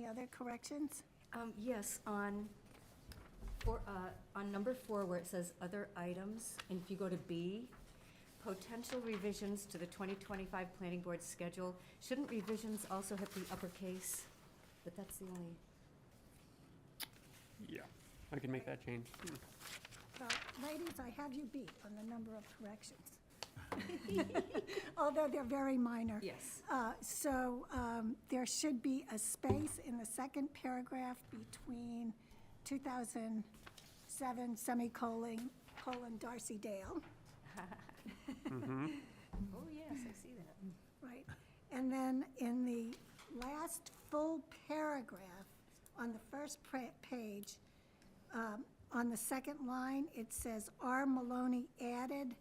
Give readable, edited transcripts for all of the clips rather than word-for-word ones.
any other corrections? Yes, on number 4, where it says other items, and if you go to B, potential revisions to the 2025 Planning Board schedule, shouldn't revisions also have the uppercase? But that's the only, Yeah, I can make that change. Well, ladies, I have you beat on the number of corrections. Although they're very minor. yes. There should be a space in the second paragraph between 2007 semicolon Darcy Dale, Oh, yes, I see that. right? And then in the last full paragraph, on the first page, on the second line, it says, R. Maloney added.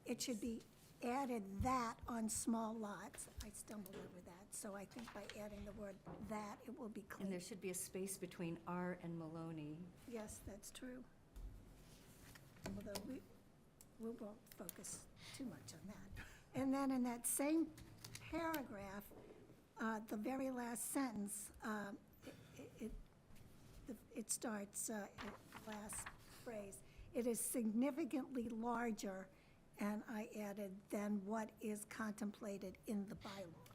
It should be added that on small lots. I stumbled over that, so I think by adding the word that, it will be And clear. there should be a space between R and Maloney. Yes, that's true. Although we won't focus too much on that. And then in that same paragraph, the very last sentence, it starts, last phrase, it is significantly larger, and I added, than what is contemplated in the bylaw.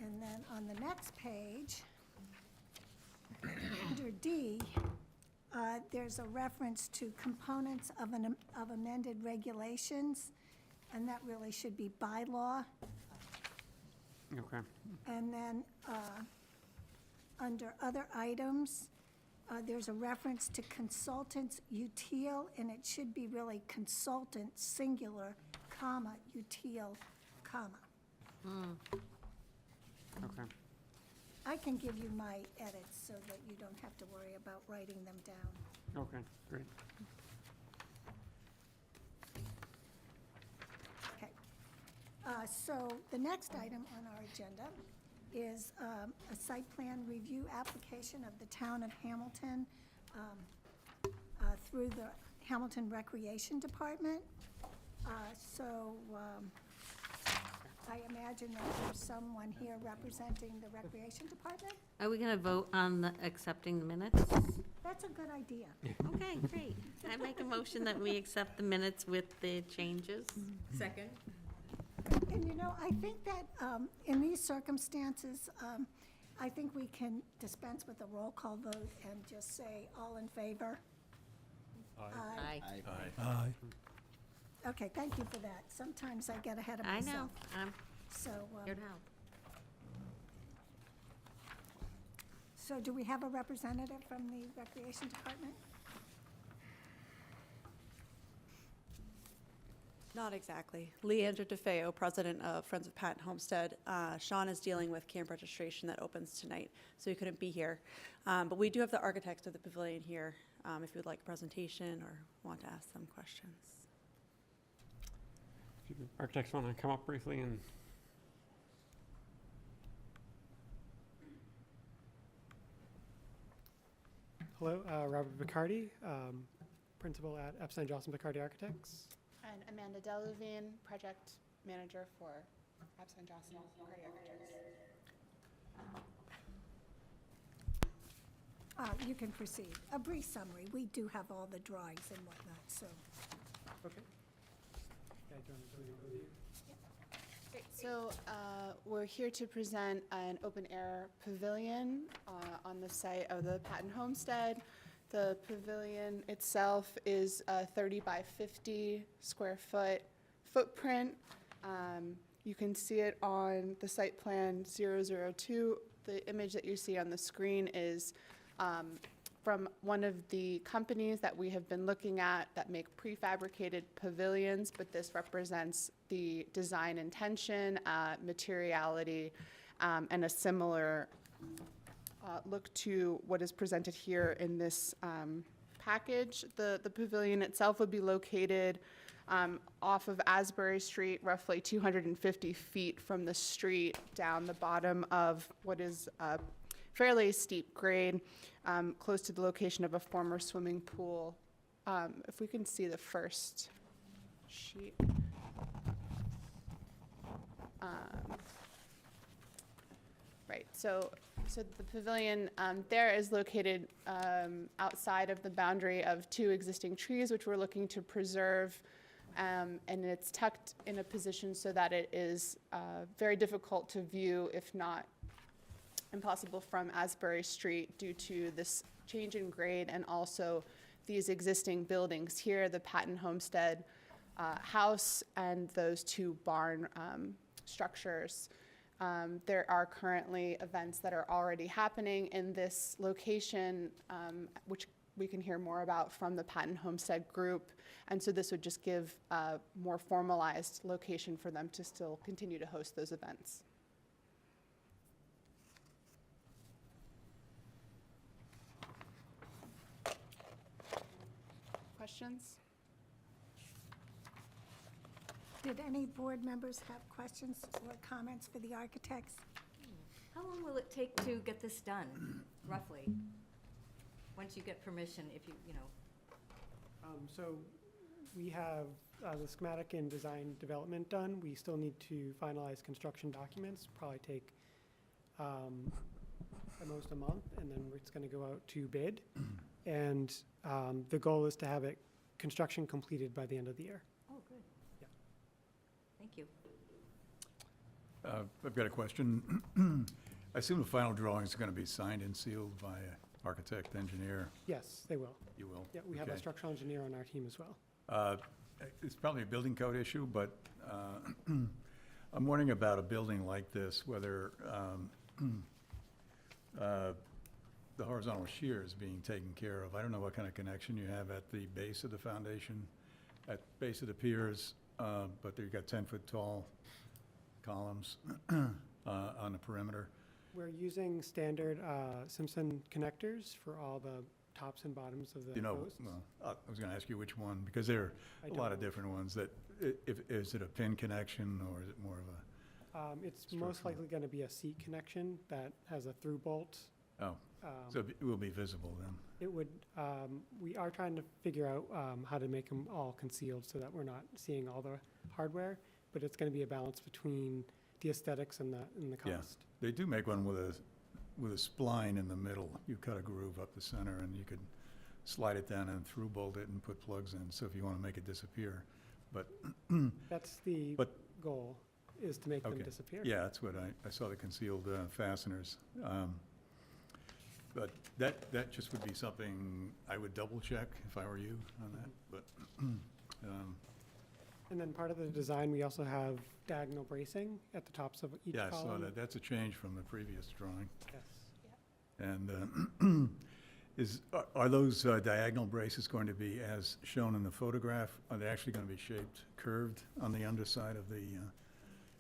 And then on the next page, under D, there's a reference to components of amended regulations, and that really should be bylaw. Okay. And then, under other items, there's a reference to consultants util, and it should be really consultant, singular, comma, util, comma. Okay. I can give you my edits so that you don't have to worry about writing them down. Okay, great. Okay. So the next item on our agenda is a site plan review application of the town of Hamilton through the Hamilton Recreation Department. I imagine that there's someone here representing the Recreation Department? Are we going to vote on accepting the minutes? That's a good idea. Okay, great. I make a motion that we accept the minutes with the changes. Second? And you know, I think that in these circumstances, I think we can dispense with a roll call vote and just say, all in favor? Aye. Okay, thank you for that. Sometimes I get ahead of I myself. know. I'm So, here to help. so do we have a representative from the Recreation Department? Not exactly. Leandra DeFeo, president of Friends of Patton Homestead. Sean is dealing with camp registration that opens tonight, so he couldn't be here. But we do have the architects of the pavilion here, if you would like a presentation or want to ask them questions. If you architects want to come up briefly and Hello, Robert Bacardi, principal at Epstein Johnson Bacardi Architects. And Amanda Delavine, project manager for Epstein Johnson Bacardi Architects. You can proceed. A brief summary. We do have all the drawings and whatnot, so. Okay. Yeah, do you want to do an overview? Great, so we're here to present an open-air pavilion on the site of the Patton Homestead. The pavilion itself is a 30 by 50 square foot footprint. You can see it on the site plan 002. The image that you see on the screen is from one of the companies that we have been looking at that make prefabricated pavilions, but this represents the design intention, materiality, and a similar look to what is presented here in this package. The pavilion itself would be located off of Asbury Street, roughly 250 feet from the street, down the bottom of what is a fairly steep grade, close to the location of a former swimming pool. If we can see the first sheet. So the pavilion there is located outside of the boundary of two existing trees, which we're looking to preserve. And it's tucked in a position so that it is very difficult to view, if not impossible, from Asbury Street due to this change in grade and also these existing buildings here, the Patton Homestead house and those two barn structures. There are currently events that are already happening in this location, which we can hear more about from the Patton Homestead group. And so this would just give a more formalized location for them to still continue to host those events. Questions? Did any board members have questions or comments for the architects? How long will it take to get this done, roughly? Once you get permission, if you know. So we have the schematic and design development done. We still need to finalize construction documents, probably take at most a month, and then it's going to go out to bid. And the goal is to have it construction completed by the end of the year. Oh, good. Yeah. Thank you. I've got a question. I assume the final drawings are going to be signed and sealed by an architect, engineer. Yes, they will. You will? Yeah, we have a Okay. structural engineer on our team as well. It's probably a building code issue, but I'm wondering about a building like this, whether the horizontal shear is being taken care of. I don't know what kind of connection you have at the base of the foundation, at base of the piers, but you've got 10-foot tall columns on the perimeter. We're using standard Simpson connectors for all the tops and bottoms of the You know, posts. well, I was going to ask you which one, because there I are a lot of don't- different ones that, is it a pin connection, or is it more of It's most structural. likely going to be a seat connection that has a through bolt. a, oh, so it will be visible then? It would, we are trying to figure out how to make them all concealed so that we're not seeing all the hardware, but it's going to be a balance between the aesthetics and the Yeah. cost. They do make one with a spline in the middle. You cut a groove up the center, and you could slide it down and through bolt it and put plugs in, so if you want to make it disappear. But, That's the But- goal, is to make them Okay. disappear. yeah, that's what I saw, the concealed fasteners. But that just would be something I would double check if I were you on that, but, And then part of the design, we also have diagonal bracing at the tops of each yeah, I column. saw that. That's a change from the previous drawing. Yes. And are those diagonal braces going to be as shown in the photograph? Are they actually going to be shaped curved on the underside of the,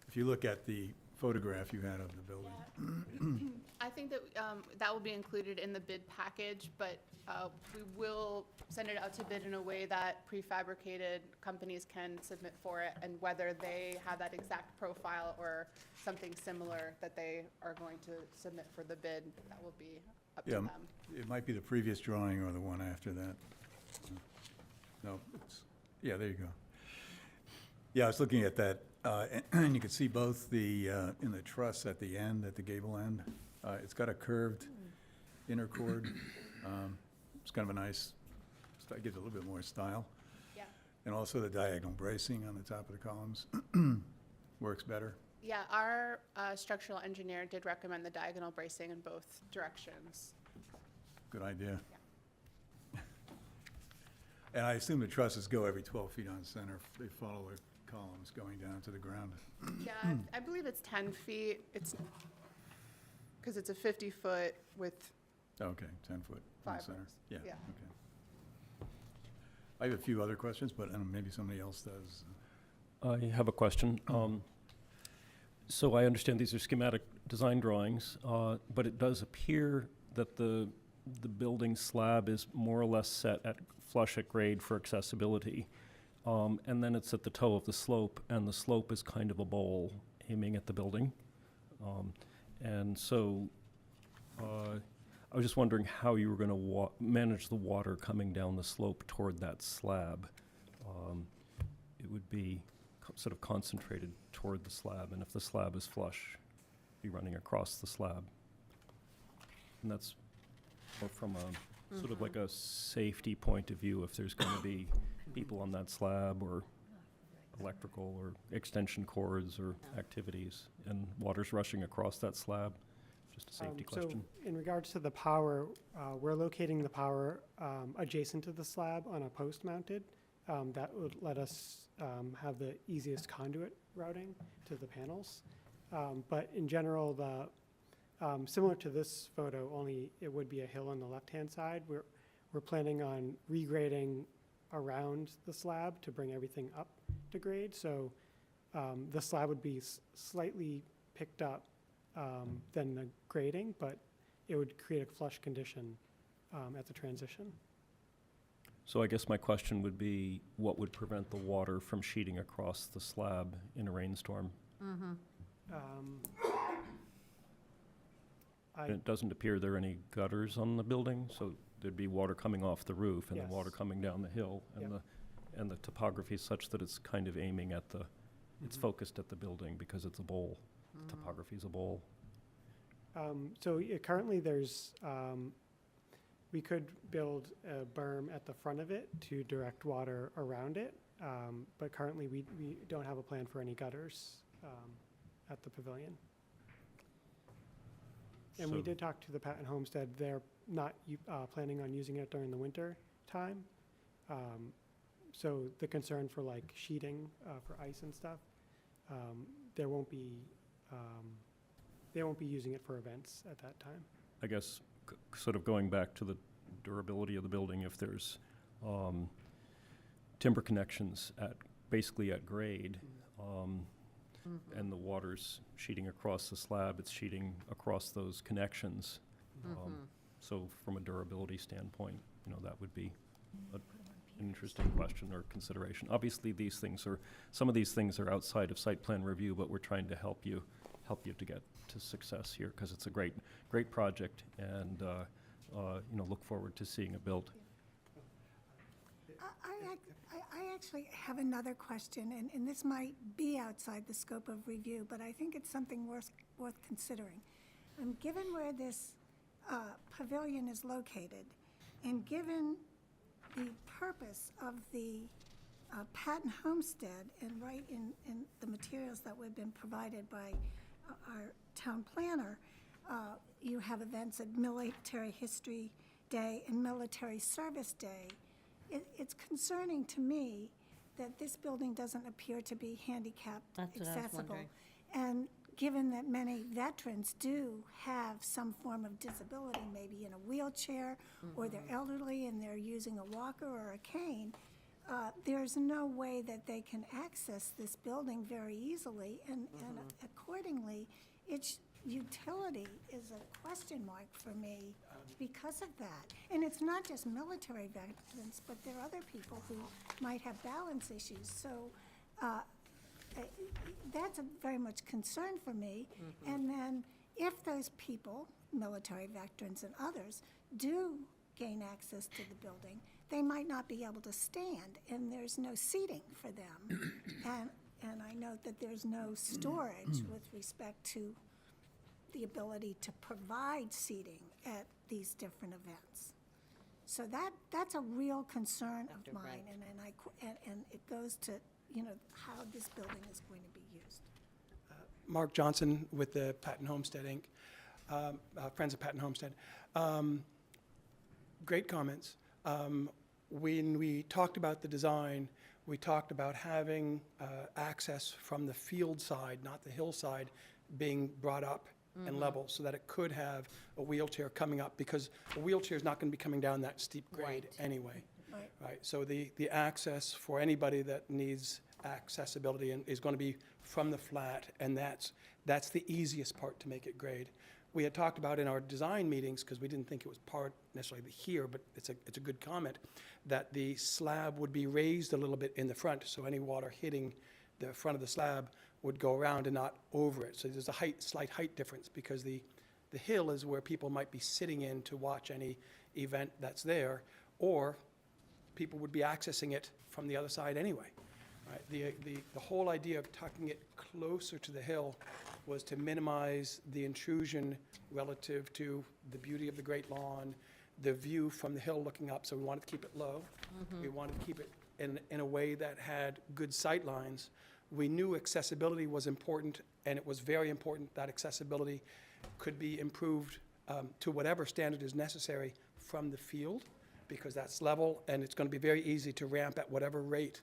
if you look at the photograph you had of the building? I think that that will be included in the bid package, but we will send it out to bid in a way that prefabricated companies can submit for it, and whether they have that exact profile or something similar that they are going to submit for the bid, that will be up to Yeah, them. it might be the previous drawing or the one after that. No, yeah, there you go. Yeah, I was looking at that, and you can see both in the truss at the end, at the gable end, it's got a curved inner chord. It's kind of a nice, gives it a little bit more style. Yeah. And also the diagonal bracing on the top of the columns works better. Yeah, our structural engineer did recommend the diagonal bracing in both directions. Good idea. And I assume the trusses go every 12 feet on center. They follow the columns going down to the ground. Yeah, I believe it's 10 feet. It's, because it's a 50-foot with Okay, 10 foot on Five center. rows. Yeah, Yeah. okay. I have a few other questions, but maybe somebody else does. I have a question. So I understand these are schematic design drawings, but it does appear that the building slab is more or less set at flush at grade for accessibility. And then it's at the toe of the slope, and the slope is kind of a bowl aiming at the building. And so I was just wondering how you were going to manage the water coming down the slope toward that slab. It would be sort of concentrated toward the slab, and if the slab is flush, be running across the slab. And that's more from a, sort of like a safety point of view, if there's gonna be people on that slab, or electrical, or extension cords, or activities, and water's rushing across that slab, just a safety question. So in regards to the power, we're locating the power adjacent to the slab on a post mounted. That would let us have the easiest conduit routing to the panels. But in general, similar to this photo, only it would be a hill on the left-hand side. We're planning on regrading around the slab to bring everything up to grade. So the slab would be slightly picked up than the grading, but it would create a flush condition at the transition. So I guess my question would be, what would prevent the water from sheeting across the slab in a rainstorm? Um, And I, it doesn't appear there are any gutters on the building, so there'd be water coming off the roof and then water Yes. coming down the hill. And Yep. the topography is such that it's kind of aiming at the, it's focused at the building because it's a bowl. The topography is a bowl. So currently there's, we could build a berm at the front of it to direct water around it. But currently we don't have a plan for any gutters at the pavilion. And we So- did talk to the Patton Homestead. They're not planning on using it during the winter time. So the concern for like sheeting for ice and stuff, they won't be using it for events at that time. I guess, sort of going back to the durability of the building, if there's timber connections basically at grade, and the water's sheeting across the slab, it's sheeting across those connections. So from a durability standpoint, that would be an interesting question or consideration. Obviously, some of these things are outside of site plan review, but we're trying to help you to get to success here, because it's a great project, and, look forward to seeing it built. I actually have another question, and this might be outside the scope of review, but I think it's something worth considering. Given where this pavilion is located, and given the purpose of the Patton Homestead, and right in the materials that we've been provided by our town planner, you have events at Military History Day and Military Service Day. It's concerning to me that this building doesn't appear to be handicap That's what I was accessible. wondering. And given that many veterans do have some form of disability, maybe in a wheelchair, or they're elderly and they're using a walker or a cane, there's no way that they can access this building very easily, and accordingly, its utility is a question mark for me because of that. And it's not just military veterans, but there are other people who might have balance issues. So that's a very much concern for me. And then if those people, military veterans and others, do gain access to the building, they might not be able to stand, and there's no seating for them. And I note that there's no storage with respect to the ability to provide seating at these different events. So that's a real concern of mine, and it goes to, how this building is going to be used. Mark Johnson with the Patton Homestead, Inc., Friends of Patton Homestead. Great comments. When we talked about the design, we talked about having access from the field side, not the hillside, being brought up and level, so that it could have a wheelchair coming up, because a wheelchair is not going to be coming down that steep grade anyway. Right. Right, so the access for anybody that needs accessibility is going to be from the flat, and that's the easiest part to make it grade. We had talked about in our design meetings, because we didn't think it was part necessarily here, but it's a good comment, that the slab would be raised a little bit in the front, so any water hitting the front of the slab would go around and not over it. So there's a slight height difference, because the hill is where people might be sitting in to watch any event that's there, or people would be accessing it from the other side anyway. Right, the whole idea of tucking it closer to the hill was to minimize the intrusion relative to the beauty of the Great Lawn, the view from the hill looking up, so we wanted to keep it low. We wanted to keep it in a way that had good sight lines. We knew accessibility was important, and it was very important that accessibility could be improved to whatever standard is necessary from the field, because that's level, and it's going to be very easy to ramp at whatever rate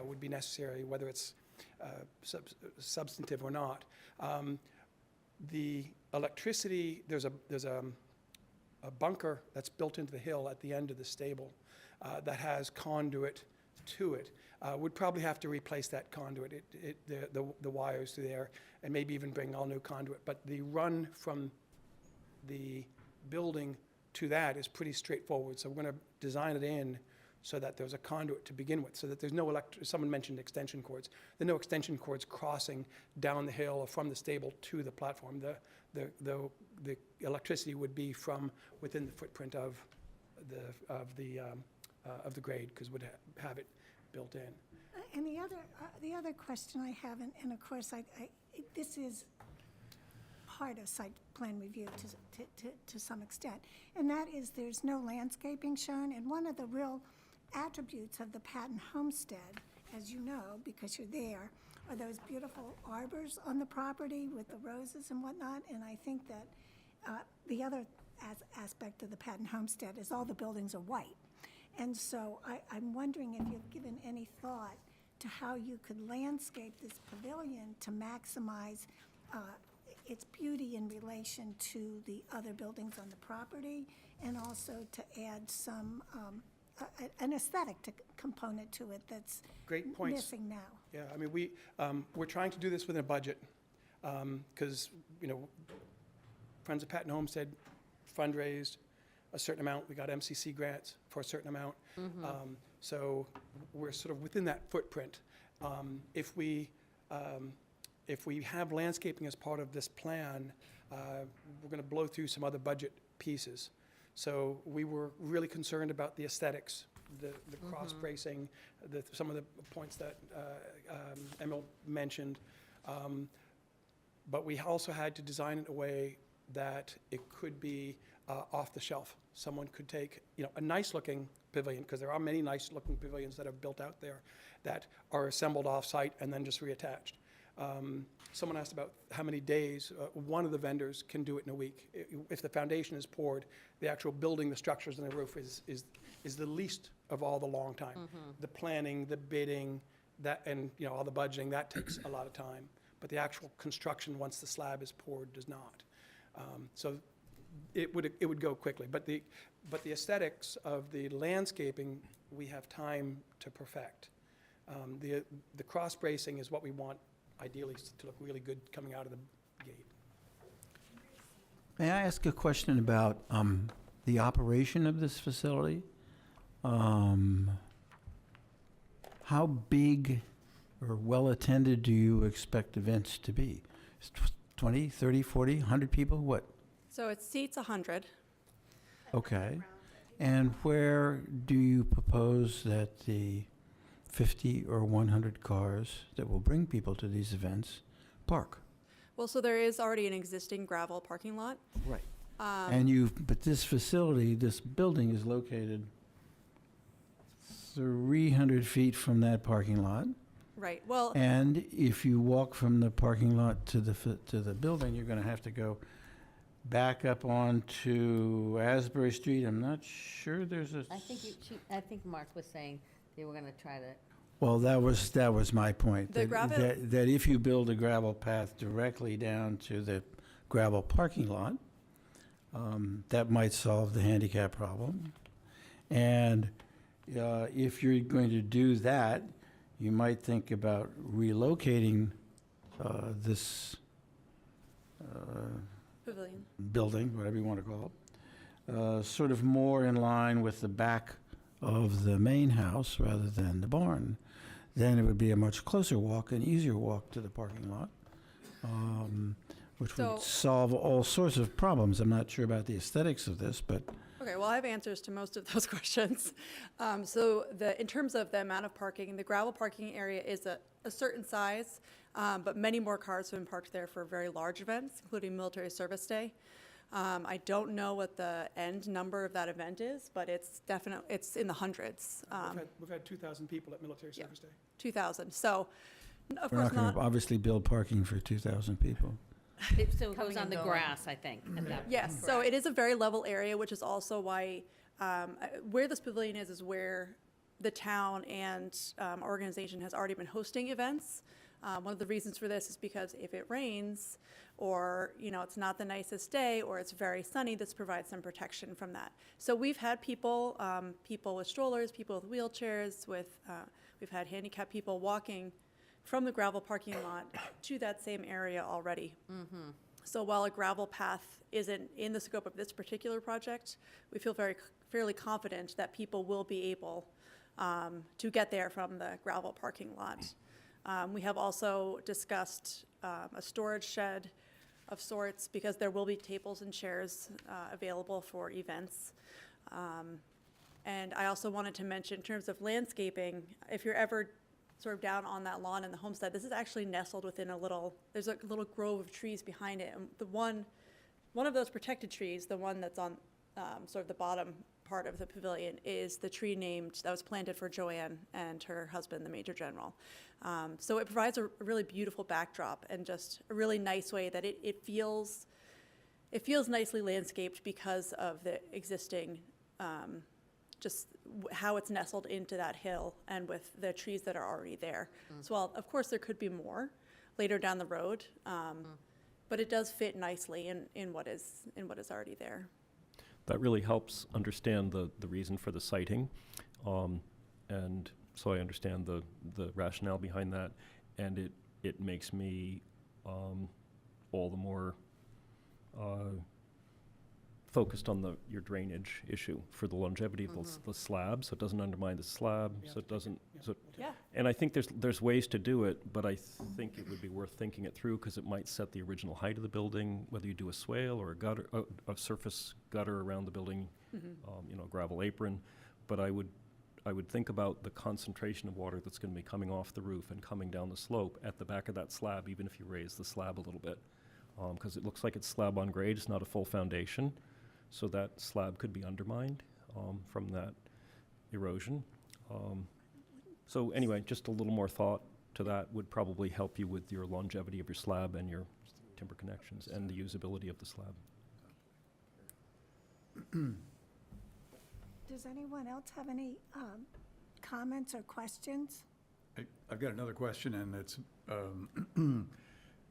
would be necessary, whether it's substantive or not. The electricity, there's a bunker that's built into the hill at the end of the stable that has conduit to it. Would probably have to replace that conduit, the wires through there, and maybe even bring all new conduit. But the run from the building to that is pretty straightforward. So we're going to design it in so that there's a conduit to begin with, so that there's no someone mentioned extension cords. There are no extension cords crossing down the hill or from the stable to the platform. The electricity would be from within the footprint of the grade, because would have it built in. And the other question I have, and of course, this is part of site plan review to some extent, and that is there's no landscaping shown, and one of the real attributes of the Patton Homestead, as you know, because you're there, are those beautiful arbors on the property with the roses and whatnot, and I think that the other aspect of the Patton Homestead is all the buildings are white. And so I'm wondering if you've given any thought to how you could landscape this pavilion to maximize its beauty in relation to the other buildings on the property, and also to add some, an aesthetic component to it that's Great points. missing now. Yeah, I mean, we're trying to do this within a budget, because, Friends of Patton Homestead fundraised a certain amount. We got MCC grants for a certain amount. So we're sort of within that footprint. If we have landscaping as part of this plan, we're going to blow through some other budget pieces. So we were really concerned about the aesthetics, the cross bracing, some of the points that Emil mentioned. But we also had to design it in a way that it could be off the shelf. Someone could take, a nice looking pavilion, because there are many nice looking pavilions that are built out there that are assembled off site and then just reattached. Someone asked about how many days. One of the vendors can do it in a week. If the foundation is poured, the actual building, the structures and the roof is the least of all the long time. The planning, the bidding, that, and all the budgeting, that takes a lot of time. But the actual construction, once the slab is poured, does not. So it would go quickly. But the aesthetics of the landscaping, we have time to perfect. The cross bracing is what we want, ideally, to look really good coming out of the gate. May I ask a question about the operation of this facility? How big or well-attended do you expect events to be? 20, 30, 40, 100 people? What? So it seats 100. Okay. And where do you propose that the 50 or 100 cars that will bring people to these events park? Well, so there is already an existing gravel parking lot. Right. But this facility, this building is located 300 feet from that parking lot. Right, well, And if you walk from the parking lot to the building, you're going to have to go back up onto Asbury Street. I'm not sure there's a... I think Mark was saying they were gonna try to. Well, that was my point. The gravel- That if you build a gravel path directly down to the gravel parking lot, that might solve the handicap problem. And if you're going to do that, you might think about relocating this pavilion. building, whatever you want to call it, sort of more in line with the back of the main house rather than the barn. Then it would be a much closer walk, an easier walk to the parking lot, which So- would solve all sorts of problems. I'm not sure about the aesthetics of this, but Okay, Okay, well, I have answers to most of those questions. In terms of the amount of parking, the gravel parking area is a certain size, but many more cars have been parked there for very large events, including Military Service Day. I don't know what the end number of that event is, but it's in the hundreds, We've had 2,000 people at Military Yeah. Service Day. 2,000. So, of We're course not going not. to obviously build parking for 2,000 people. So it Coming goes on and the going. grass, I think, at that. Yes, so it is a very level area, which is also why, where this pavilion is where the town and organization has already been hosting events. One of the reasons for this is because if it rains, or, it's not the nicest day, or it's very sunny, this provides some protection from that. So we've had people with strollers, people with wheelchairs, we've had handicapped people walking from the gravel parking lot to that same area already. So while a gravel path isn't in the scope of this particular project, we feel fairly confident that people will be able to get there from the gravel parking lot. We have also discussed a storage shed of sorts, because there will be tables and chairs available for events. And I also wanted to mention, in terms of landscaping, if you're ever sort of down on that lawn in the homestead, this is actually nestled within there's a little grove of trees behind it. And one of those protected trees, the one that's on sort of the bottom part of the pavilion, is the tree that was planted for Joanne and her husband, the Major General. So it provides a really beautiful backdrop, and just a really nice way that it feels nicely landscaped because of the existing, how it's nestled into that hill and with the trees that are already there. So while, of course, there could be more later down the road, but it does fit nicely in what is already there. That really helps understand the reason for the siting. And so I understand the rationale behind that. And it makes me all the more focused on your drainage issue for the longevity of the slab, so it doesn't undermine the slab, Yeah. so it doesn't, so, Yeah. and I think there's ways to do it, but I think it would be worth thinking it through, because it might set the original height of the building, whether you do a swale or a gutter, a surface gutter around the building, gravel apron. But I would think about the concentration of water that's going to be coming off the roof and coming down the slope at the back of that slab, even if you raise the slab a little bit, because it looks like it's slab on grade, it's not a full foundation. So that slab could be undermined from that erosion. So anyway, just a little more thought to that would probably help you with your longevity of your slab and your timber connections and the usability of the slab. Does anyone else have any comments or questions? I've got another question, and it's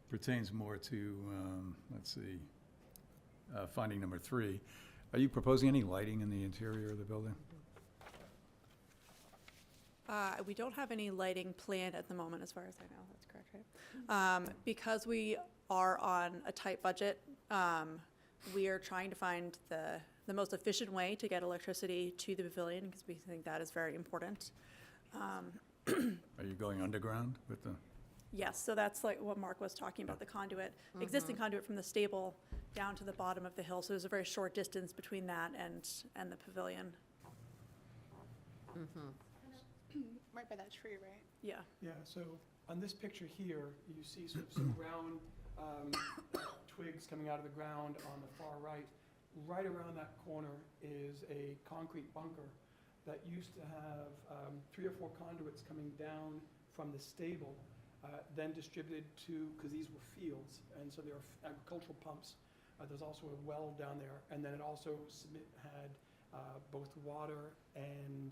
pertains more to, let's see, finding number 3. Are you proposing any lighting in the interior of the building? We don't have any lighting planned at the moment, as far as I know. That's correct, right? Because we are on a tight budget, we are trying to find the most efficient way to get electricity to the pavilion, because we think that is very important. Are you going underground with the? Yes, so that's like what Mark was talking about, the conduit, existing conduit from the stable down to the bottom of the hill. So there's a very short distance between that and the pavilion. Right by that tree, right? Yeah. Yeah, so on this picture here, you see sort of some brown twigs coming out of the ground on the far right. Right around that corner is a concrete bunker that used to have 3 or 4 conduits coming down from the stable, then distributed to, because these were fields, and so there are agricultural pumps. There's also a well down there, and then it also had both water and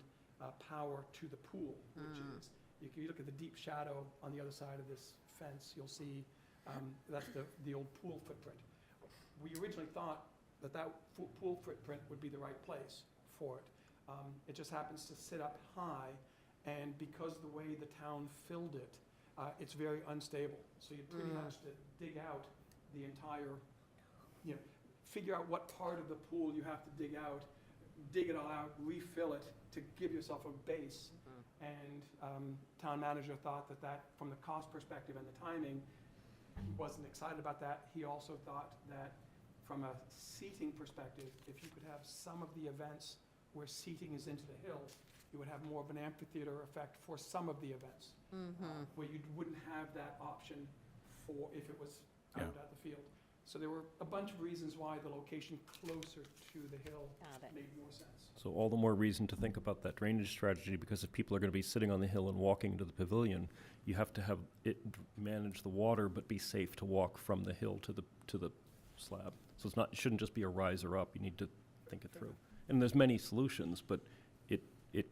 power to the pool, which is, if you look at the deep shadow on the other side of this fence, you'll see that's the old pool footprint. We originally thought that pool footprint would be the right place for it. It just happens to sit up high, and because of the way the town filled it, it's very unstable. So you pretty much to dig out the entire, figure out what part of the pool you have to dig out, dig it all out, refill it to give yourself a base. And town manager thought that from the cost perspective and the timing, he wasn't excited about that. He also thought that from from a seating perspective, if you could have some of the events where seating is into the hill, you would have more of an amphitheater effect for some of the events. Where you wouldn't have that option for, if it was out Yeah. at the field. So there were a bunch of reasons why the location closer to the hill Got it. made more sense. So all the more reason to think about that drainage strategy, because if people are going to be sitting on the hill and walking into the pavilion, you have to have it manage the water, but be safe to walk from the hill to the slab. So it's not, it shouldn't just be a riser up, you need to think it through. And there's many solutions, but it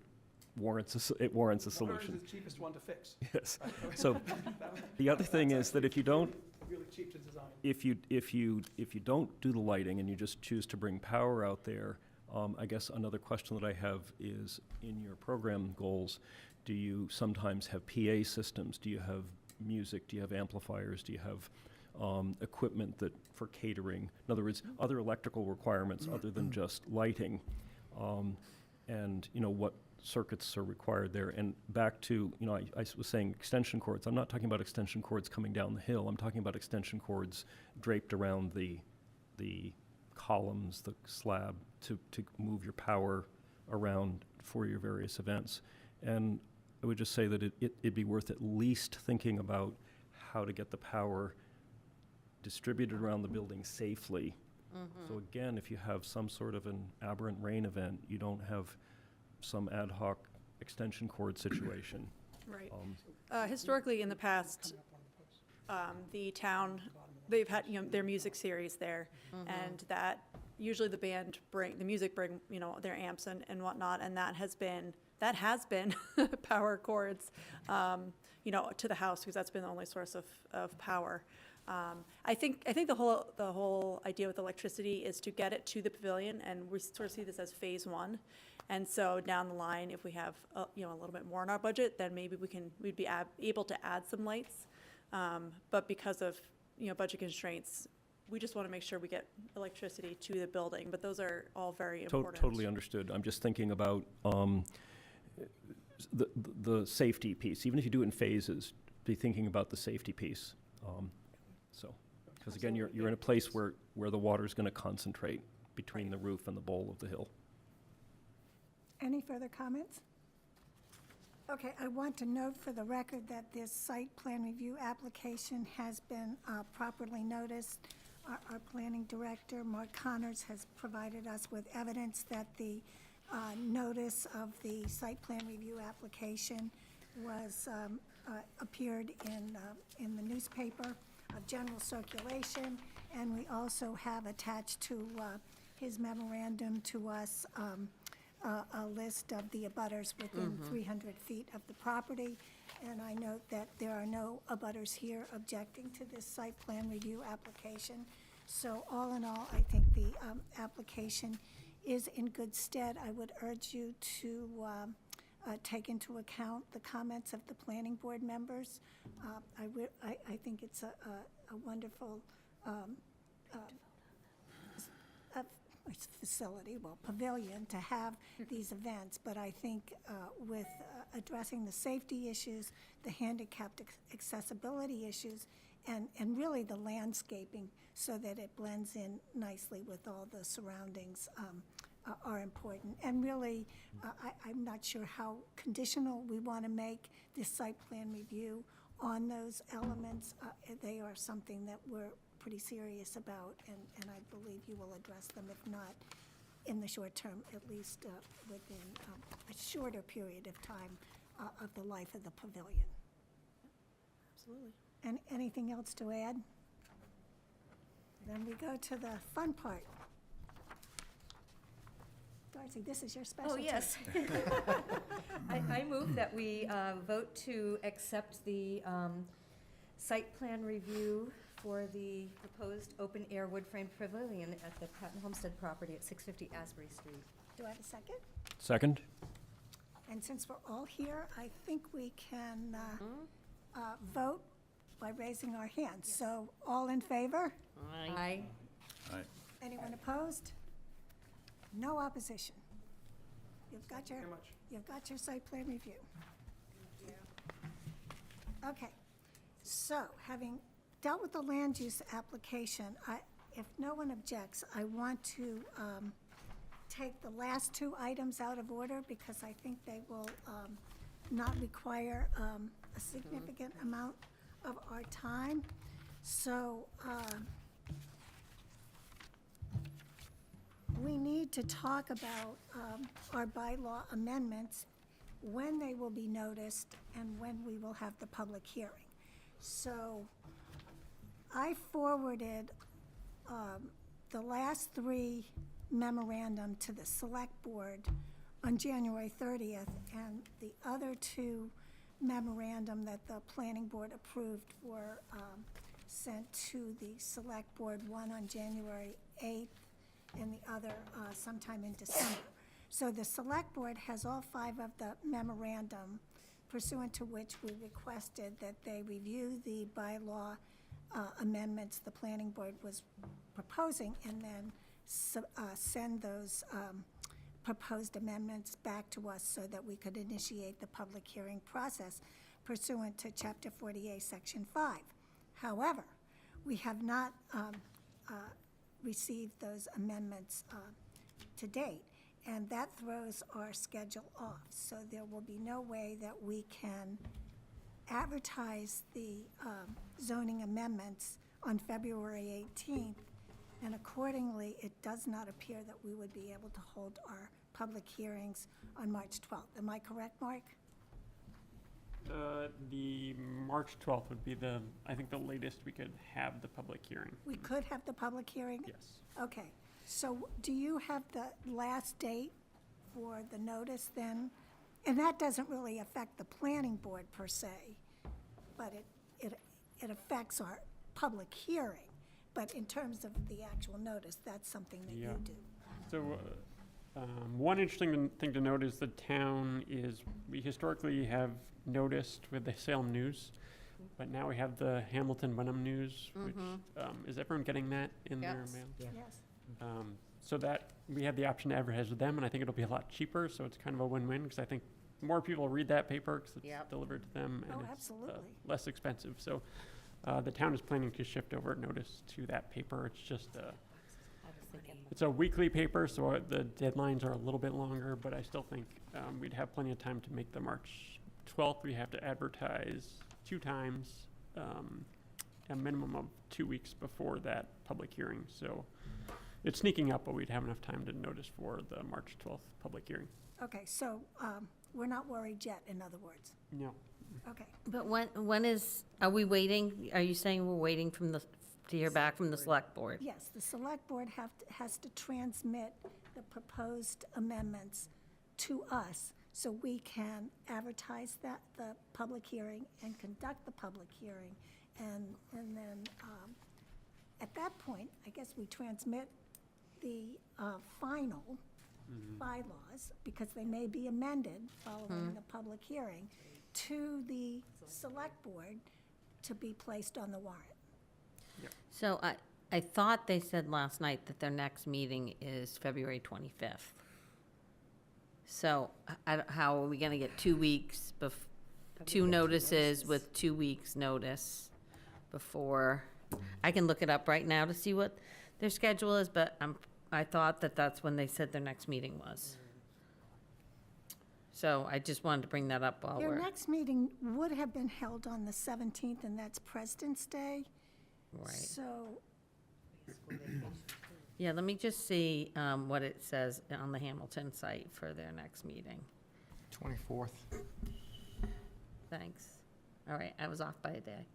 warrants a Water is solution. the cheapest one to fix. Yes. So the other thing is that if you don't, Really cheap to design. if you don't do the lighting and you just choose to bring power out there, I guess another question that I have is, in your program goals, do you sometimes have PA systems? Do you have music? Do you have amplifiers? Do you have equipment that, for catering? In other words, other electrical requirements other than just lighting? And, you know, what circuits are required there? And back to, you know, I was saying extension cords. I'm not talking about extension cords coming down the hill. I'm talking about extension cords draped around the columns, the slab, to move your power around for your various events. And I would just say that it'd be worth at least thinking about how to get the power distributed around the building safely. So again, if you have some sort of an aberrant rain event, you don't have some ad hoc extension cord situation. Right. Um, Historically, in the past, the town, they've had, you know, their music series there, and that, usually the music bring, you know, their amps and whatnot, and that has been power cords, you know, to the house, because that's been the only source of power. I think the whole idea with electricity is to get it to the pavilion, and we sort of see this as phase one. And so down the line, if we have, you know, a little bit more in our budget, then maybe we'd be able to add some lights. But because of, you know, budget constraints, we just want to make sure we get electricity to the building, but those are all very important. Totally understood. I'm just thinking about the safety piece. Even if you do it in phases, be thinking about the safety piece. Because again, you're in a place where the water's going to concentrate between the roof and the bowl of the hill. Any further comments? Okay, I want to note for the record that this site plan review application has been properly noticed. Our planning director, Mark Connors, has provided us with evidence that the notice of the site plan review application was, appeared in the newspaper of general circulation, and we also have attached to his memorandum to us a list of the abutters within 300 feet of the property. And I note that there are no abutters here objecting to this site plan review application. So all in all, I think the application is in good stead. I would urge you to take into account the comments of the planning board members. I think it's a wonderful facility, well, pavilion, to have these events, but I think with addressing the safety issues, the handicapped accessibility issues, and really the landscaping, so that it blends in nicely with all the surroundings, are important. And really, I'm not sure how conditional we want to make this site plan review on those elements. They are something that we're pretty serious about, and I believe you will address them, if not in the short term, at least within a shorter period of time of the life of the pavilion. Absolutely. And anything else to add? Then we go to the fun part. Darcy, this is your specialty. Oh, yes. I move that we vote to accept the site plan review for the proposed open-air wood-frame pavilion at the Patton Homestead property at 650 Asbury Street. Do I have a second? Second? And since we're all here, I think we can vote by raising our hands. So all in favor? Aye. Anyone opposed? No opposition. You've got your, Very much. you've got your site plan review. Okay, so having dealt with the land use application, if no one objects, I want to take the last two items out of order because I think they will not require a significant amount of our time. So we need to talk about our bylaw amendments, when they will be noticed, and when we will have the public hearing. So I forwarded the last three memorandum to the Select Board on January 30th, and the other two memorandum that the Planning Board approved were sent to the Select Board, one on January 8th and the other sometime in December. So the Select Board has all five of the memorandum, pursuant to which we requested that they review the bylaw amendments the Planning Board was proposing, and then send those proposed amendments back to us so that we could initiate the public hearing process pursuant to Chapter 48, Section 5. However, we have not received those amendments to date, and that throws our schedule off. So there will be no way that we can advertise the zoning amendments on February 18th, and accordingly, it does not appear that we would be able to hold our public hearings on March 12th. Am I correct, Mark? The March 12th would be I think the latest we could have the public hearing. We could have the public hearing? Yes. Okay, so do you have the last date for the notice then? And that doesn't really affect the planning board per se, but it affects our public hearing. But in terms of the actual notice, that's something that you Yeah. do. So, one interesting thing to note is the town we historically have noticed with the Salem News, but now we have the Hamilton Wenham News, which, is everyone getting that in their Yes. mail? Yes. So that, we have the option to advertise with them, and I think it'll be a lot cheaper, so it's kind of a win-win, because I think more people read that paper, because it's Yep. delivered to them, Oh, and it's absolutely. less expensive. So, the town is planning to shift over notice to that paper. It's just it's a weekly paper, so the deadlines are a little bit longer, but I still think we'd have plenty of time to make the March 12th. We have to advertise 2 times, a minimum of 2 weeks before that public hearing. So it's sneaking up, but we'd have enough time to notice for the March 12th public hearing. Okay, so we're not worried yet, in other words. No. Okay. But are we waiting, are you saying we're waiting to hear back from the Select Board? Yes, the Select Board has to transmit the proposed amendments to us so we can advertise the public hearing and conduct the public hearing. And then at that point, I guess we transmit the final bylaws, because they may be amended following the public hearing, to the Select Board to be placed on the warrant. So I thought they said last night that their next meeting is February 25th. So how are we going to get 2 weeks, 2 notices with 2 weeks' notice before? I can look it up right now to see what their schedule is, but I thought that that's when they said their next meeting was. So I just wanted to bring that up while Your we're, next meeting would have been held on the 17th, and that's President's Day. right. So, Yeah, let me just see what it says on the Hamilton site for their next meeting. 24th. Thanks. All right, I was off by a day.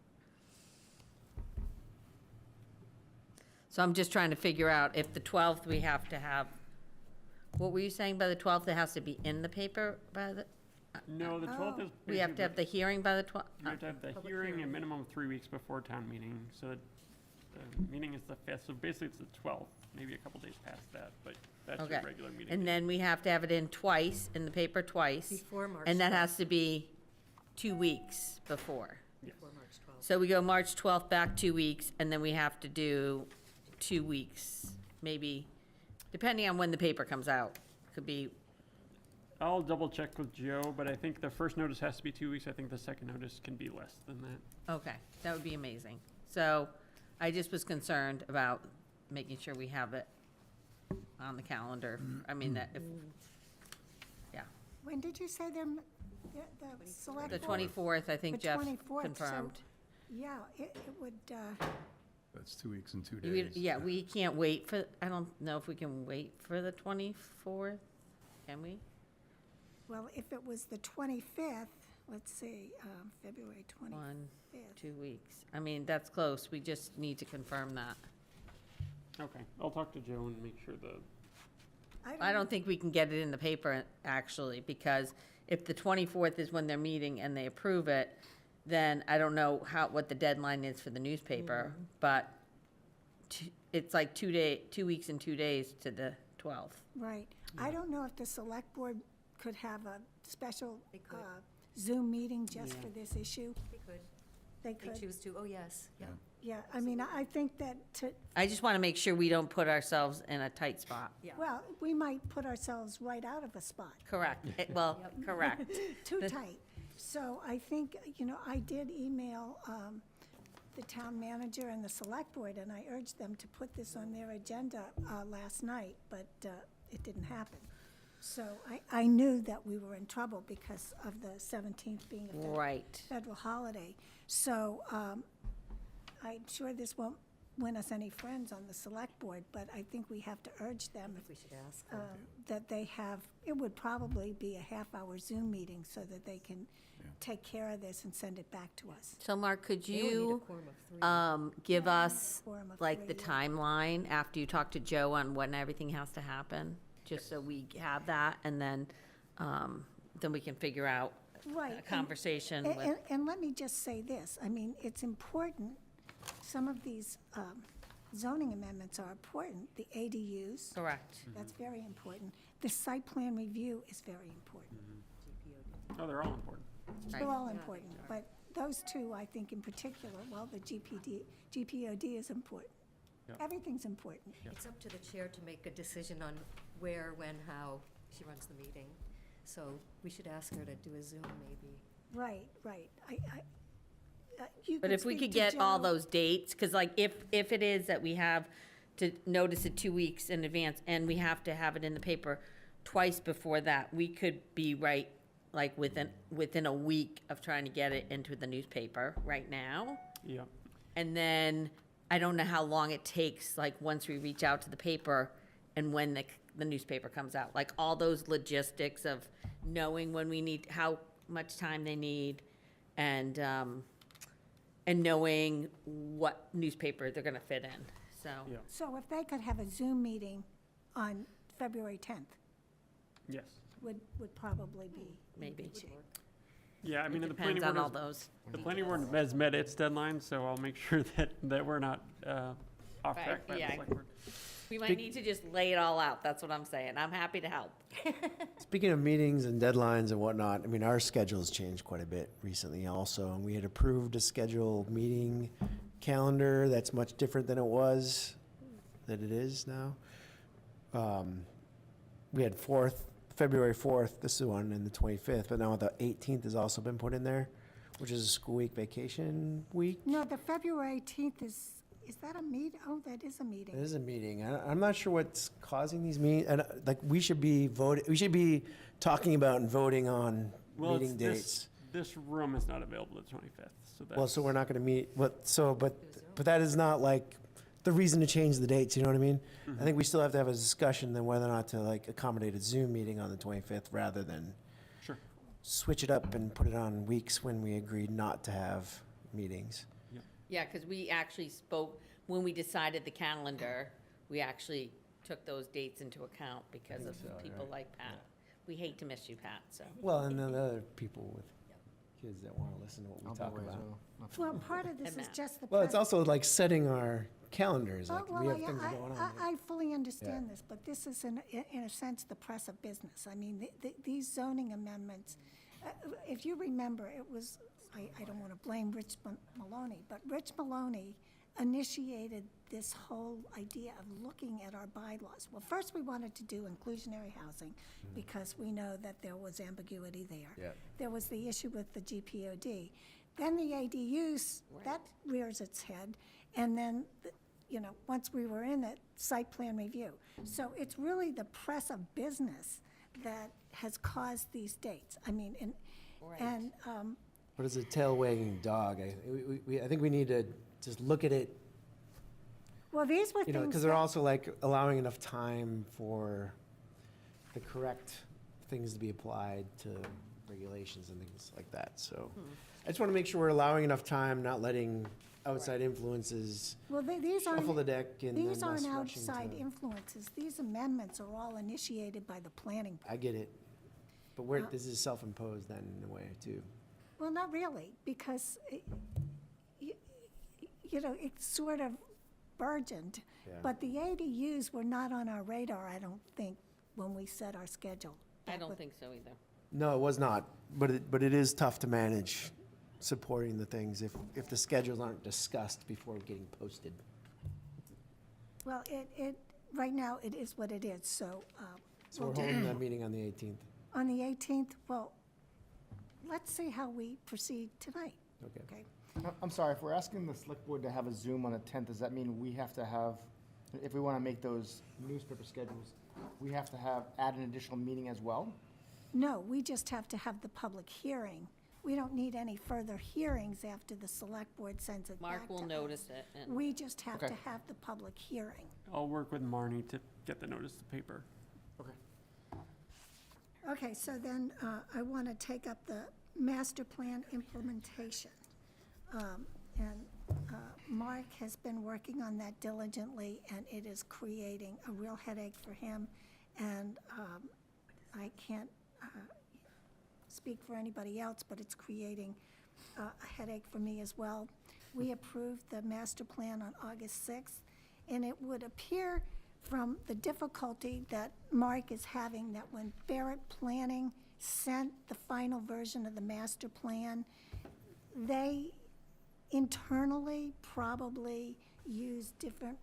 So I'm just trying to figure out if the 12th we have to have, what were you saying by the 12th? It has to be in the paper by the, No, the 12th is we have to have the hearing by the 12th? You have to have the hearing a minimum of 3 weeks before town meeting, so the meeting is the 5th, so basically it's the 12th, maybe a couple days past that, but that's your Okay. regular meeting. And then we have to have it in twice, in the paper twice. Before March And that 12th. has to be 2 weeks before. Yes. Before March 12th. So we go March 12th back 2 weeks, and then we have to do 2 weeks, maybe, depending on when the paper comes out. Could be, I'll double check with Joe, but I think the first notice has to be 2 weeks. I think the second notice can be less than that. okay, that would be amazing. So I just was concerned about making sure we have it on the calendar. I mean, that if, yeah. When did you say the select The board? 24th, I think The Jeff 24th, so- confirmed. Yeah, it would, That's 2 weeks and 2 We- days. Yeah, we can't wait for, I don't know if we can wait for the 24th, can we? well, if it was the 25th, let's see, February 25th. 1, 2 weeks. I mean, that's close, we just need to confirm that. Okay, I'll talk to Joe and make sure I don't think we can get it in the paper, actually, because if the 24th is when they're meeting and they approve it, then I don't know what the deadline is for the newspaper, but it's like 2 weeks and 2 days to the 12th. Right. I don't know if the select board could have a special They could. Zoom meeting just Yeah. for this issue. They could, They they could. choose to, oh, yes, yeah. Yeah, I mean, I think that I just want to make sure we don't put ourselves in a tight spot. Yeah. well, we might put ourselves right out of a spot. Correct, well, correct. Too tight. So I think, I did email the town manager and the select board, and I urged them to put this on their agenda last night, but it didn't happen. So I knew that we were in trouble because of the 17th being a Right. federal holiday. So I'm sure this won't win us any friends on the select board, but I think we have to urge them We should ask. that they have, it would probably be a half-hour Zoom meeting so that they can take care of this and send it back to us. So Mark, could They only need a you quorum of 3. give us, Quorum of like, the 3, yeah. timeline after you talk to Joe on when everything has to happen? Just so we have that, and then we can figure out Right. a conversation And- with. And let me just say this, I mean, it's important, some of these zoning amendments are important, the ADUs, Correct. that's very important. The site plan review is very important. Oh, they're all important. They're all important, but those two, I think in particular, well, the GPOD is important. Yeah. Everything's important. It's up to the chair to make a decision on where, when, how she runs the meeting. So we should ask her to do a Zoom, maybe. Right. You But if we speak could to get all Joe. those dates, because like, if it is that we have to notice it 2 weeks in advance, and we have to have it in the paper twice before that, we could be right, like, within a week of trying to get it into the newspaper right now. Yeah. And then, I don't know how long it takes, like, once we reach out to the paper and when the newspaper comes out. Like, all those logistics of knowing when we need, how much time they need, and knowing what newspaper they're gonna fit in, so. Yeah. So if they could have a Zoom meeting on February 10th, Yes. would probably be. Maybe. in good shape. Yeah, I mean, It the planning depends on board all has, those. the planning board has met its deadline, so I'll make sure that we're not off Right, track by the yeah. select board. We might need to just lay it all out, that's what I'm saying. I'm happy to help. Speaking of meetings and deadlines and whatnot, I mean, our schedule's changed quite a bit recently also. And we had approved a scheduled meeting calendar that's much different than it is now. We had February 4th, this is the one, and the 25th, but now the 18th has also been put in there, which is a school week vacation week. No, the February 18th is that a meet? Oh, that is a meeting. It is a meeting. I'm not sure what's causing these meetings, and like, we should be talking about and voting on Well, meeting dates. This room is not available the 25th, so that's. Well, so we're not gonna meet, but that is not like the reason to change the dates, you know what I mean? I think we still have to have a discussion then whether or not to like accommodate a Zoom meeting on the 25th rather than Sure. switch it up and put it on weeks when we agreed not to have meetings. Yeah, because we actually spoke, when we decided the calendar, we actually took those dates into account because of people like Pat. We hate to miss you, Pat, so. Well, and then other people with kids that wanna listen to what we talk about. Well, part of this And is Matt. just the. Well, it's also like setting our calendars, Oh, like well, we have yeah, things going on. I fully understand this, but this is in a sense the press of business. I mean, these zoning amendments, if you remember, it was, I don't want to blame Rich Maloney, but Rich Maloney initiated this whole idea of looking at our bylaws. Well, first we wanted to do inclusionary housing because we know that there was ambiguity there. Yeah. There was the issue with the GPOD. Then the ADUs, that rears its head. And then once we were in it, site plan review. So it's really the press of business that has caused these dates. I mean, and But it's a tail wagging dog. I think we need to just look at it, well, these were things because they're that- also like allowing enough time for the correct things to be applied to regulations and things like that. So I just want to make sure we're allowing enough time, not letting outside influences well, these aren't. shuffle the deck and then These aren't us rushing outside to. influences. These amendments are all initiated by the planning board. I get it. But this is self-imposed then in a way too. Well, not really, because, it's sort of burgeoned. Yeah. But the ADUs were not on our radar, I don't think, when we set our schedule. I Back don't with- think so either. No, it was not, but it is tough to manage supporting the things if the schedules aren't discussed before getting posted. Well, right now, it is what it is, so. So we're holding that meeting on the 18th. On the 18th, well, let's see how we proceed tonight, Okay. okay? I'm sorry, if we're asking the select board to have a Zoom on the 10th, does that mean we have to have, if we want to make those newspaper schedules, we have to add an additional meeting as well? No, we just have to have the public hearing. We don't need any further hearings after the select board sends it back Mark to will us. notice it, and We just have to Okay. have the public hearing. I'll work with Marnie to get the notice to paper. Okay. Okay, so then I want to take up the master plan implementation. And Mark has been working on that diligently, and it is creating a real headache for him. And I can't speak for anybody else, but it's creating a headache for me as well. We approved the master plan on August 6th, and it would appear from the difficulty that Mark is having, that when Barrett Planning sent the final version of the master plan, they internally probably use different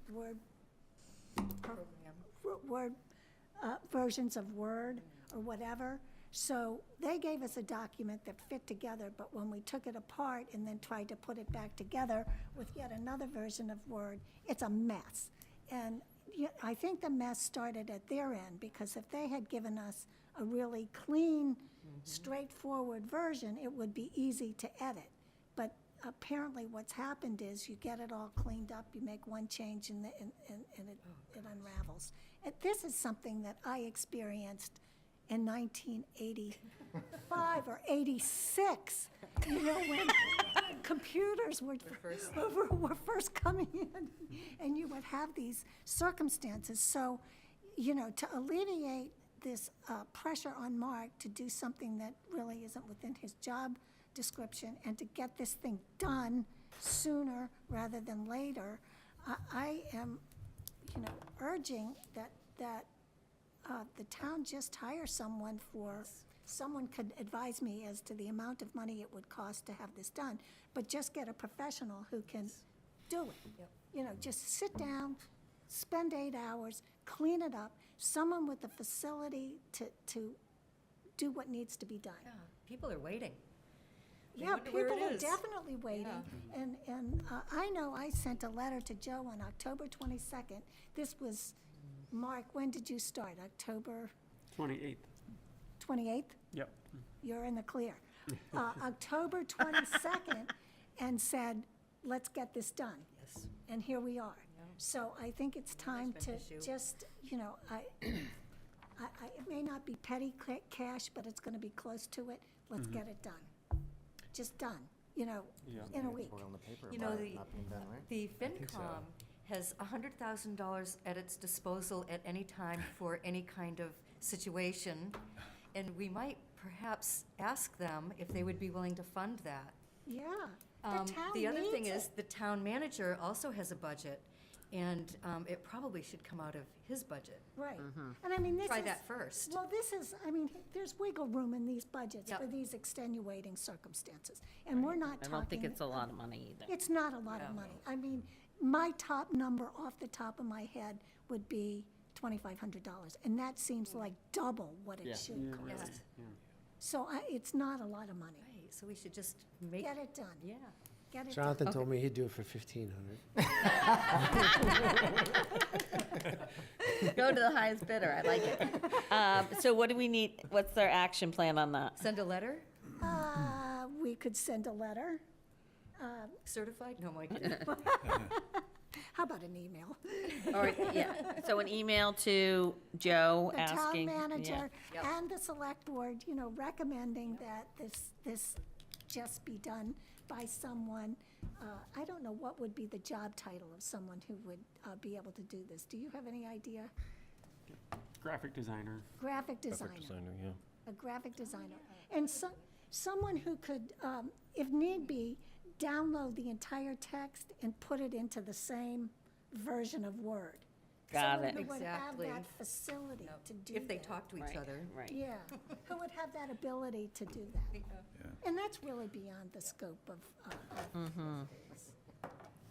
versions of Word or whatever. So they gave us a document that fit together, but when we took it apart and then tried to put it back together with yet another version of Word, it's a mess. And I think the mess started at their end, because if they had given us a really clean, straightforward version, it would be easy to edit. But apparently what's happened is you get it all cleaned up, you make one change, and it unravels. And this is something that I experienced in 1985 or 86, when computers were first coming in, and you would have these circumstances. So, to alleviate this pressure on Mark to do something that really isn't within his job description, and to get this thing done sooner rather than later, I am, urging that the town just hire someone someone could advise me as to the amount of money it would cost to have this done, but just get a professional who can do it. Just sit down, spend 8 hours, clean it up, someone with the facility to do what needs to be done. Yeah, people are waiting. They Yeah, wonder where people it are is. definitely waiting. And I know I sent a letter to Joe on October 22nd. This was, Mark, when did you start? October 28th. 28th? Yep. You're in the clear. October 22nd, and said, let's get this done. Yes. And here we are. So I think it's time to Management issue. just, it may not be petty cash, but it's gonna be close to it. Let's get it done. Just done, in a week. The FinCom has $100,000 at its disposal at any time for any kind of situation, and we might perhaps ask them if they would be willing to fund that. Yeah, the town The other thing needs is, it. the town manager also has a budget, and it probably should come out of his budget. Right. And I mean, this is. Try that first. Well, there's wiggle room in these budgets Yep. for these extenuating circumstances. And we're not I talking. don't think it's a lot of money either. It's not a lot of No. money. I mean, my top number off the top of my head would be $2,500. And that seems like double what it should cost. Yes. So it's not a lot of money. Right, so we should just make, Get it done. yeah. get it done. Jonathan told me he'd do it for 1,500. Go to the highest bidder, I like it. So what do we need, what's their action plan on that? Send a letter, We could send a letter. certified? No, I'm kidding. How about an email? Or, yeah, so an email to Joe The town asking. manager Yep. and the select board, you know, recommending that this just be done by someone. I don't know what would be the job title of someone who would be able to do this. Do you have any idea? Graphic designer. Graphic designer. Graphic designer, yeah. A graphic designer. And someone who could, if need be, download the entire text and put it into the same version of Word. Got it. Someone who would have Exactly. that facility No, to do If they that. talk to each Right, other. right. Yeah, who would have that ability to do that. Yeah. And that's really beyond the scope of things.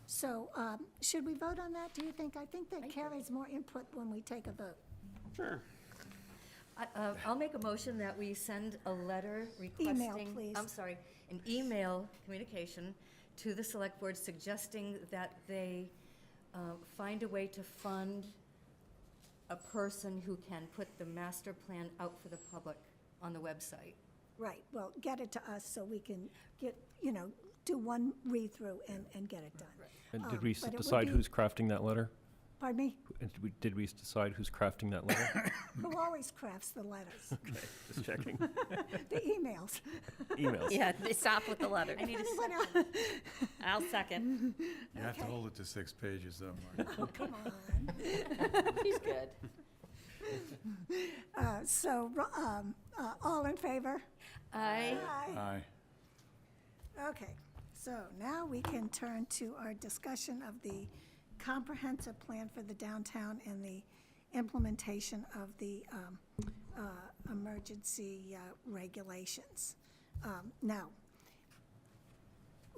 So, should we vote on that, do you think? I think that carries more input when we take a vote. Sure. I'll make a motion that we send a letter requesting. please. I'm sorry, an email communication to the select board suggesting that they find a way to fund a person who can put the master plan out for the public on the website. Right, well, get it to us so we can get, you know, do one read-through and get it done. And did we But it would decide be- who's crafting that letter? Pardon me? And did we decide who's crafting that letter? Who always crafts the letters? Okay, just checking. The emails. Emails. Yeah, they stop with the letter. I need a Anyone second. else? I'll second. You have to Okay. hold it to 6 pages though, Mark. Oh, come on. He's good. All in favor? I, Aye. Okay, so now we can turn to our discussion of the comprehensive plan for the downtown and the implementation of the emergency regulations. Now,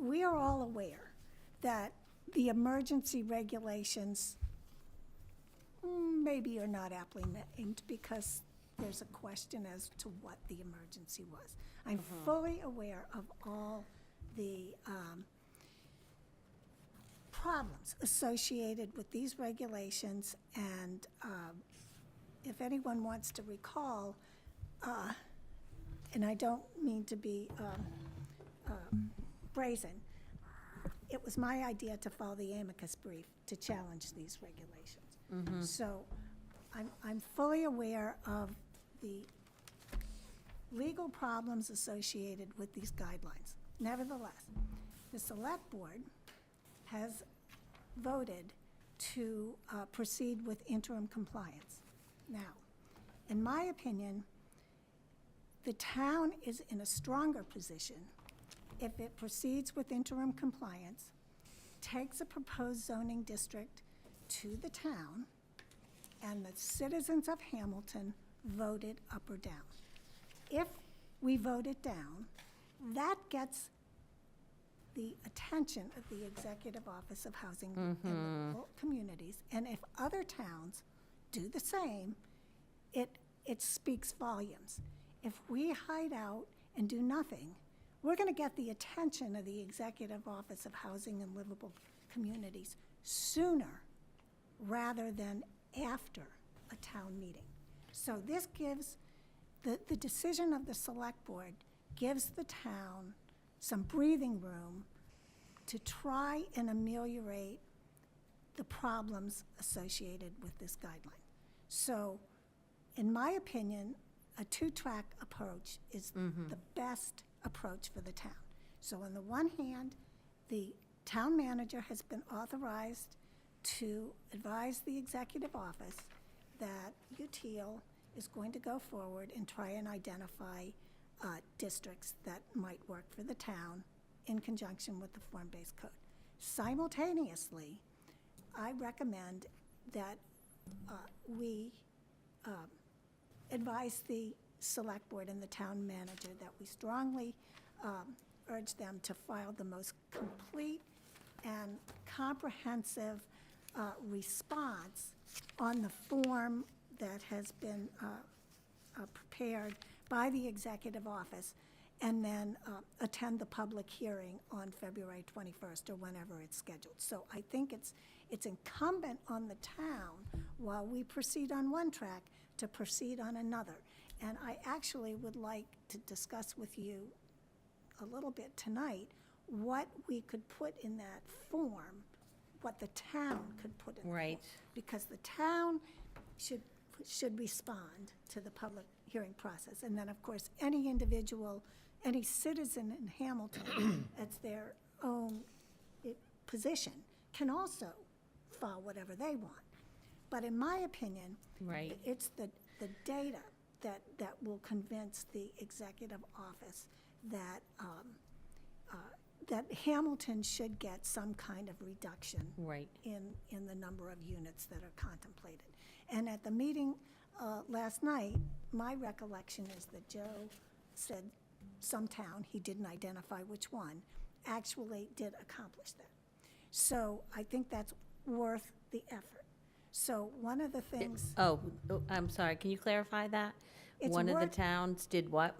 we are all aware that the emergency regulations maybe are not aptly named because there's a question as to what the emergency was. I'm fully aware of all the problems associated with these regulations, and if anyone wants to recall, and I don't mean to be brazen, it was my idea to follow the amicus brief to challenge these regulations. So I'm fully aware of the legal problems associated with these guidelines. Nevertheless, the select board has voted to proceed with interim compliance. Now, in my opinion, the town is in a stronger position if it proceeds with interim compliance, takes a proposed zoning district to the town, and the citizens of Hamilton voted up or down. If we vote it down, that gets the attention of the Executive Office of Housing and Livable Communities, and if other towns do the same, it speaks volumes. If we hide out and do nothing, we're going to get the attention of the Executive Office of Housing and Livable Communities sooner rather than after a town meeting. So this gives, the decision of the Select Board gives the town some breathing room to try and ameliorate the problems associated with this guideline. So, in my opinion, a two-track approach is the best approach for the town. So on the one hand, the town manager has been authorized to advise the executive office that UTIL is going to go forward and try and identify districts that might work for the town in conjunction with the form-based code. Simultaneously, I recommend that we advise the select board and the town manager that we strongly urge them to file the most complete and comprehensive response on the form that has been prepared by the executive office, and then attend the public hearing on February 21st or whenever it's scheduled. So I think it's incumbent on the town, while we proceed on one track, to proceed on another. And I actually would like to discuss with you a little bit tonight what we could put in that form, what the town could put in the form. Right. Because the town should respond to the public hearing process. And then, of course, any individual, any citizen in Hamilton, that's their own position, can also file whatever they want. But in my opinion, Right. it's the data that will convince the executive office that, that Hamilton should get some kind of reduction Right. in the number of units that are contemplated. And at the meeting last night, my recollection is that Joe said some town, he didn't identify which one, actually did accomplish that. So I think that's worth the effort. So one of the things, Oh, I'm sorry, can you clarify that? It's One of the worth- towns did what?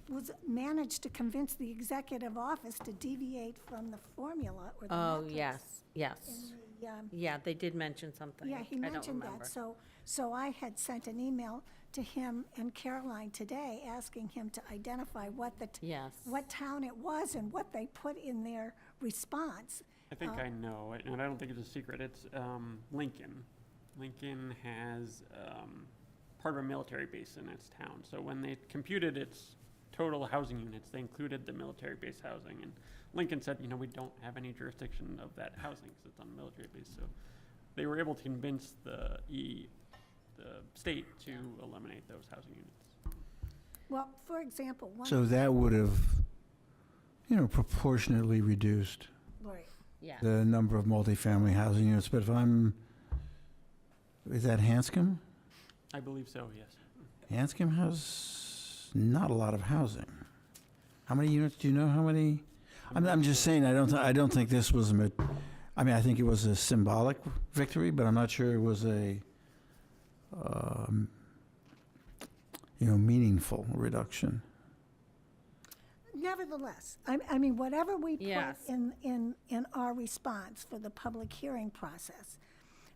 was managed to convince the executive office to deviate from the formula or the Oh, metrics yes, yes. in the, Yeah, they did mention something. yeah, he I don't mentioned remember. that. So I had sent an email to him and Caroline today, asking him to identify what Yes. what town it was and what they put in their response. I think I know, and I don't think it's a secret. It's Lincoln. Lincoln has part of a military base in its town. So when they computed its total housing units, they included the military base housing. And Lincoln said, we don't have any jurisdiction of that housing because it's on a military base. So they were able to convince the state to eliminate those housing units. Well, for example, one. So that would have, proportionately reduced Right. Yeah. the number of multifamily housing units. But is that Hanscom? I believe so, yes. Hanscom has not a lot of housing. How many units, do you know how many? I'm just saying, I don't think this was, I think it was a symbolic victory, but I'm not sure it was a, meaningful reduction. Nevertheless, I mean, whatever we put Yes. in our response for the public hearing process,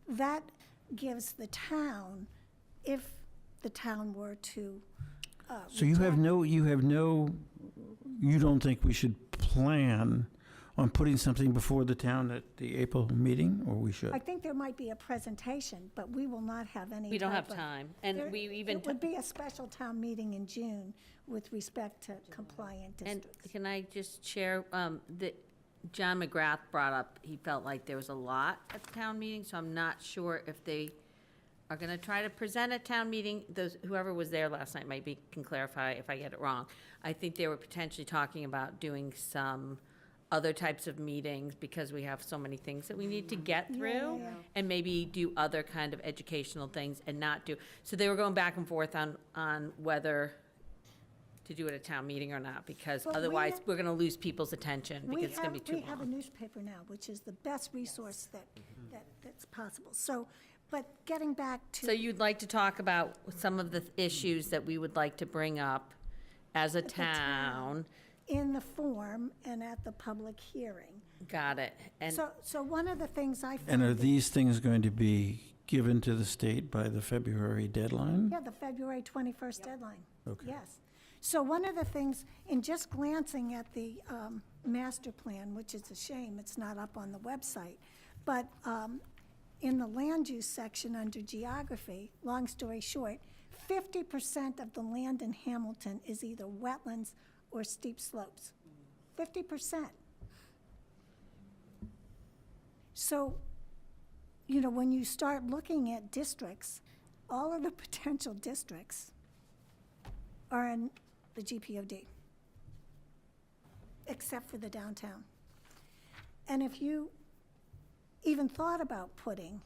that gives the town, if the town were to. So you don't think we should plan on putting something before the town at the April meeting, or we should? I think there might be a presentation, but we will not have any. We don't have type of- time, and There- we even. It would be a special town meeting in June with respect to compliant And districts. can I just share, that John McGrath brought up, he felt like there was a lot at the town meeting, so I'm not sure if they are gonna try to present at town meeting. Whoever was there last night maybe can clarify if I get it wrong. I think they were potentially talking about doing some other types of meetings because we have so many things that we need to get through. yeah. And maybe do other kind of educational things and not do, so they were going back and forth on whether to do it at town meeting or not, because Well, we otherwise, have- we're gonna lose people's attention, because it's gonna be too We have a long. newspaper now, which is the best resource that's possible. So, but getting back to. So you'd like to talk about some of the issues that we would like to bring up as a the town. town? In the form and at the public hearing. Got it. And So one of the things I. And are found- these things going to be given to the state by the February deadline? Yeah, the February 21st deadline. Okay. Yes. So one of the things, in just glancing at the master plan, which is a shame, it's not up on the website, but in the land use section under geography, long story short, 50% of the land in Hamilton is either wetlands or steep slopes. 50%. So, when you start looking at districts, all of the potential districts are in the GPOD, except for the downtown. And if you even thought about putting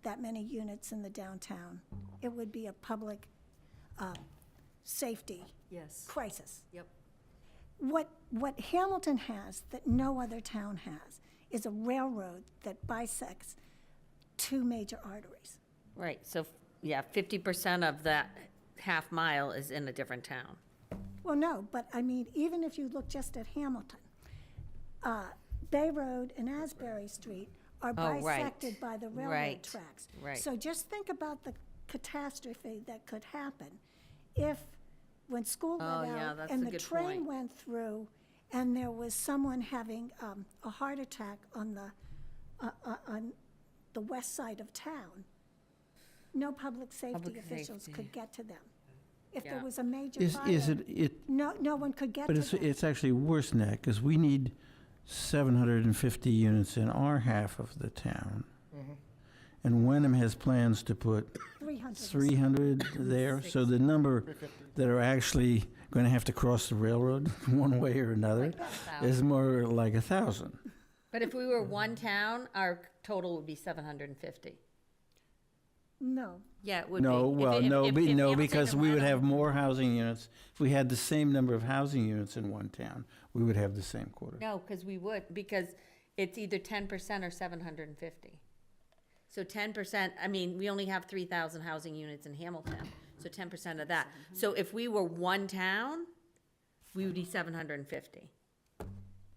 that many units in the downtown, it would be a public safety Yes. crisis. Yep. What Hamilton has that no other town has is a railroad that bisects two major arteries. right, so, yeah, 50% of that half mile is in a different town. Well, no, but I mean, even if you look just at Hamilton, Bay Road and Asbury Street are Oh, right. bisected by the railroad Right, tracks. right. So just think about the catastrophe that could happen if, when school Oh, let yeah, out that's and a the good train point. went through and there was someone having a heart attack on the west side of town, no public safety Public officials safety. could get to them. If there Yeah. was a major Is fire, it, no one could get but to it's, them. it's actually worse than that, because we need 750 units in our half of the town. And Wenham has plans to put 300. 300 there, so the number that are actually going to have to cross the railroad one way or another is more like 1,000. But if we were one town, our total would be 750. No, Yeah, it would be. No, If- well, if- no, if- be- if no, Hamilton because and we would have Wenham- more housing units. If we had the same number of housing units in one town, we would have the same quota. No, because we would, because it's either 10% or 750. So 10%, I mean, we only have 3,000 housing units in Hamilton, so 10% of that. So if we were one town, we would be 750.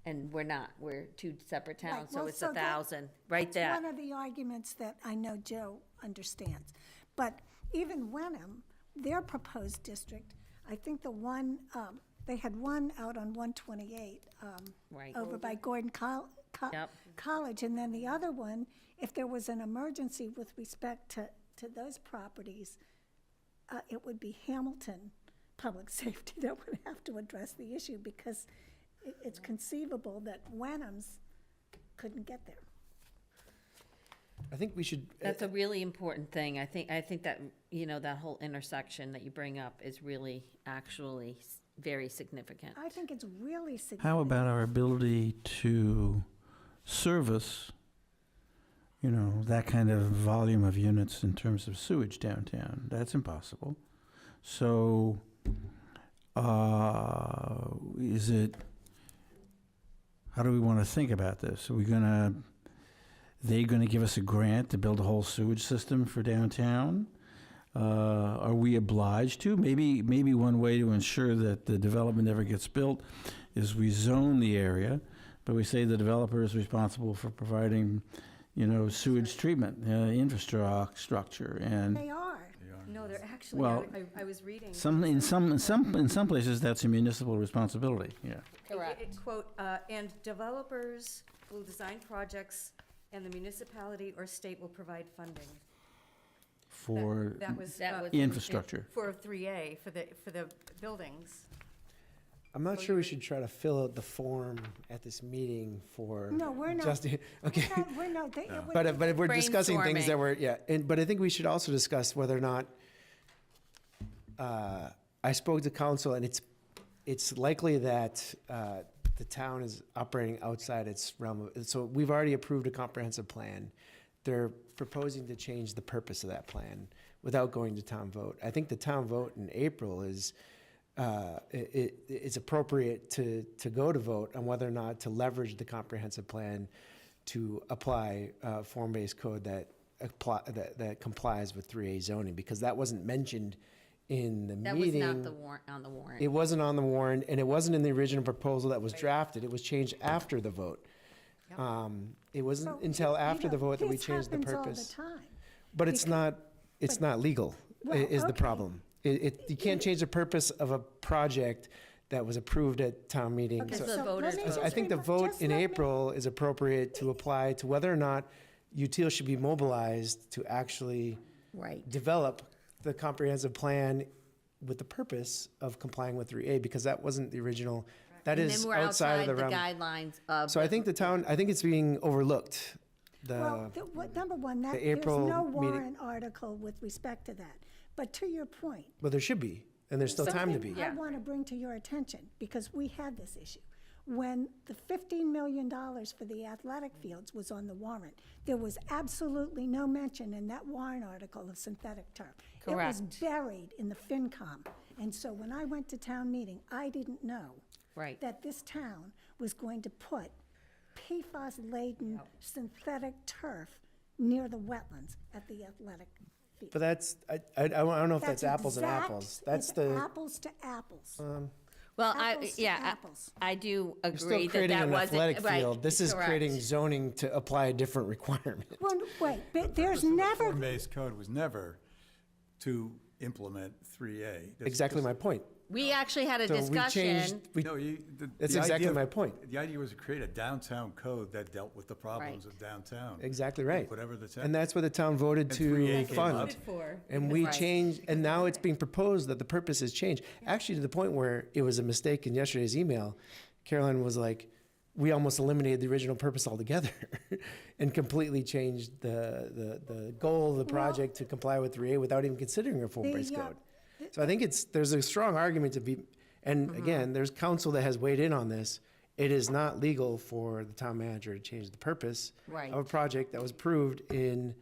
And we're not, we're two separate towns, Right, so well, it's so that- 1,000, right it's there. one of the arguments that I know Joe understands. But even Wenham, their proposed district, I think the one, they had one out on 128, Right. over by Gordon Yep. College, and then the other one, if there was an emergency with respect to those properties, it would be Hamilton Public Safety that would have to address the issue, because it's conceivable that Wenham's couldn't get there. I think we should. That's a really important thing. I think that, you know, that whole intersection that you bring up is really actually very significant. I think it's really significant. How about our ability to service, that kind of volume of units in terms of sewage downtown? That's impossible. So, how do we want to think about this? Are they gonna give us a grant to build a whole sewage system for downtown? Are we obliged to? Maybe one way to ensure that the development never gets built is we zone the area, but we say the developer is responsible for providing, sewage treatment, infrastructure, and They are. No, they're actually, Well, I was reading. in some places, that's a municipal responsibility, yeah. Correct. Quote, and developers will design projects and the municipality or state will provide funding. For That was. That was- infrastructure. For 3A, for the buildings. I'm not Oh, sure you we were- should try to fill out the form at this meeting for. No, we're not. Just, okay. We're not, it would But, be- but if we're discussing things that Brainstorming. were, but I think we should also discuss whether or not, I spoke to council, and it's likely that the town is operating outside its realm of, so we've already approved a comprehensive plan. They're proposing to change the purpose of that plan without going to town vote. I think the town vote in April is, it's appropriate to go to vote on whether or not to leverage the comprehensive plan to apply form-based code that complies with 3A zoning, because that wasn't mentioned in the That was meeting. not the warrant, on the warrant. It wasn't on the warrant, and it wasn't in the original proposal that was drafted. It was changed after the vote. It wasn't So, until after the vote that we this changed the happens all the purpose. time. But it's not legal, Well, is the okay. problem. You can't change the purpose of a project that was approved at town meeting. Okay, So the so voters let me vote. I just think the remi- vote just in let me- April is appropriate to apply to whether or not Util should be mobilized to actually Right. develop the comprehensive plan with the purpose of complying with 3A, because that wasn't the original, that And is then we're outside of the realm. guidelines of. So I think I think it's being overlooked. Well, number one, there's April no meeting- warrant article with respect to that. But to your point. Well, there should be, and there's still time to be. something I want to bring to your attention, because we had this issue. When the $15 million for the athletic fields was on the warrant, there was absolutely no mention in that warrant article of synthetic turf. It was Correct. buried in the FinCom. And so when I went to town meeting, I didn't know Right. that this town was going to put PFAS-laden synthetic turf near the wetlands at the athletic field. But that's, I don't know if that's apples and exact- apples. That's it's the, apples to apples. Well, apples to apples. I do You're agree still that creating that an wasn't. athletic right, field. This is correct. creating zoning to apply a different requirement. Well, wait, but there's The never, form-based code was never to implement 3A. That's Exactly just- my point. We actually had a So we changed, discussion. No, that's the exactly idea- my point. The idea was to create a downtown code that dealt with the problems of downtown. Exactly right. Whatever the town. And that's what the town voted And to 3A came fund. up. And we Right. changed, and now it's being proposed that the purpose has changed. Actually, to the point where it was a mistake in yesterday's email. Carolyn was like, we almost eliminated the original purpose altogether and completely changed the goal of the project to comply with 3A without even considering a form-based The, code. So I think there's a strong argument to be, and again, there's council that has weighed in on this. It is not legal for the town manager to change the purpose Right. of a project that was approved in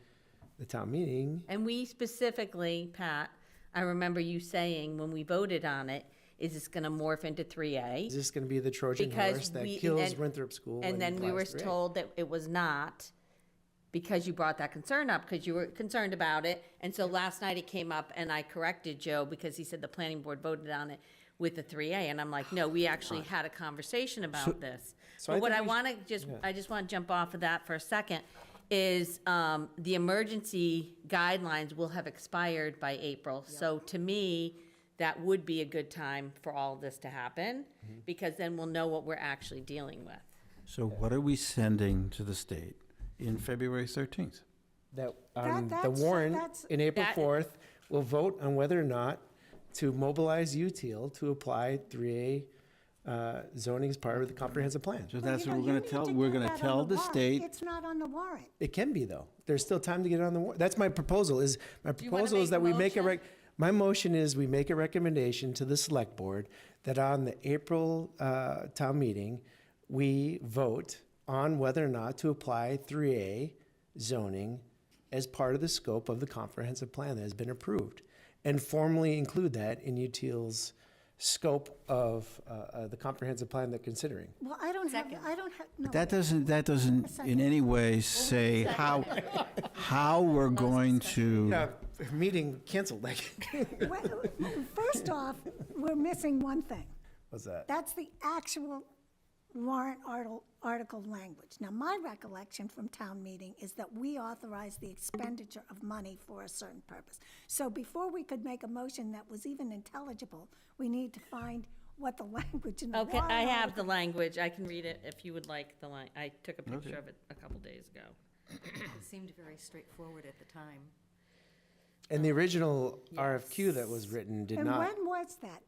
the town meeting. And we specifically, Pat, I remember you saying when we voted on it, is this gonna morph into 3A? Is this going to be the Trojan Because horse that we- kills and- Winthrop School? And then we were applies 3A? told that it was not, because you brought that concern up, because you were concerned about it. And so last night it came up, and I corrected Joe, because he said the planning board voted on it with the 3A, and I'm like, no, we actually had a conversation about this. So I But what think I we want to just, I just want to jump off of that for a second, is the emergency guidelines will have expired by April. So to me, that would be a good time for all of this to happen, because then we'll know what we're actually dealing with. So what are we sending to the state in February 13th? That, the that's- warrant that's- in April That- 4th will vote on whether or not to mobilize UTIL to apply 3A zoning as part of the comprehensive plan. So Well, that's you what know, we're you gonna need tell, to we're get gonna that on tell the warrant. state. It's not on the warrant. It can be, though. There's still time to get it on the warrant. That's my proposal, is, my you wanna proposal is make that a we make a motion? my motion is we make a recommendation to the select board that on the April town meeting, we vote on whether or not to apply 3A zoning as part of the scope of the comprehensive plan that has been approved, and formally include that in UTIL's scope of the comprehensive plan they're considering. Well, I don't have, no. That doesn't in any way say how we're going to. Meeting canceled, like, Well, first off, we're missing one thing. what's that? That's the actual warrant article language. Now, my recollection from town meeting is that we authorized the expenditure of money for a certain purpose. So before we could make a motion that was even intelligible, we need to find what the language in the warrant Okay, I have article- the language, I can read it if you would like the I took a picture of it a couple days ago. It seemed very straightforward at the time. And the original RFQ that was written did And not, when was that?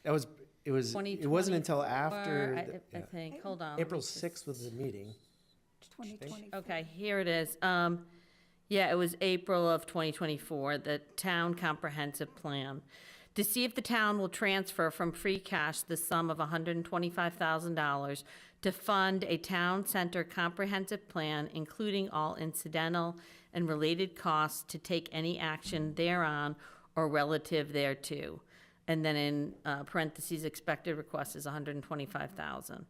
it wasn't until after, 2024, I yeah. think, hold on. let April me just- 6th was the meeting. 2020. Okay, here it is. Yeah, it was April of 2024, the town comprehensive plan. To see if the town will transfer from free cash the sum of $125,000 to fund a town center comprehensive plan, including all incidental and related costs to take any action thereon or relative thereto. And then in parentheses, expected request is $125,000.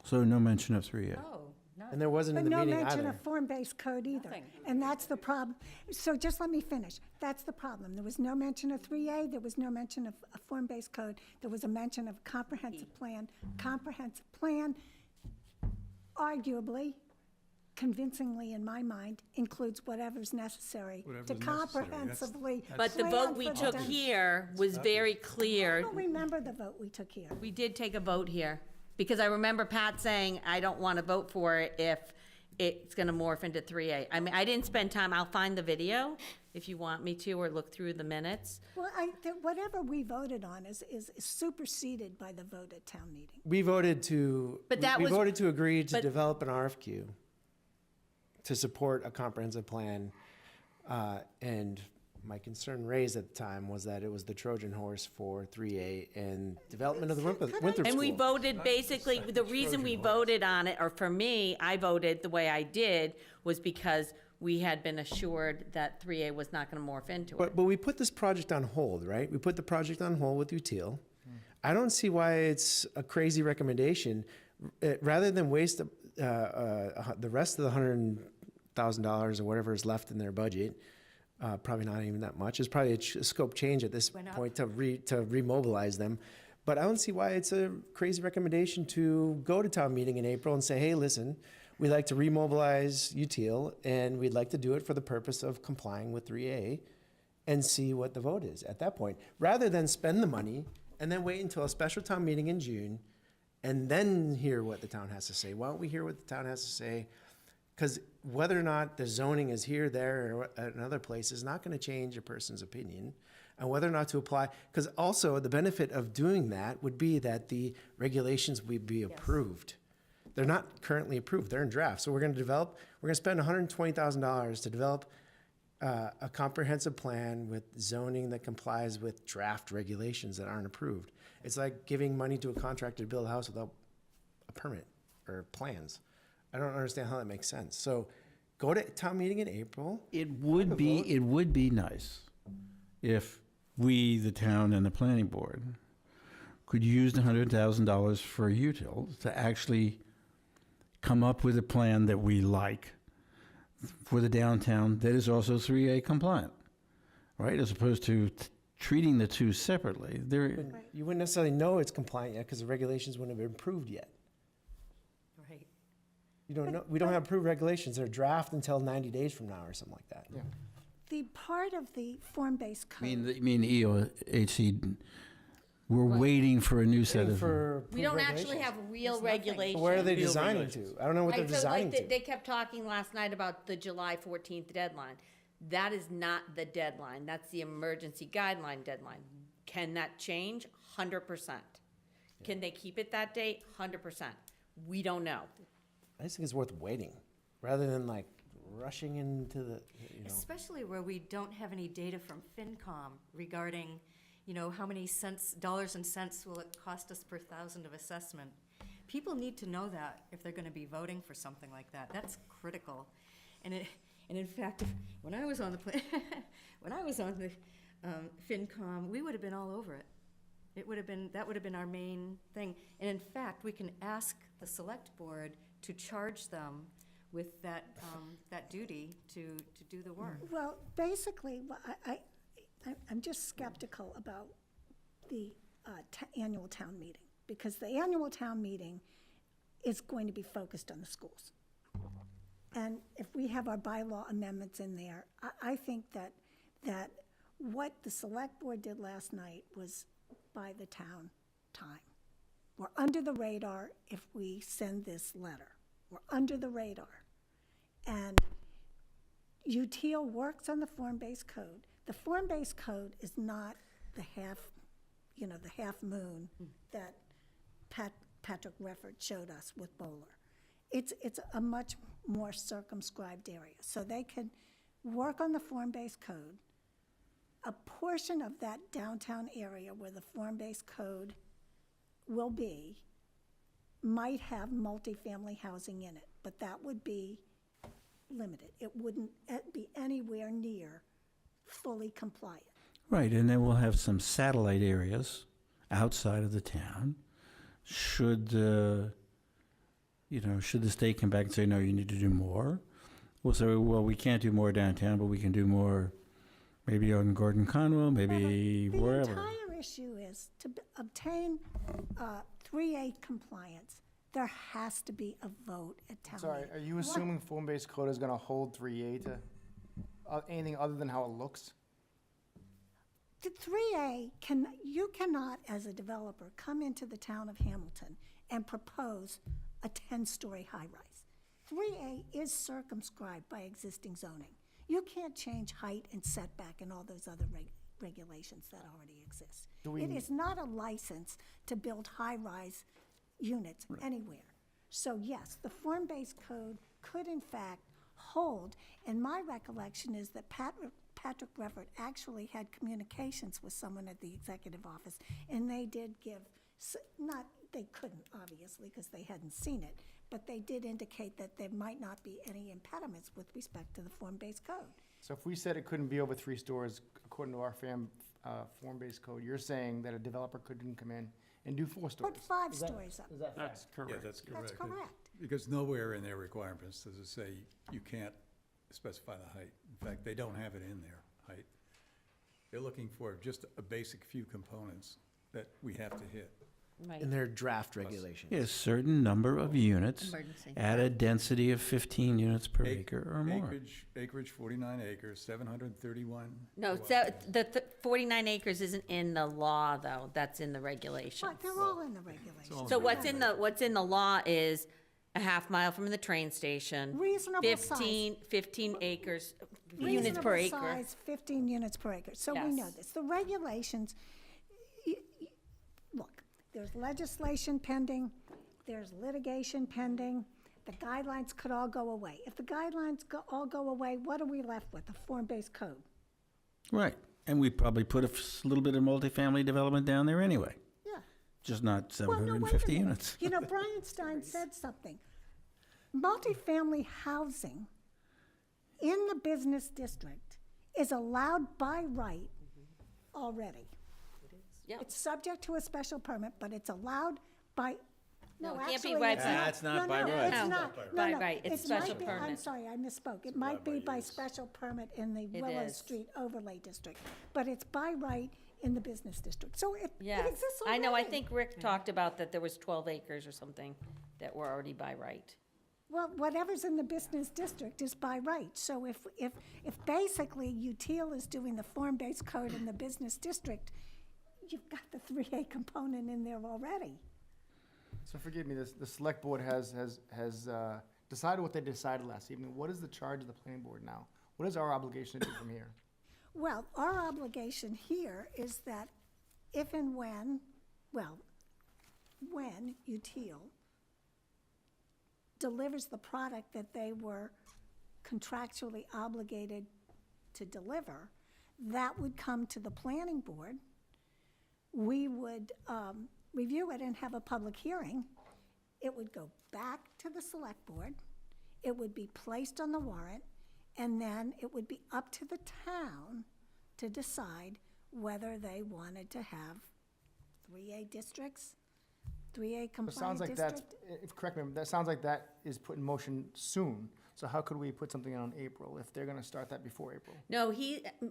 So no mention of 3A. Oh, no. And there wasn't in But the no meeting mention either. of form-based code either. Nothing. And that's the problem. So just let me finish. That's the problem. There was no mention of 3A, there was no mention of a form-based code, there was a mention of comprehensive plan. Comprehensive plan, arguably, convincingly in my mind, includes whatever's necessary to Whatever's necessary. comprehensively But the plan vote we for the took town. here was very I clear. don't remember the vote we took here. We did take a vote here, because I remember Pat saying, I don't want to vote for it if it's going to morph into 3A. I mean, I didn't spend time, I'll find the video if you want me to, or look through the minutes. Well, whatever we voted on is superseded by the vote at town meeting. We voted to, But that we was- voted to agree to but- develop an RFQ to support a comprehensive plan. And my concern raised at the time was that it was the Trojan horse for 3A and development of the Winthrop And we School. voted, basically, the reason we voted on it, or for me, I voted the way I did, was because we had been assured that 3A was not going to morph into it. But we put this project on hold, right? We put the project on hold with UTIL. I don't see why it's a crazy recommendation. Rather than waste the rest of the $100,000 or whatever is left in their budget, probably not even that much. It's probably a scope change at this Went up. point to remobilize them. But I don't see why it's a crazy recommendation to go to town meeting in April and say, hey, listen, we'd like to remobilize Util, and we'd like to do it for the purpose of complying with 3A, and see what the vote is at that point, rather than spend the money and then wait until a special town meeting in June, and then hear what the town has to say. Why don't we hear what the town has to say? Because whether or not the zoning is here, there, or at another place is not going to change a person's opinion. And whether or not to apply, because also the benefit of doing that would be that the regulations would be approved. They're not currently approved, they're in draft. So we're going to spend $120,000 to develop a comprehensive plan with zoning that complies with draft regulations that aren't approved. It's like giving money to a contractor to build a house without a permit or plans. I don't understand how that makes sense. So go to town meeting in April. It would be nice if we, the town and the planning board, could use the $100,000 for Util to actually come up with a plan that we like for the downtown that is also 3A compliant, right? As opposed to treating the two separately. You wouldn't necessarily know it's compliant yet because the regulations wouldn't have been approved yet. Right. You don't know, we don't have approved regulations. They're draft until 90 days from now or something like that. Yeah. The part of the form-based code. You mean EOHC, we're waiting for a new set of. We don't actually have real regulations. Where are they designing to? I don't know what they're Right, so designing like to. they kept talking last night about the July 14th deadline. That is not the deadline. That's the emergency guideline deadline. Can that change? 100%. Can they keep it that date? 100%. We don't know. I just think it's worth waiting, rather than like rushing into the, Especially where we don't have any data from FinCom regarding, how many dollars and cents will it cost us per thousand of assessment. People need to know that if they're gonna be voting for something like that. That's critical. And in fact, when I was on the FinCom, we would have been all over it. That would have been our main thing. And in fact, we can ask the select board to charge them with that duty to do the work. Well, basically, I'm just skeptical about the annual town meeting, because the annual town meeting is going to be focused on the schools. And if we have our bylaw amendments in there, I think that what the select board did last night was by the town time. We're under the radar if we send this letter. We're under the radar. And UTIL works on the form-based code. The form-based code is not the half moon that Patrick Reffert showed us with Bowler. It's a much more circumscribed area. So they can work on the form-based code. A portion of that downtown area where the form-based code will be might have multifamily housing in it, but that would be limited. It wouldn't be anywhere near fully compliant. Right, and then we'll have some satellite areas outside of the town. Should the state come back and say, no, you need to do more? We'll say, well, we can't do more downtown, but we can do more maybe on Gordon Conwell, maybe wherever. The entire issue is to obtain 3A compliance, there has to be a vote at town Sorry, meeting. are you assuming form-based code is gonna hold 3A to anything other than how it looks? The 3A, you cannot, as a developer, come into the town of Hamilton and propose a 10-story high-rise. 3A is circumscribed by existing zoning. You can't change height and setback and all those other regulations that already exist. It is not a license to build high-rise units anywhere. So yes, the form-based code could in fact hold, and my recollection is that Patrick Reffert actually had communications with someone at the executive office, and they did give, they couldn't obviously because they hadn't seen it, but they did indicate that there might not be any impediments with respect to the form-based code. So if we said it couldn't be over 3 stories, according to our form-based code, you're saying that a developer couldn't come in and do 4 stories? Put 5 stories up. That's correct. Yeah, that's correct. That's correct. Because nowhere in their requirements does it say you can't specify the height. In fact, they don't have it in their height. They're looking for just a basic few components, that we have to hit. Right. In their draft regulations. A certain number of units Emergency. at a density of 15 units per Ac- acre or more. Acreage 49 acres, 731. No, so the 49 acres isn't in the law, though. That's in the regulations. But they're all in the regulations. So what's in the law is a half mile from the train station. Reasonable size. 15 acres, units per acre. Reasonable size, 15 units per acre. So we know Yes. this. The regulations, look, there's legislation pending, there's litigation pending, the guidelines could all go away. If the guidelines all go away, what are we left with? A form-based code. Right, and we'd probably put a little bit of multifamily development down there anyway, Yeah. just not Well, no, wait a 750 minute. units. You know, Brian Stein said something. Multifamily housing in the business district is allowed by right already. Yeah. It's subject to a special permit, but it's allowed by, No, no, it can't be actually, by it's right. not. That's not No, by no, right. it's No, not. by No, no, right. It's it might special be- I'm permit. sorry, I misspoke. It might be by special permit in the It Willow is. Street overlay district, but it's by right in the business district. So it Yes. exists I know, I already. think Rick talked about that there was 12 acres or something that were already by right. Well, whatever's in the business district is by right. So if basically UTIL is doing the form-based code in the business district, you've got the 3A component in there already. So forgive me, the select board has decided what they decided last evening. What is the charge of the planning board now? What is our obligation to do from here? Well, our obligation here is that if and when UTIL delivers the product that they were contractually obligated to deliver, that would come to the planning board. We would review it and have a public hearing. It would go back to the select board. It would be placed on the warrant, and then it would be up to the town to decide whether they wanted to have 3A districts, 3A It compliant sounds like that's, district. correct me, that sounds like that is put in motion soon. So how could we put something on April if they're gonna start that before April? No,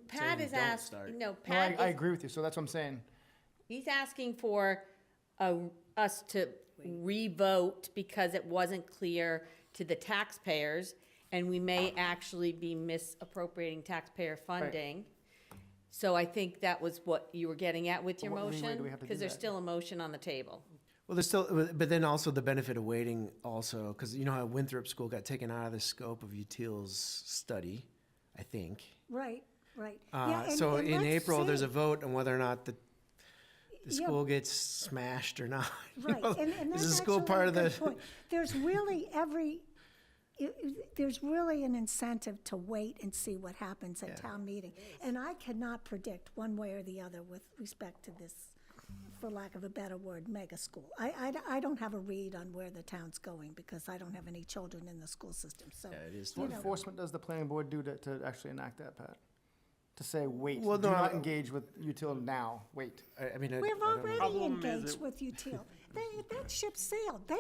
Pat you is don't asked, start. no, No, Pat I is, agree with you, so that's what I'm saying. he's asking for us to revote because it wasn't clear to the taxpayers, and we may actually be misappropriating taxpayer funding. So I think that was what you were getting at with your What leeway do motion, we have to do because there's that? still a motion on the table. Well, there's still, but then also the benefit of waiting also, because you know how Winthrop School got taken out of the scope of UTIL's study, I think. Right, right. Yeah, and- So and in let's April, there's see. a vote on whether or not the Yeah. school gets smashed or not. You Right, know, and is that's the school actually part a of good the? point. There's really there's really an incentive to wait and see what happens at town meeting. And I cannot predict one way or the other with respect to this, for lack of a better word, mega school. I don't have a read on where the town's going because I don't have any children in the school system, so. It is. What know. enforcement does the planning board do to actually enact that, Pat? To say, wait, Well, do no, not I- engage with util now, wait. I mean, We've I don't know. already Problem is engaged it- with UTIL. That ship sailed. We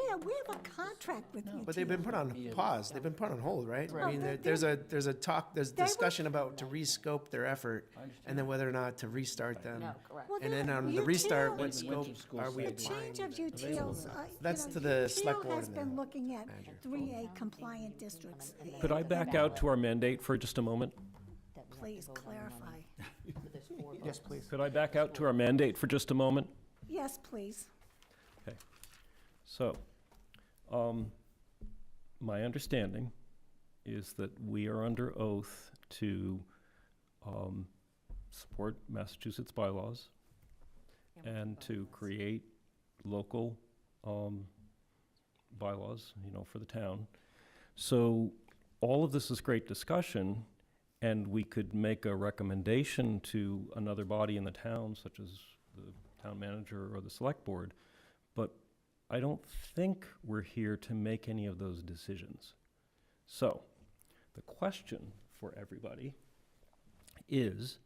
have a contract with UTIL. But they've been put on pause. They've been put on hold, right? I mean, they- there's a there's They were- discussion about to rescope their effort and then whether or not to restart them. correct. Well, And then the on the restart, UTIL what scope are we The applying? change of UTIL's, That's to the select board has and been the looking at 3A compliant districts. Could I back out to our mandate for just a moment? Please clarify. Yes, please. Could I back out to our mandate for just a moment? Yes, please. Okay. So, my understanding is that we are under oath to support Massachusetts bylaws and to create local bylaws, for the town. So all of this is great discussion, and we could make a recommendation to another body in the town, such as the town manager or the select board, but I don't think we're here to make any of those decisions. So, the question for everybody is,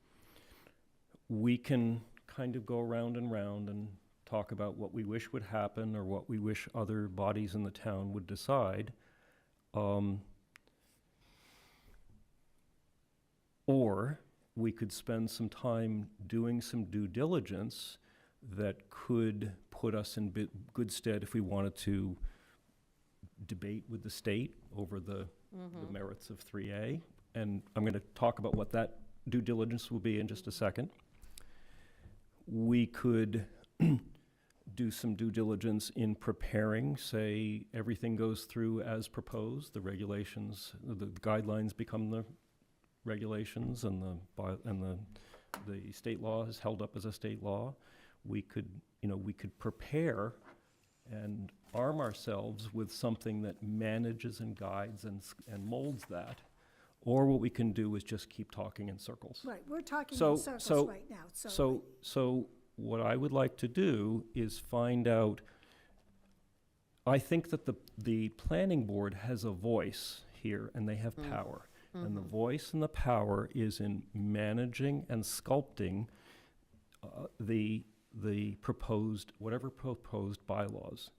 we can kind of go round and round and talk about what we wish would happen or what we wish other bodies in the town would decide. Or we could spend some time doing some due diligence that could put us in good stead if we wanted to debate with the state over the merits of 3A. And I'm going to talk about what that due diligence will be in just a second. We could do some due diligence in preparing, say, everything goes through as proposed, the regulations, the guidelines become the regulations, and the state law is held up as a state law. We could prepare and arm ourselves with something that manages and guides and molds that. Or what we can do is just keep talking in circles. Right, we're talking So- in circles so- right now, So what I would like to do is find out, I think that the planning board has a voice here, and they have power. And the voice and the power is in managing and sculpting the proposed, whatever proposed bylaws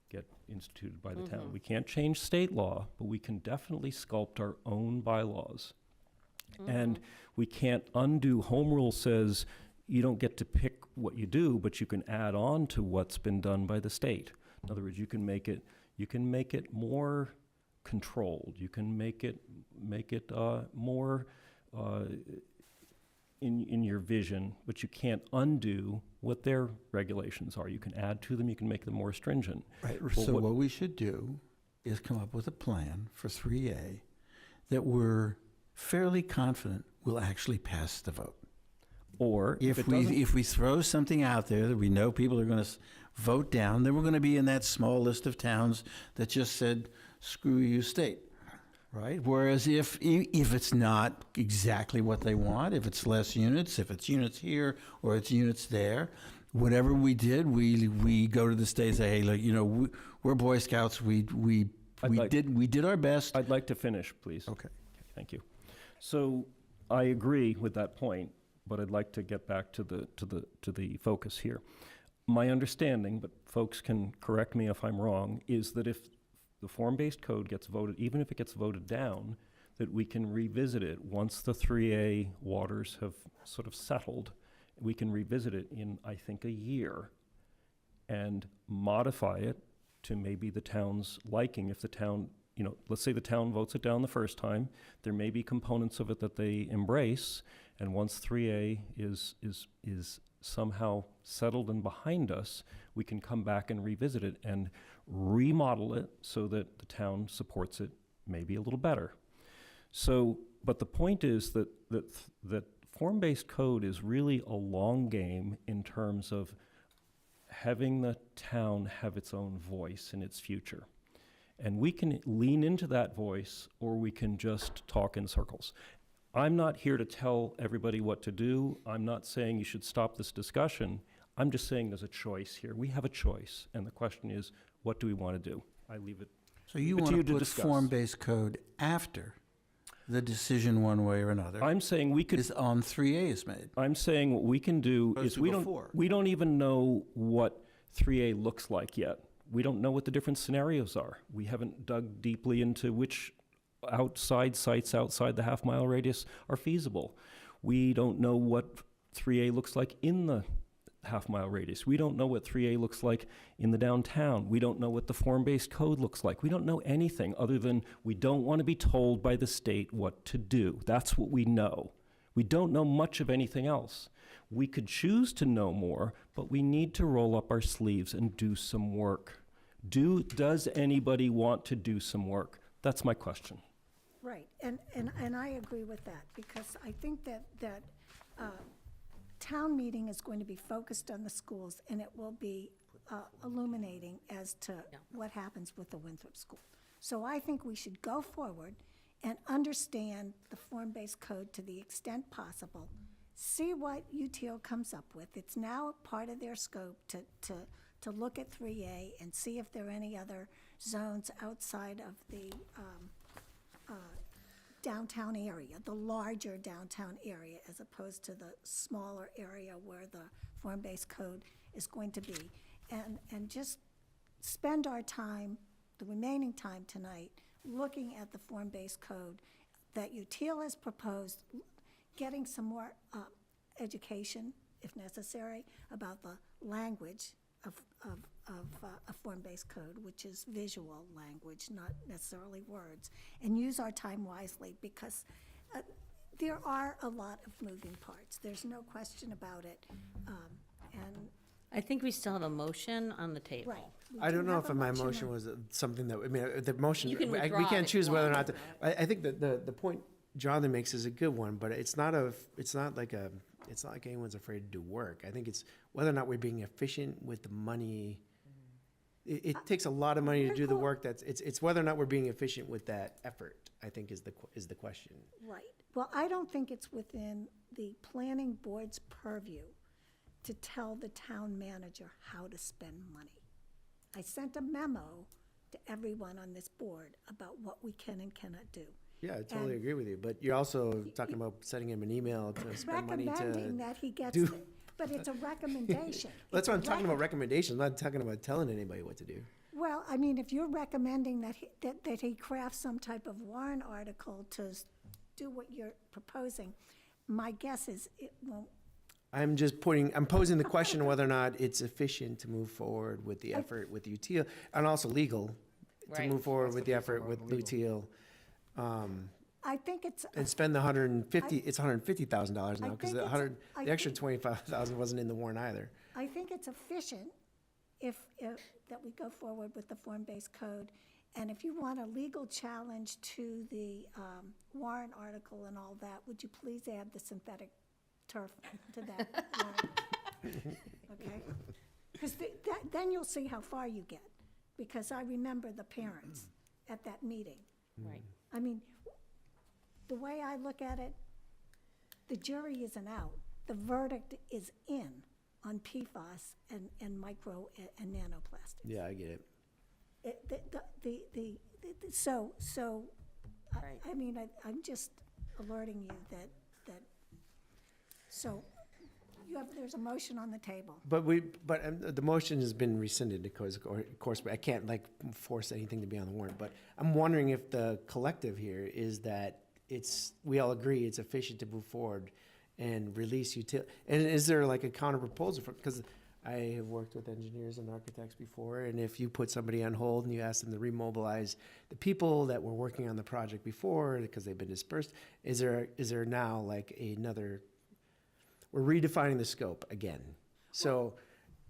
get instituted by the town. We can't change state law, but we can definitely sculpt our own bylaws. And we can't undo, home rule says you don't get to pick what you do, but you can add on to what's been done by the state. In other words, you can make it more controlled. You can make it more in your vision, but you can't undo what their regulations are. You can add to them, you can make them more stringent. Right, Well, so what we should do is come up with a plan for 3A that we're fairly confident will actually pass the vote. Or if it If we, doesn't, if we throw something out there that we know people are going to vote down, then we're going to be in that small list of towns that just said, screw you, state, right? Whereas if it's not exactly what they want, if it's less units, if it's units here or it's units there, whatever we did, we go to the state and say, hey, look, we're Boy Scouts, we did our best. I'd like to finish, please. Okay. Thank you. So I agree with that point, but I'd like to get back to the focus here. My understanding, but folks can correct me if I'm wrong, is that if the form-based code gets voted, even if it gets voted down, that we can revisit it once the 3A waters have sort of settled. We can revisit it in, I think, a year and modify it to maybe the town's liking. If the town, let's say the town votes it down the first time, there may be components of it that they embrace, and once 3A is somehow settled and behind us, we can come back and revisit it and remodel it so that the town supports it maybe a little better. So, but the point is that form-based code is really a long game in terms of having the town have its own voice in its future. And we can lean into that voice, or we can just talk in circles. I'm not here to tell everybody what to do. I'm not saying you should stop this discussion. I'm just saying there's a choice here. We have a choice, and the question is, what do we want to do? I leave it. So you But want you to to put discuss. form-based code after the decision one way or another I'm saying we could. is on 3A is made. I'm saying what we can do Opposed is to we before. don't even know what 3A looks like yet. We don't know what the different scenarios are. We haven't dug deeply into which outside sites outside the half-mile radius are feasible. We don't know what 3A looks like in the half-mile radius. We don't know what 3A looks like in the downtown. We don't know what the form-based code looks like. We don't know anything other than we don't want to be told by the state what to do. That's what we know. We don't know much of anything else. We could choose to know more, but we need to roll up our sleeves and do some work. Does anybody want to do some work? That's my question. Right, and I agree with that, because I think that town meeting is going to be focused on the schools, and it will be illuminating as to what happens with the Winthrop School. So I think we should go forward and understand the form-based code to the extent possible, see what UTO comes up with. It's now part of their scope to look at 3A and see if there are any other zones outside of the downtown area, the larger downtown area, as opposed to the smaller area where the form-based code is going to be. And just spend our time, the remaining time tonight, looking at the form-based code that UTIL has proposed, getting some more education if necessary, about the language of a form-based code, which is visual language, not necessarily words, and use our time wisely, because there are a lot of moving parts. There's no question about it. And, I think we still have a motion on the table. right. we I do don't know have if a my motion motion on- was something that, I mean, the motion, You can we withdraw can't if choose you whether or want. not to, I think that the point Jonathan makes is a good one, but it's not like anyone's afraid to do work. I think it's whether or not we're being efficient with the money. It takes a lot of money to do the work it's whether or not we're being efficient with that effort, I think is the question. Right. Well, I don't think it's within the planning board's purview to tell the town manager how to spend money. I sent a memo to everyone on this board about what we can and cannot do. Yeah, I totally And- agree with you, but you're also talking about sending him an email to spend money Recommending to. that he gets, do- it, but it's a recommendation. That's It's what a I'm talking about, recommendations, I'm not talking about telling anybody what to do. Well, I mean, if you're recommending that he crafts some type of warrant article to do what you're proposing, my guess is it won't. I'm posing the question whether or not it's efficient to move forward with the effort with UTL, and also legal, to Right. move forward That's with the the big effort one, with legal. UTL. I think it's, And spend the it's $150,000 now, I because think it's- I the extra think- 25,000 wasn't in the warrant either. I think it's efficient if that we go forward with the form-based code. And if you want a legal challenge to the warrant article and all that, would you please add the synthetic turf to that warrant? Okay? Because then you'll see how far you get, because I remember the parents at that meeting. Right. I mean, the way I look at it, the jury isn't out. The verdict is in on PFAS and micro and nanoplastics. Yeah, I get it. So, Right. I mean, I'm just alerting you that, so, there's a motion on the table. But the motion has been rescinded, of course, but I can't force anything to be on the warrant. But I'm wondering if the collective here is that we all agree it's efficient to move forward and release utility. And is there like a counter proposal because I have worked with engineers and architects before, and if you put somebody on hold and you ask them to remobilize the people that were working on the project before because they've been dispersed, is there now like we're redefining the scope again. So,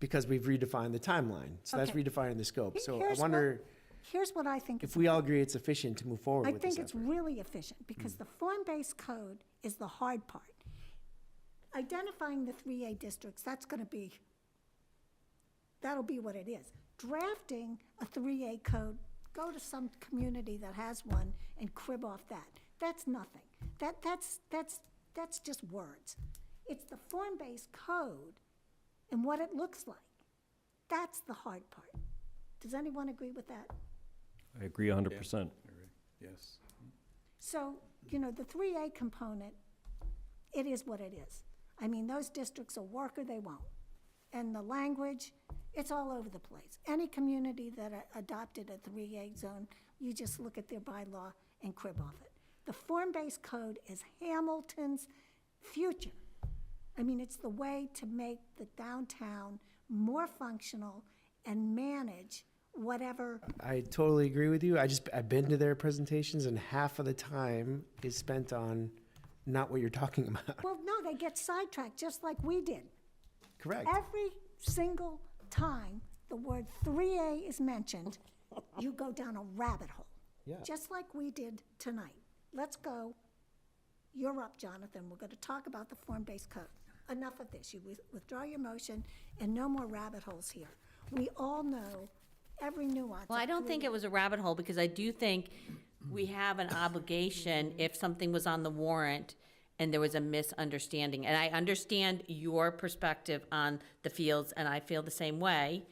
because we've redefined the timeline, so that's Okay. redefining the scope. So I Here's wonder Here's what I think. if we all agree it's efficient to move forward I with this think it's effort. really efficient, because the form-based code is the hard part. Identifying the 3A districts, that'll be what it is. Drafting a 3A code, go to some community that has one and crib off that. That's nothing. That's just words. It's the form-based code and what it looks like. That's the hard part. Does anyone agree with that? I agree 100%. Yes. So, the 3A component, it is what it is. I mean, those districts will work or they won't. And the language, it's all over the place. Any community that adopted a 3A zone, you just look at their bylaw and crib off it. The form-based code is Hamilton's future. I mean, it's the way to make the downtown more functional and manage whatever. I totally agree with you. I've been to their presentations, and half of the time is spent on not what you're talking about. Well, no, they get sidetracked, just like we did. Correct. Every single time the word 3A is mentioned, you go down a rabbit hole. Yeah. Just like we did tonight. Let's go. You're up, Jonathan. We're going to talk about the form-based code. Enough of this. You withdraw your motion, and no more rabbit holes here. We all know every nuance. Well, I don't think it was a rabbit hole, because I do think we have an obligation if something was on the warrant and there was a misunderstanding. And I understand your perspective on the fields, and I feel the same way.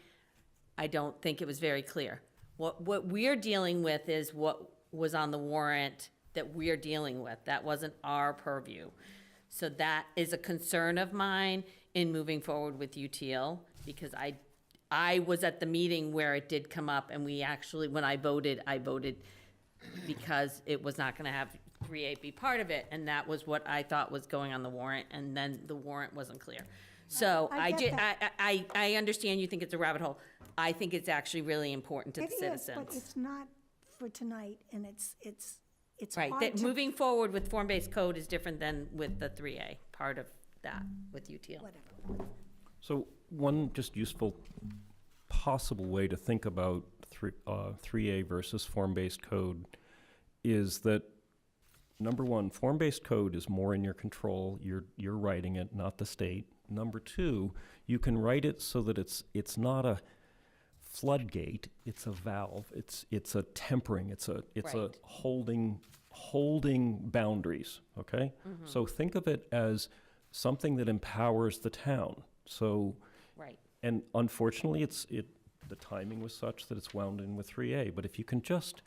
I don't think it was very clear. What we're dealing with is what was on the warrant that we're dealing with. That wasn't our purview. So that is a concern of mine in moving forward with UTL, because I was at the meeting where it did come up, and we actually, when I voted because it was not gonna have 3A be part of it, and that was what I thought was going on the warrant, and then the warrant wasn't clear. So I get that. I understand you think it's a rabbit hole. I think it's actually really important to the It is, citizens. but it's not for tonight, and it's Right, hard that to, moving forward with form-based code is different than with the 3A, part of that with UTL. whatever. So one just useful possible way to think about 3A versus form-based code is that, number one, form-based code is more in your control. You're writing it, not the state. Number two, you can write it so that it's not a floodgate, it's a valve, it's a tempering, it's a Right. holding boundaries, okay? So think of it as something that empowers the town. So, Right. and unfortunately, the timing was such that it's wound in with 3A, but if you can just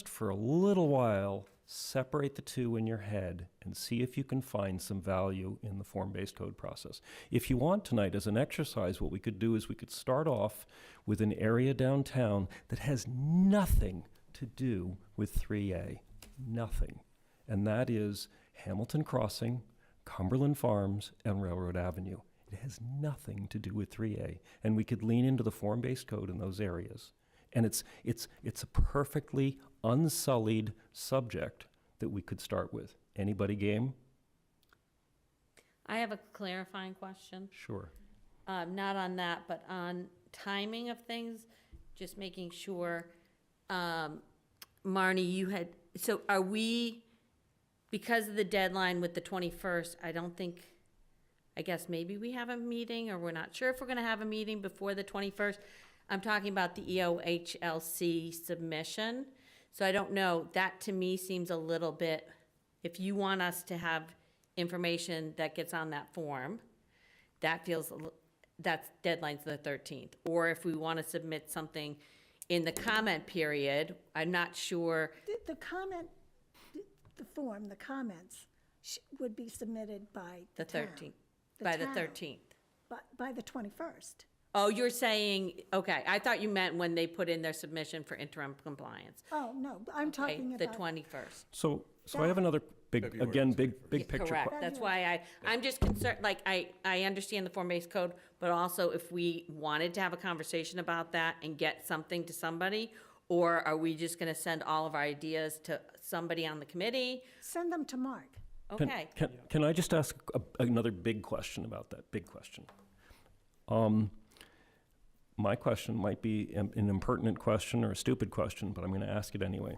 for a little while, separate the two in your head and see if you can find some value in the form-based code process. If you want tonight as an exercise, what we could do is we could start off with an area downtown that has nothing to do with 3A, nothing. And that is Hamilton Crossing, Cumberland Farms, and Railroad Avenue. It has nothing to do with 3A. And we could lean into the form-based code in those areas. And it's a perfectly unsullied subject that we could start with. Anybody game? I have a clarifying question. Sure. Not on that, but on timing of things, just making sure. Marnie, you had, so are we, because of the deadline with the 21st, I guess maybe we have a meeting, or we're not sure if we're gonna have a meeting before the 21st. I'm talking about the EOHLC submission. So I don't know, that to me seems a little bit, if you want us to have information that gets on that form, that feels, that's deadline's the 13th. Or if we want to submit something in the comment period, I'm not sure. The comment, the form, the comments would be submitted by The the town. 13th, The by the town, 13th. By the 21st. Oh, you're saying, okay, I thought you meant when they put in their submission for interim compliance. Oh, no, I'm Okay, talking the about. 21st. So I have another big picture. Correct, that's why I'm just concerned, like, I understand the form-based code, but also if we wanted to have a conversation about that and get something to somebody, or are we just gonna send all of our ideas to somebody on the committee? Send them to Mark. Okay, Can I just ask another big question about that? Big question. My question might be an impertinent question or a stupid question, but I'm going to ask it anyway.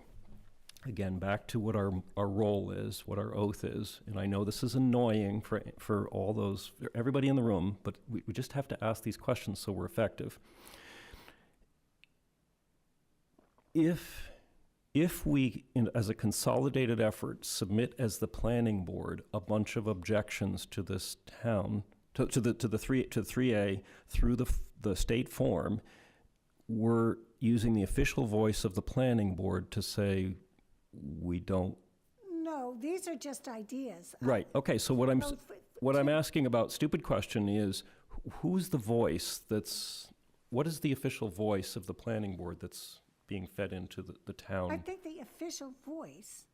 Again, back to what our role is, what our oath is, and I know this is annoying for all those, everybody in the room, but we just have to ask these questions so we're effective. If we, as a consolidated effort, submit as the planning board a bunch of objections to this town, to 3A through the state form, we're using the official voice of the planning board to say we don't. No, these are just ideas. Right. Okay. So what I'm to- asking about, stupid question, is who's the voice what is the official voice of the planning board that's being fed into the town? I think the official voice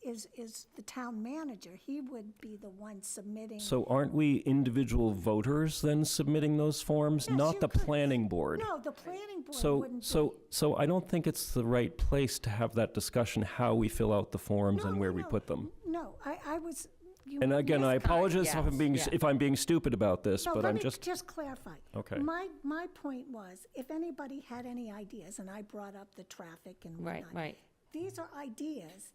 is the town manager. He would be the one submitting. So aren't we individual voters then submitting those forms, Yes, not you the could. planning board? No, the planning board So, wouldn't. so I don't think it's the right place to have that discussion, how we fill out the forms No, and no, where we no. put them. No, I was. You And again, I apologize yes, if I'm being stupid about this, No, but let I'm me just, clarify. Okay. My point was, if anybody had any ideas, and I brought up the traffic and right, whatnot. right. These are ideas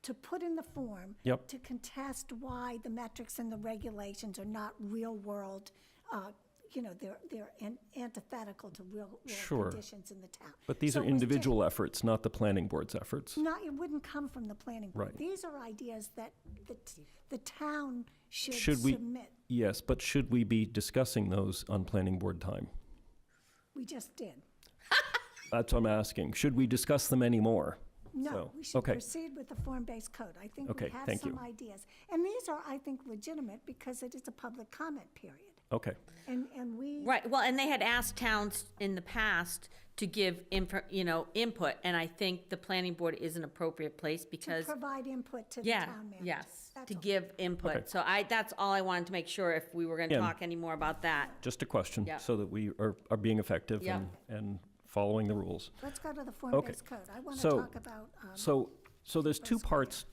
to put in the form. Yep. To contest why the metrics and the regulations are not real world, they're antithetical to real world Sure. conditions in the town. but these So are it was just- individual efforts, not the planning board's efforts. It wouldn't come from the planning board. Right. These are ideas that the town should Should we- submit. Yes, but should we be discussing those on planning board time? We just did. That's what I'm asking. Should we discuss them anymore? No, So, we should okay. proceed with the form-based code. I think we Okay, have thank some you. ideas. And these are, I think, legitimate because it is a public comment period. Okay, And we. Right, well, and they had asked towns in the past to give input, and I think the planning board is an appropriate place To because, provide input to the yeah, town manager. yes, That's to all. give input. Okay. So that's all I wanted to make sure if we were gonna Yeah. talk any more about that. just a question, Yeah. so that we are being effective Yeah. and following the rules. Let's go to the form-based code. I want to So- talk about, So there's two parts,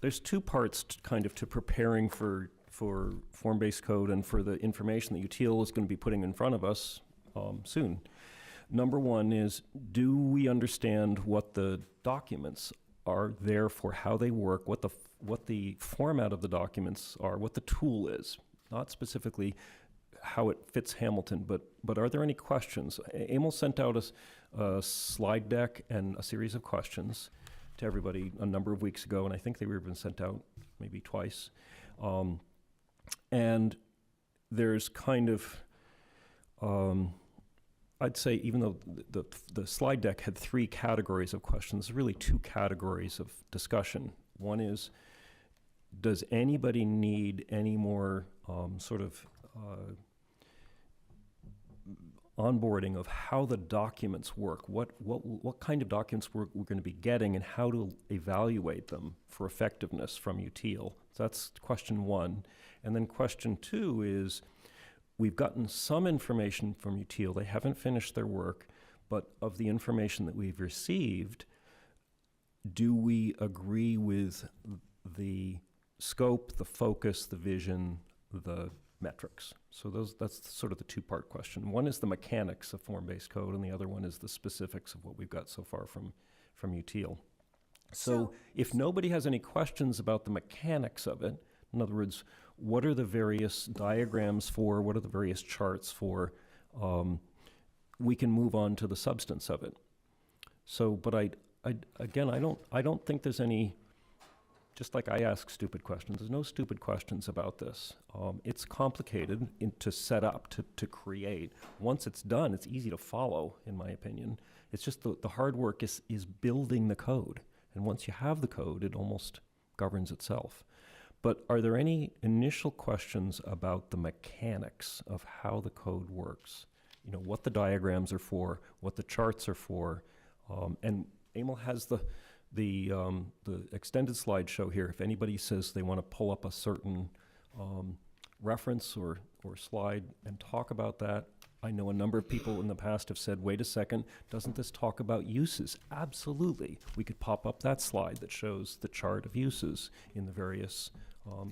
kind of to preparing for form-based code and for the information that UTIL is going to be putting in front of us soon. Number one is, do we understand what the documents are there for, how they work, what the format of the documents are, what the tool is? Not specifically how it fits Hamilton, but are there any questions? Emil sent out a slide deck and a series of questions to everybody a number of weeks ago, and I think they were even sent out maybe twice. And there's kind of, I'd say, even though the slide deck had 3 categories of questions, really 2 categories of discussion. One is, does anybody need any more onboarding of how the documents work? What kind of documents we're going to be getting and how to evaluate them for effectiveness from UTIL? So that's question 1. And then question 2 is, we've gotten some information from UTIL. They haven't finished their work, but of the information that we've received, do we agree with the scope, the focus, the vision, the metrics? So that's sort of the 2-part question. One is the mechanics of form-based code, and the other one is the specifics of what we've got so far from UTIL. So if nobody has any questions about the mechanics of it, in other words, what are the various diagrams for, what are the various charts for, we can move on to the substance of it. So, but I don't think there's any, just like I ask stupid questions, there's no stupid questions about this. It's complicated to set up, to create. Once it's done, it's easy to follow, in my opinion. It's just the hard work is building the code. And once you have the code, it almost governs itself. But are there any initial questions about the mechanics of how the code works? You know, what the diagrams are for, what the charts are for, and Emil has the extended slideshow here. If anybody says they want to pull up a certain reference or slide and talk about that, I know a number of people in the past have said, wait a second, doesn't this talk about uses? Absolutely. We could pop up that slide that shows the chart of uses in the various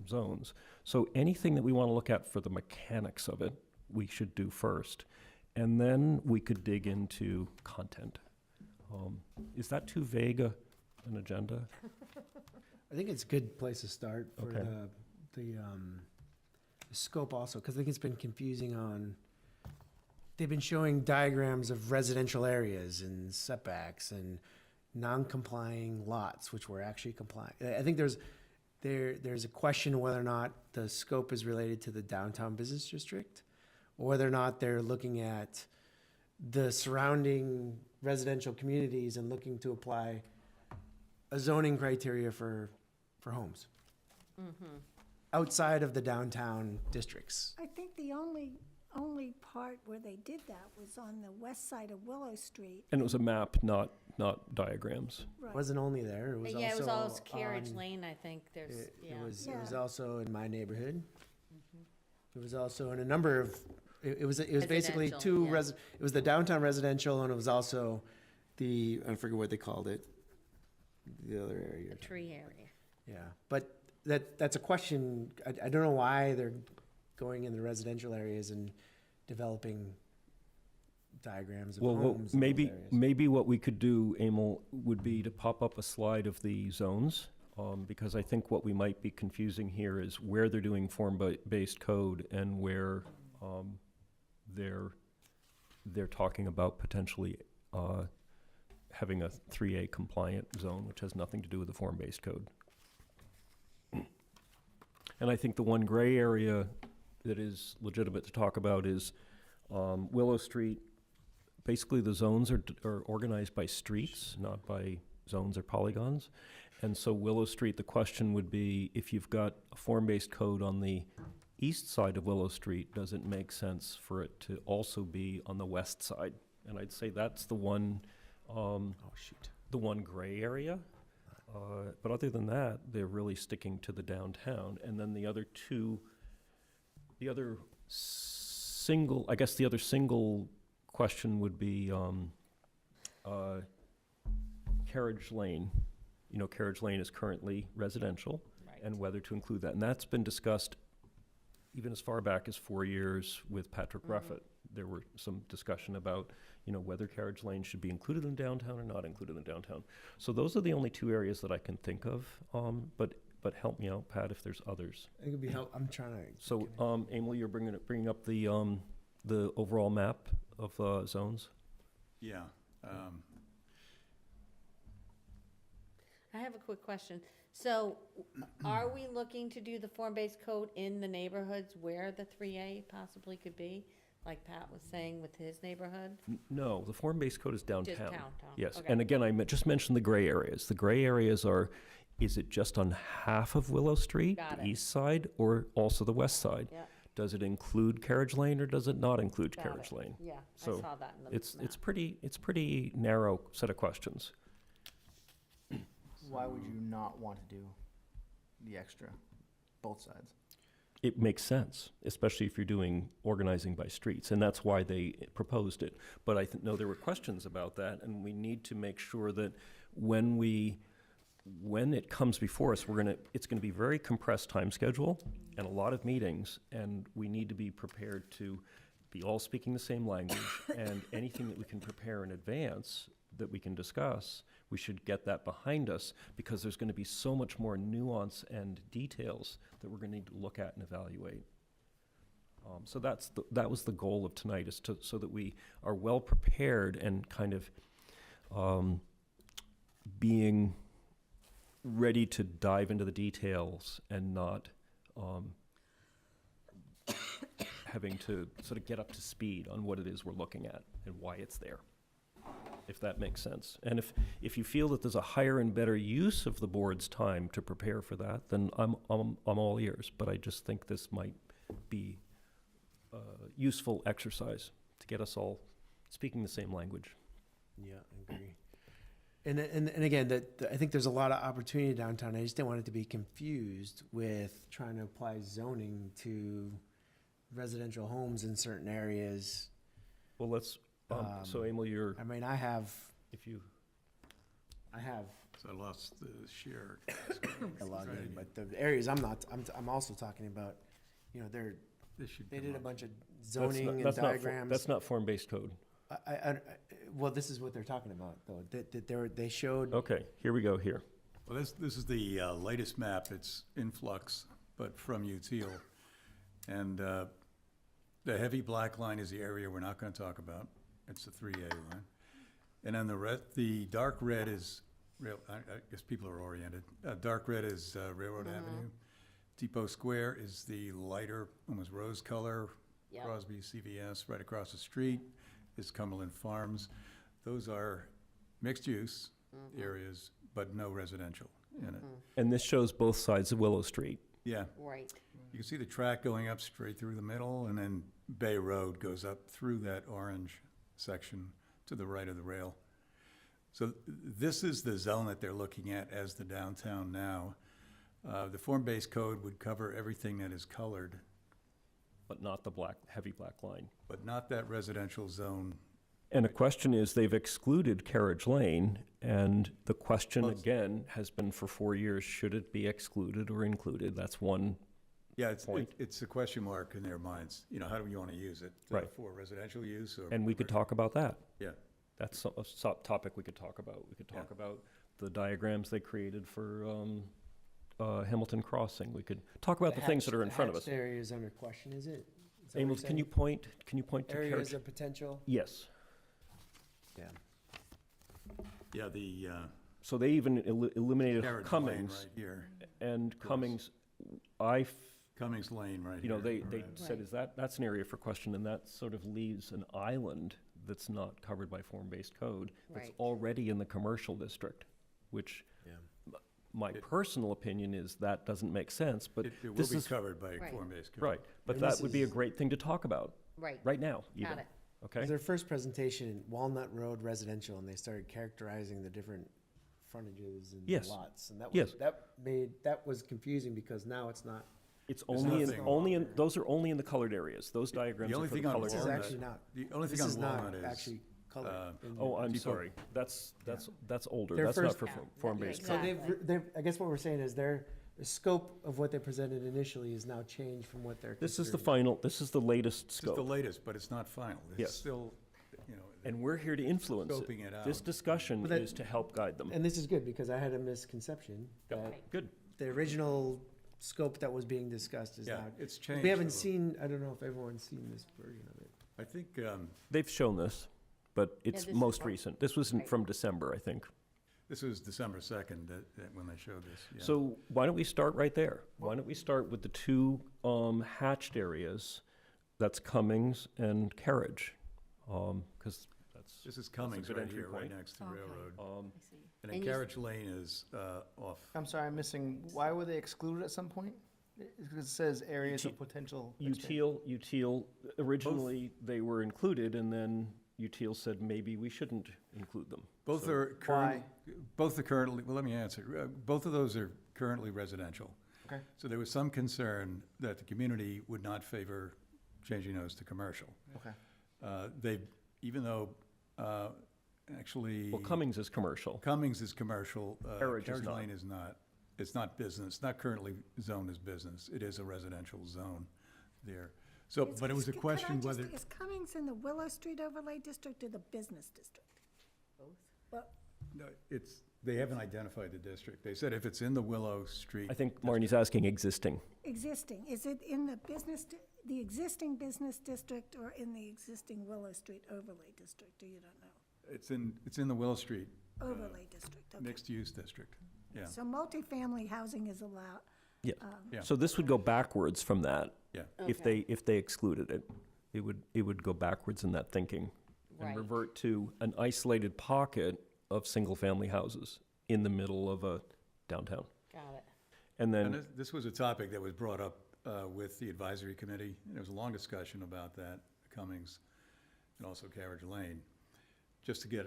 zones. So anything that we want to look at for the mechanics of it, we should do first. And then we could dig into content. Is that too vague an agenda? I think it's a good place to start for Okay. the scope also, because I think it's been confusing on, they've been showing diagrams of residential areas and setbacks and non-complying lots, which were actually compliant. I think there's a question whether or not the scope is related to the downtown business district, or whether or not they're looking at the surrounding residential communities and looking to apply a zoning criteria for homes outside of the downtown districts. I think the only part where they did that was on the west side of Willow Street. And it was a map, not diagrams. Right. Wasn't only there, it was also Yeah, it was all Carriage on- Lane, I think, there's, It yeah. was Yeah. also in my neighborhood. It was also in a number of, it was basically Residential, two yeah. it was the downtown residential, and it was also I forget what they called it, the other area. The tree area. Yeah, but that's a question, I don't know why they're going in the residential areas and developing diagrams of Well, homes in those areas. maybe what we could do, Emil, would be to pop up a slide of the zones, because I think what we might be confusing here is where they're doing form-based code and where they're talking about potentially having a 3A compliant zone, which has nothing to do with the form-based code. And I think the one gray area that is legitimate to talk about is Willow Street. Basically, the zones are organized by streets, not by zones or polygons. And so Willow Street, the question would be, if you've got a form-based code on the east side of Willow Street, does it make sense for it to also be on the west side? And I'd say that's the one, Oh, shoot. the one gray area. But other than that, they're really sticking to the downtown. And then the other two, the other single, I guess the other single question would be Carriage Lane. You know, Carriage Lane is currently residential, and whether to include that. And that's been discussed even as far back as 4 years with Patrick Ruffett. There were some discussion about, you know, whether Carriage Lane should be included in downtown or not included in downtown. So those are the only two areas that I can think of, but help me out, Pat, if there's others. It could be help, I'm trying to. So, Emily, you're bringing up the overall map of zones? Yeah. I have a quick question. So are we looking to do the form-based code in the neighborhoods where the 3A possibly could be? Like Pat was saying with his neighborhood? No, the form-based code is downtown. Just downtown, Yes, okay. and again, just mentioned the gray areas. The gray areas are, is it just on half of Willow Street, Got the it. east side, or also the west side? Yeah, Does it include Carriage Lane or does it not include got Carriage it. Lane? Yeah, I So saw that in the It's map. pretty narrow set of questions. Why would you not want to do the extra, both sides? It makes sense, especially if you're doing organizing by streets, and that's why they proposed it. But I know there were questions about that, and we need to make sure that when it comes before us, it's gonna be very compressed time schedule and a lot of meetings, and we need to be prepared to be all speaking the same language, and anything that we can prepare in advance that we can discuss, we should get that behind us, because there's gonna be so much more nuance and details that we're gonna need to look at and evaluate. So that was the goal of tonight, is so that we are well prepared and kind of being ready to dive into the details and not having to sort of get up to speed on what it is we're looking at and why it's there, if that makes sense. And if you feel that there's a higher and better use of the board's time to prepare for that, then I'm all ears. But I just think this might be a useful exercise to get us all speaking the same language. Yeah, I agree. And again, I think there's a lot of opportunity downtown. I just didn't want it to be confused with trying to apply zoning to residential homes in certain areas. Well, let's, so Emil, I mean, I have, So I lost the share. a lot of it, but the areas I'm also talking about, you know, they did a bunch of zoning and diagrams. That's not form-based code. Well, this is what they're talking about, though. They showed. Okay, here we go here. Well, this is the latest map. It's in flux, but from UTIL. And the heavy black line is the area we're not going to talk about. It's the 3A line. And then the dark red is, I guess people are oriented. Dark red is Railroad Avenue. Depot Square is the lighter, almost rose color. Yep. Crosby CVS. Right across the street is Cumberland Farms. Those are mixed-use areas, but no residential in it. And this shows both sides of Willow Street. Yeah. Right. You can see the track going up straight through the middle, and then Bay Road goes up through that orange section to the right of the rail. So this is the zone that they're looking at as the downtown now. The form-based code would cover everything that is colored, But not the heavy black line. but not that residential zone. And the question is, they've excluded Carriage Lane, and the question Well, again has been for 4 years, should it be excluded or included? That's one. Yeah, Point. it's a question mark in their minds. You know, how do we want to use it? Right. For residential use or? And we could talk about that. Yeah. That's a topic we could talk about. We could talk about the diagrams they created for Hamilton Crossing. We could talk about the things that are in front of us. The hatched area is under question, is it? Is that what Amos, you're can you saying? point to Areas Carriage? of potential? Yes. Yeah. Yeah, the So they even eliminated Carriage Lane Cummings, right here, and course. Cummings, Cummings Lane right here. you know, they right. said, that's an area for question, and that sort of leaves an island that's not covered by form-based code, that's Right. already in the commercial district, which Yeah. My It- personal opinion is that doesn't make sense, but It will this be is, covered by Right. form-based code. right, but And that this would be a is- great thing to talk about, Right. right now, even. Got it. Okay? Their first presentation, Walnut Road Residential, and they started characterizing the different frontages and Yes. lots. And that Yes. was, that was confusing because now it's not, It's There's only in, nothing- only in, those are only in the colored areas. Those diagrams The are only for the thing on colored this is Walnut- areas. actually not, The only thing this on is not Walnut is, actually colored. in Oh, the- I'm people- sorry. That's older. Their That's not first- for Yeah. form-based So code. I guess what we're saying is the scope of what they presented initially is now changed from what they're This is the considering. final, this is the latest it's the scope, latest, but it's not final. Yes. It's still, and we're here to influence it. scoping it out. This discussion But that- is to help guide them. And this is good because I had a misconception that Good. the original scope that was being discussed is Yeah, now. it's changed. We a haven't little. seen, I don't know if everyone's seen this version of it. I think, They've shown this, but it's this is most from- recent. This was Right. from December, I think. this was December 2nd when they showed this, yeah. So why don't we start right there? Why don't we start with the two hatched areas, that's Cummings and Carriage? Because that's, This is Cummings good right entry here, right point. next to Okay. Railroad. um, I see. And then And you s- Carriage Lane is off. I'm sorry, I'm missing, why were they excluded at some point? Because it says areas of potential. expansion. Util, originally, they were included, and then Util said maybe we shouldn't include them. Both So- are currently, well, let me answer. Both of those are currently residential. Okay. So there was some concern that the community would not favor changing those to commercial. Okay. They, even though, actually. Well, Cummings is commercial. Cummings is commercial. Carriage is not. Lane is not. It's not business, not currently zoned as business. It is a residential zone there. So, but it was a Could I question just- whether, Is Cummings in the Willow Street overlay district or the business district? Both? Well, no, they haven't identified the district. They said if it's in the Willow Street. I think Marnie's asking existing. existing, is it in the the existing business district or in the existing Willow Street overlay district, or you don't know? It's in the Willow Street Overlay district, okay. mixed-use district, yeah, So multifamily housing is allowed. Yeah. yeah, So this would go backwards from that. yeah. If they excluded it. It would go backwards in that thinking and Right. revert to an isolated pocket of single-family houses in the middle of a downtown. Got it. And And then, this was a topic that was brought up with the advisory committee. There was a long discussion about that, Cummings and also Carriage Lane, just to get,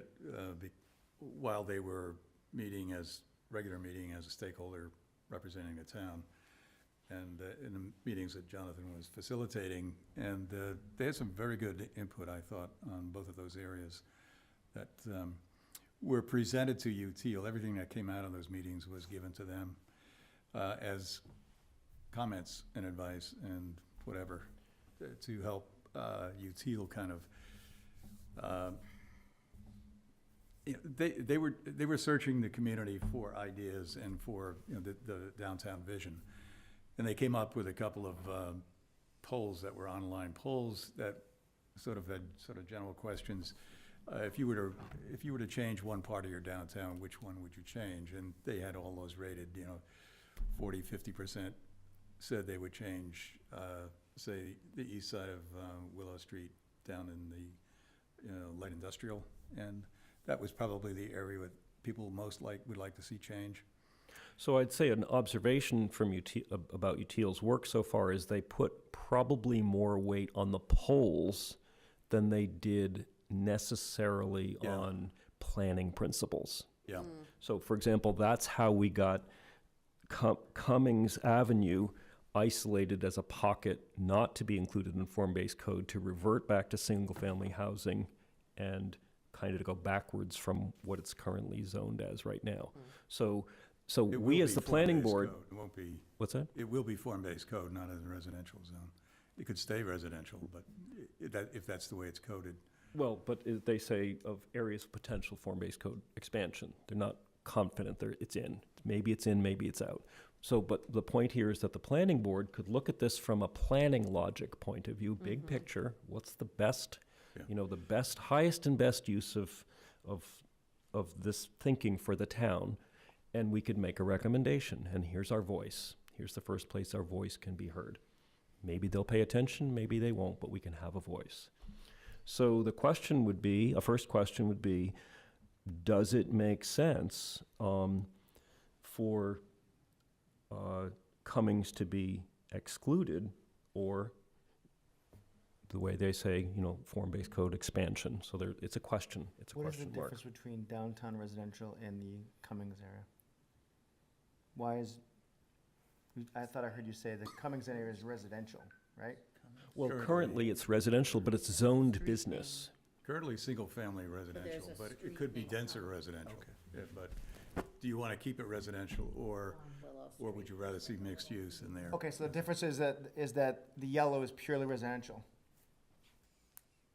while they were regular meeting as a stakeholder representing the town, and in the meetings that Jonathan was facilitating, and they had some very good input, I thought, on both of those areas that were presented to UTIL. Everything that came out of those meetings was given to them as comments and advice and whatever, to help UTIL kind of, they were searching the community for ideas and for, the downtown vision. And they came up with a couple of polls that were online polls that sort of had general questions. If you were to change one part of your downtown, which one would you change? And they had all those rated, 40, 50% said they would change, say, the east side of Willow Street down in the light industrial. And that was probably the area that people would like to see change. so I'd say an observation from about UTIL's work so far is they put probably more weight on the polls than they did necessarily Yeah. on planning principles. Yeah. So, for example, that's how we got Cummings Avenue isolated as a pocket not to be included in form-based code, to revert back to single-family housing and kind of to go backwards from what it's currently zoned as right now. So It we will as be the planning form-based board, code. It won't be, what's that? it will be form-based code, not as a residential zone. It could stay residential, but if that's the way it's coded. Well, but they say of areas of potential form-based code expansion. They're not confident it's in. Maybe it's in, maybe it's out. So, but the point here is that the planning board could look at this from a planning logic point of view, big picture. What's the best, Yeah. the best, highest and best use of this thinking for the town? And we could make a recommendation, and here's our voice. Here's the first place our voice can be heard. Maybe they'll pay attention, maybe they won't, but we can have a voice. So the question would be, a first question would be, does it make sense for Cummings to be excluded, or the way they say, form-based code expansion. So it's a question, it's a What is the question mark. difference between downtown residential and the Cummings area? Why is, I thought I heard you say the Cummings area is residential, right? Well, Currently- currently it's residential, but it's zoned business. Currently, single-family residential, but it could be denser residential. Yeah, but do you want to keep it residential, or would you rather see mixed use in there? Okay, so the difference is that the yellow is purely residential.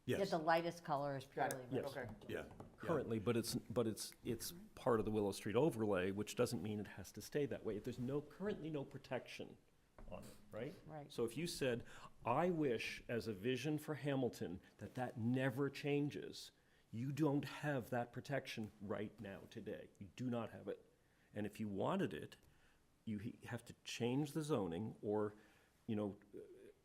Yes, the lightest color is Got it, Yes. okay. yeah. Currently, but it's part of the Willow Street overlay, which doesn't mean it has to stay that way. There's currently no protection on it, right? Right. So if you said, I wish as a vision for Hamilton that never changes, you don't have that protection right now today. You do not have it. And if you wanted it, you have to change the zoning or,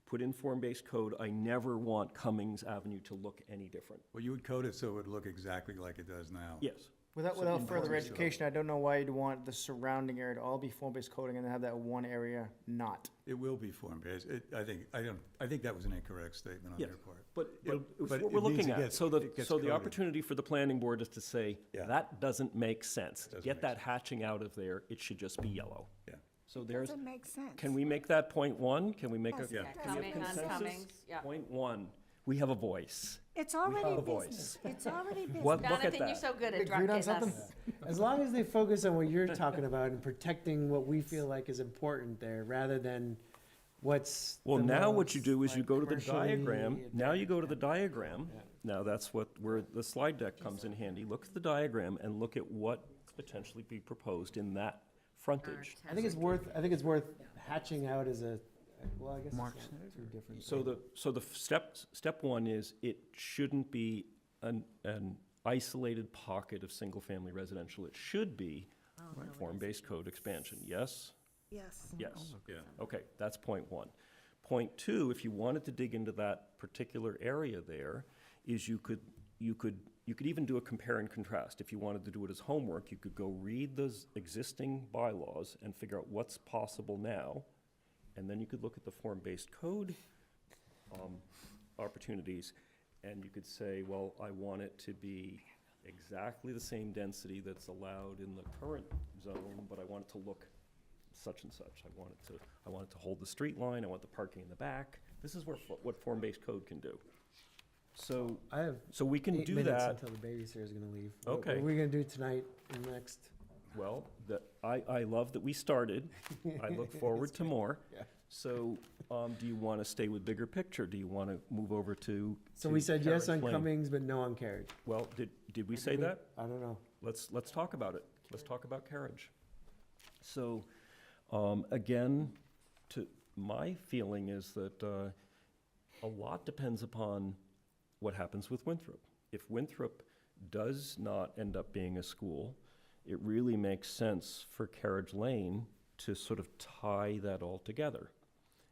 put in form-based code. I never want Cummings Avenue to look any different. Well, you would code it so it would look exactly like it does now. Yes. Without So further important, so- education, I don't know why you'd want the surrounding area to all be form-based coding and then have that one area not. It will be form-based. I think that was an incorrect statement on Yes. their part. But But- it's but what it we're means looking it at. gets- So it gets the coded. opportunity for the planning board is to say, Yeah. that doesn't make sense. Doesn't Get make that sense. hatching out of there. It should just be yellow. Yeah. So there's, Doesn't make sense. can we make that point one? Can we make a? Yes, Yeah. it does. can we have Cumming- on consensus? Cummings, yeah. Point one, we have a voice. It's have already a business. It's already business. What, look at Jonathan, you're that. so good at Agreed on getting something? us. As long as they focus on what you're talking about and protecting what we feel like is important there, rather than what's. Well, the now what you most, do is you like, go to the commercially diagram. Now you go to the diagram. Yeah. Now that's where the slide deck comes in handy. Look at the diagram and look at what could potentially be proposed in that frontage. I think it's worth hatching out as a, well, I guess it's not too different. So the step one is it shouldn't be an isolated pocket of single-family residential. It should be form-based code expansion. Yes? Yes. Yes. Yeah. Okay, that's point one. Point two, if you wanted to dig into that particular area there, is you could even do a compare and contrast. If you wanted to do it as homework, you could go read those existing bylaws and figure out what's possible now, and then you could look at the form-based code opportunities, and you could say, well, I want it to be exactly the same density that's allowed in the current zone, but I want it to look such and such. I want it to hold the street line, I want the parking in the back. This is what form-based code can do. So, I have so we can 8 do minutes that. until the babysitter's gonna leave. Okay. What are we gonna do tonight and next? Well, I love that we started. I look forward to more. Yeah. So, do you want to stay with bigger picture? Do you want to move over to? So we said yes on Carriage Lane? Cummings, but no on Carriage. Well, did we say that? I don't know. Let's talk about it. Let's talk about carriage. So, again, my feeling is that a lot depends upon what happens with Winthrop. If Winthrop does not end up being a school, it really makes sense for Carriage Lane to sort of tie that all together.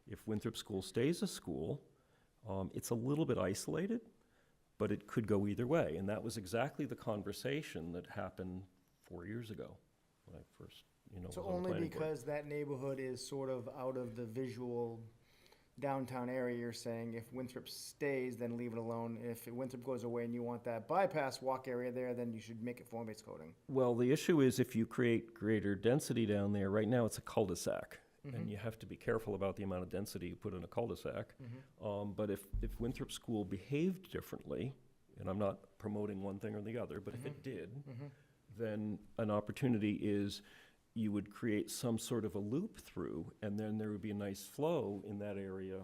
If Winthrop School stays a school, it's a little bit isolated, but it could go either way. And that was exactly the conversation that happened 4 years ago when I first, was So on the only planning board. because that neighborhood is sort of out of the visual downtown area, you're saying if Winthrop stays, then leave it alone. If Winthrop goes away and you want that bypass walk area there, then you should make it form-based coding. Well, the issue is if you create greater density down there, right now it's a cul-de-sac. And you have to be careful about the amount of density you put in a cul-de-sac. But if Winthrop School behaved differently, and I'm not promoting one thing or the other, but if it did, then an opportunity is you would create some sort of a loop through, and then there would be a nice flow in that area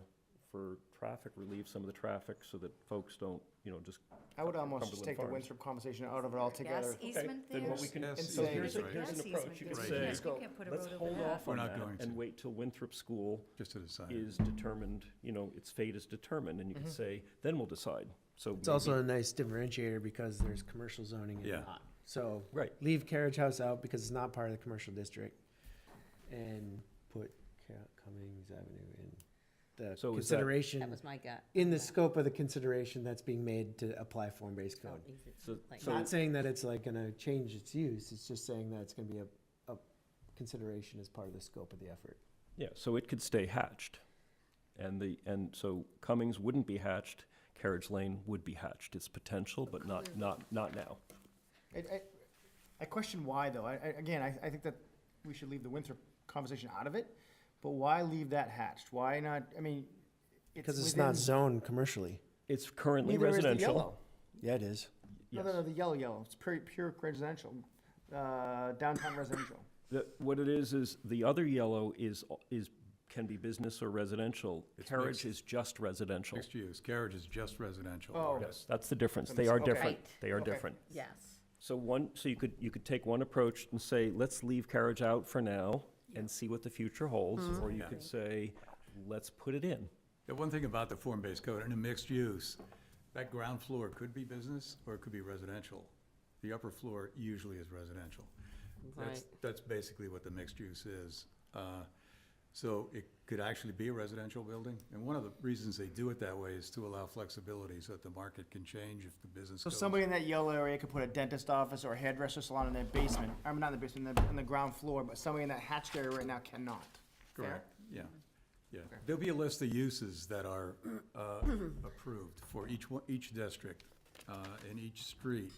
for traffic, relieve some of the traffic so that folks don't, just. I would almost just Cumberland take the Farms. Winthrop conversation out of it altogether. Gas easement there? Then what we can, Yes, so easement, here's right. an approach. You could Gas say, easement. You can't put a let's road over hold that. off We're on not that going and to. wait till Winthrop School Just to decide. is determined, its fate is determined, and you could say, then we'll decide. So It's also a nice differentiator because there's commercial zoning and Yeah. not. So Right. leave Carriage House out because it's not part of the commercial district, and put Cummings Avenue in the So is that- consideration, That was my gut. in the scope of the consideration that's being made to apply form-based code. So- Like- so- Not saying that it's like gonna change its use, it's just saying that it's gonna be a consideration as part of the scope of the effort. Yeah, so it could stay hatched. And so Cummings wouldn't be hatched, Carriage Lane would be hatched. It's potential, but not now. I question why, though. I think that we should leave the Winthrop conversation out of it, but why leave that hatched? Why not, I mean, Because it's not zoned commercially. It's currently Neither is the residential. yellow. Yeah, it is. Yes. No, the yellow. It's pure residential, downtown residential. What it is the other yellow can be business or residential. It's Carriage mixed. is just residential. Mixed use, carriage is just residential. Oh. Yes, that's the difference. So They it's- are okay. different. Right. They are Okay. different. Yes. So you could take one approach and say, let's leave carriage out for now and see what the future holds, or you could say, let's put it in. The one thing about the form-based code, in a mixed use, that ground floor could be business or it could be residential. The upper floor usually is residential. That's basically what the mixed use is. So it could actually be a residential building. And one of the reasons they do it that way is to allow flexibility so that the market can change if the business So goes. somebody in that yellow area could put a dentist office or a hairdresser salon in their basement. I mean, not in the basement, on the ground floor, but somebody in that hatched area right now cannot. Fair? Correct, yeah. Yeah. There'll be a list of uses that are approved for each district and each street.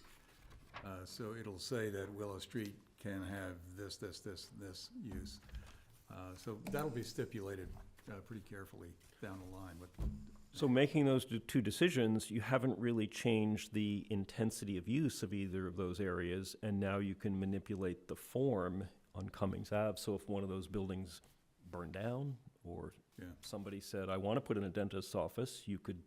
So it'll say that Willow Street can have this use. So that'll be stipulated pretty carefully down the line. So making those two decisions, you haven't really changed the intensity of use of either of those areas, and now you can manipulate the form on Cummings Ave. So if one of those buildings burned down, or Yeah. somebody said, I want to put in a dentist's office, you could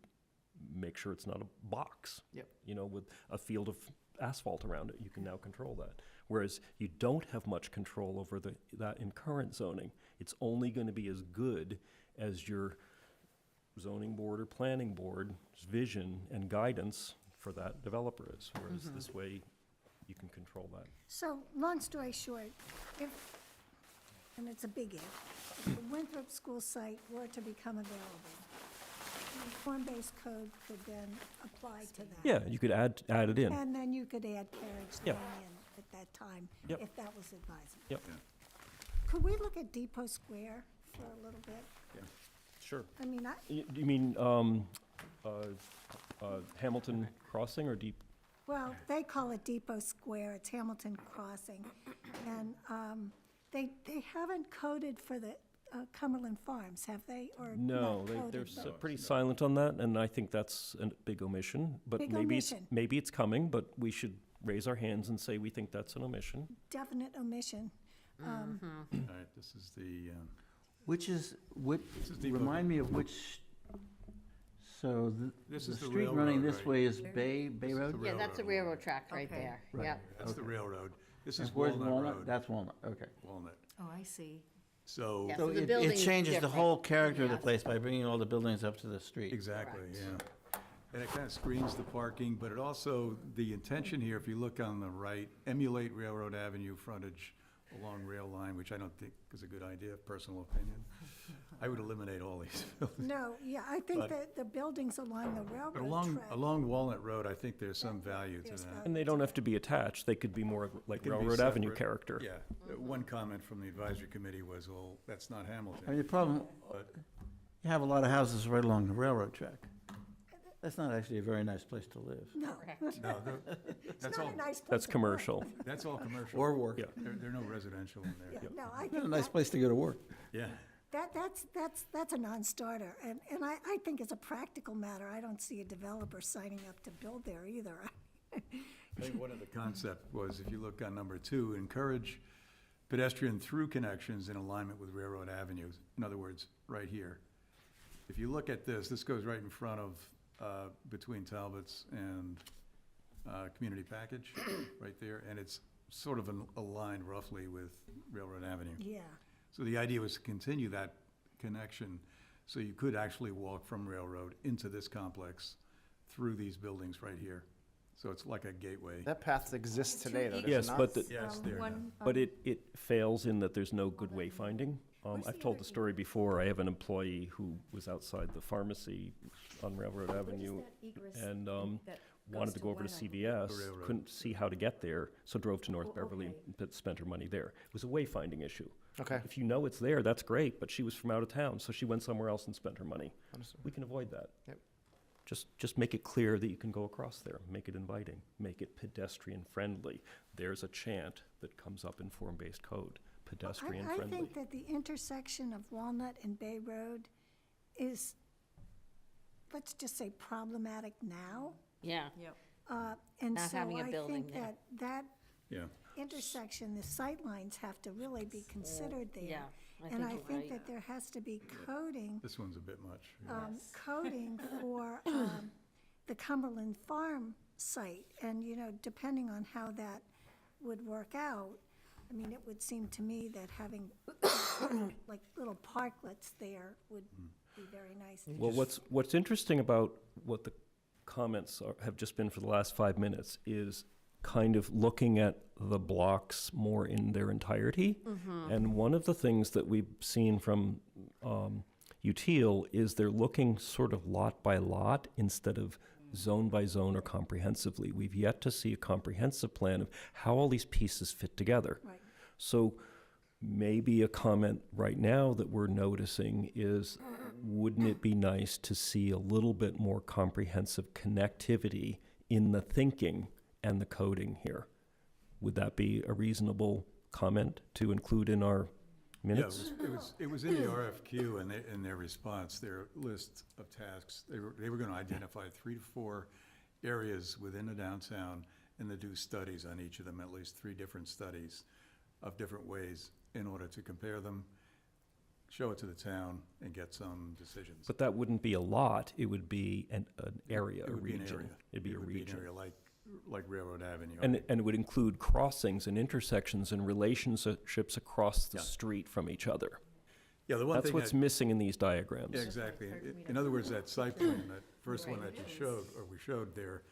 make sure it's not a box. Yep. You know, with a field of asphalt around it, you can now control that. Whereas you don't have much control over that in current zoning. It's only going to be as good as your zoning board or planning board's vision and guidance for that developer is. Whereas this way, you can control that. So, long story short, if, and it's a big if the Winthrop school site were to become available, the form-based code could then apply to that. Yeah, you could add it in. And then you could add Carriage Yeah. Lane in at that time, Yep. if that was advisable. Yep. Could we look at Depot Square for a little bit? Sure. I mean, You mean Hamilton Crossing or Deep? well, they call it Depot Square, it's Hamilton Crossing. And they haven't coded for the Cumberland Farms, have they? Or No, not coded, they're but- pretty silent on that, and I think that's a big omission. But Big maybe it's, omission. maybe it's coming, but we should raise our hands and say we think that's an omission. Definite omission. All right, this is the, Which is, This is Depot. remind me of which, so This the is the street running railroad, this right? way is Bay This is Road? the Yeah, that's a railroad. railroad track right Okay. there. Right. Yep. That's the railroad. This is And where's Walnut Road. That's Walnut, okay. Walnut. Oh, I see. So, Yeah. So So the it building's changes the different. whole character of the Yes. place by bringing all the buildings up to the street. exactly, Correct. yeah. And it kind of screens the parking, but it also, the intention here, if you look on the right, emulate Railroad Avenue frontage along rail line, which I don't think is a good idea, personal opinion. I would eliminate all these buildings. No, yeah, I think But- that the buildings along the railroad But track. along Walnut Road, I think there's some value to There's that. value. And they don't have to be attached, they could be more like Could be Railroad Avenue separate. character. Yeah, one comment from the advisory committee was, well, that's not I mean, Hamilton. the problem, But you have a lot of houses right along the railroad track. That's not actually a very nice place to live. No, no, it's that's not all, a nice place That's to work. commercial. that's all commercial. Or work. Yeah. There are no residential in Yeah, there. no, I Not a think nice place to go to work. Yeah. that's a non-starter. And I think as a practical matter, I don't see a developer signing up to build there either. I think one of the concept was, if you look on number 2, encourage pedestrian through connections in alignment with railroad avenues. In other words, right here. If you look at this, this goes right in front of, between Talbot's and Community Package, right there, and it's sort of aligned roughly with Railroad Avenue. Yeah, So the idea was to continue that connection, so you could actually walk from Railroad into this complex through these buildings right here. So it's like a gateway. That path exists today, though, does it Yes, not? but the- Yes, there now. But it fails in that there's no good wayfinding. Where's I've the told other the story before. I have an employee who was outside the pharmacy on Railroad Avenue and wanted to go over to CVS, Railroad. couldn't see how to get there, so drove to North Beverly and spent her money there. It was a wayfinding issue. Okay. If you know it's there, that's great, but she was from out of town, so she went somewhere else and spent her money. Understood. We can avoid that. Yep. Just make it clear that you can go across there, make it inviting, make it pedestrian friendly. There's a chant that comes up in form-based code, pedestrian I friendly. think that the intersection of Walnut and Bay Road is, let's just say, problematic now. Yeah, And Not so having a I building think there. that Yeah. intersection, the sightlines have to really be considered there. yeah, I And think I you're think right. that there has to be coding, This one's a bit much. yeah. coding for the Cumberland Farm site. And, you know, depending on how that would work out, I mean, it would seem to me that having like little parklets there would be very nice. Well, what's interesting about what the comments have just been for the last 5 minutes is kind of looking at the blocks more in their entirety. And one of the things that we've seen from UTIL is they're looking sort of lot by lot instead of zone by zone or comprehensively. We've yet to see a comprehensive plan of how all these pieces fit together. Right. So maybe a comment right now that we're noticing is, wouldn't it be nice to see a little bit more comprehensive connectivity in the thinking and the coding here? Would that be a reasonable comment to include in our minutes? Yeah, it was in the RFQ and in their response, their list of tasks, they were gonna identify 3 to 4 areas within the downtown and to do studies on each of them, at least 3 different studies of different ways in order to compare them, show it to the town and get some decisions. But that wouldn't be a lot, it would be an area, It a would be an region. area. It'd be a It would region. an area like Railroad Avenue. And it would include crossings and intersections and relationships across the Yeah. street from each other. Yeah, the one That's thing what's that, missing in these diagrams. yeah, exactly. In other words, that site plan, that first one that you showed, or we showed there,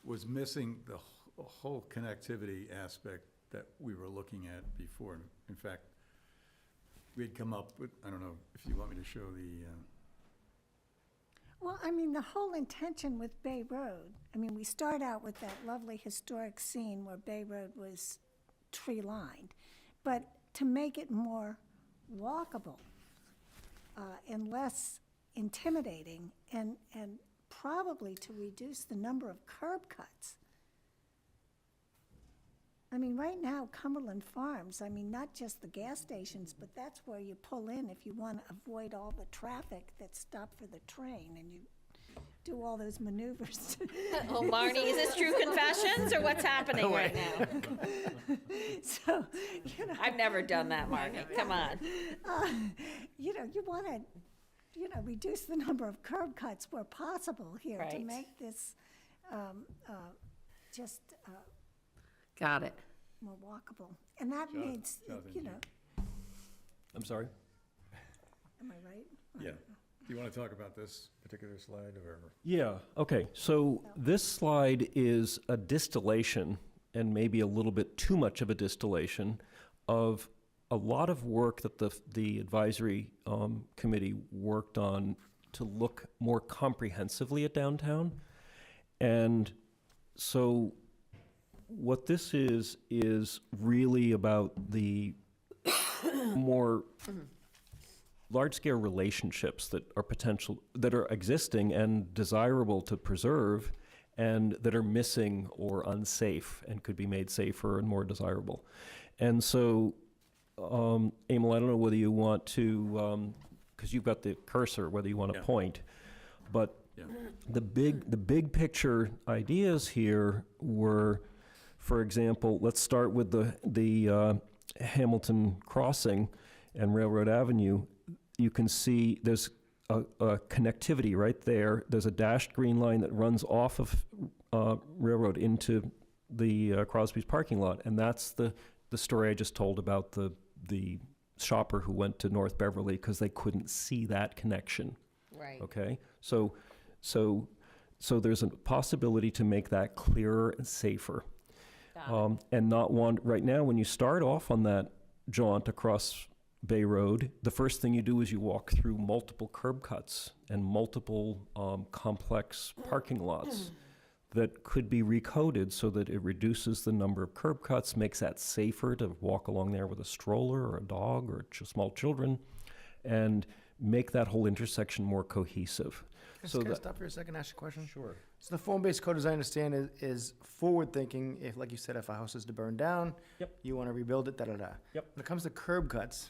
was missing the whole connectivity aspect that we were looking at before. In fact, we'd come up with, I don't know if you want me to show the, Well, I mean, the whole intention with Bay Road, I mean, we start out with that lovely historic scene where Bay Road was tree-lined, but to make it more walkable and less intimidating, and probably to reduce the number of curb cuts. I mean, right now, Cumberland Farms, I mean, not just the gas stations, but that's where you pull in if you want to avoid all the traffic that's stopped for the train, and you do all those maneuvers. Oh, Marnie, is this true confessions or what's happening right now? So, you know, I've never done that, Marnie, come on. you know, you want to, you know, reduce the number of curb cuts where possible here to Right. make this just Got it. more walkable. And that means, Jonathan, you do know, I'm sorry? am I right? yeah. Do you want to talk about this particular slide or? Yeah, okay, so this slide is a distillation, and maybe a little bit too much of a distillation, of a lot of work that the advisory committee worked on to look more comprehensively at downtown. And so what this is really about the more large-scale relationships that are that are existing and desirable to preserve, and that are missing or unsafe and could be made safer and more desirable. And so, Emil, I don't know whether you want to, because you've got the cursor, whether you want to Yeah. point, but Yeah. the big picture ideas here were, for example, let's start with the Hamilton Crossing and Railroad Avenue. You can see there's a connectivity right there. There's a dashed green line that runs off of Railroad into the Crosby's parking lot, and that's the story I just told about the shopper who went to North Beverly because they couldn't see that connection. Right. Okay, so there's a possibility to make that clearer and safer. Got it. And not want, right now, when you start off on that jaunt across Bay Road, the first thing you do is you walk through multiple curb cuts and multiple complex parking lots that could be recoded so that it reduces the number of curb cuts, makes that safer to walk along there with a stroller or a dog or small children, and make that whole intersection more cohesive. So Can I that, stop for a second, ask you a question? sure. So the form-based code, as I understand, is forward-thinking. If, like you said, if a house is to burn down, Yep. you want to rebuild it, da-da-da. Yep. When it comes to curb cuts,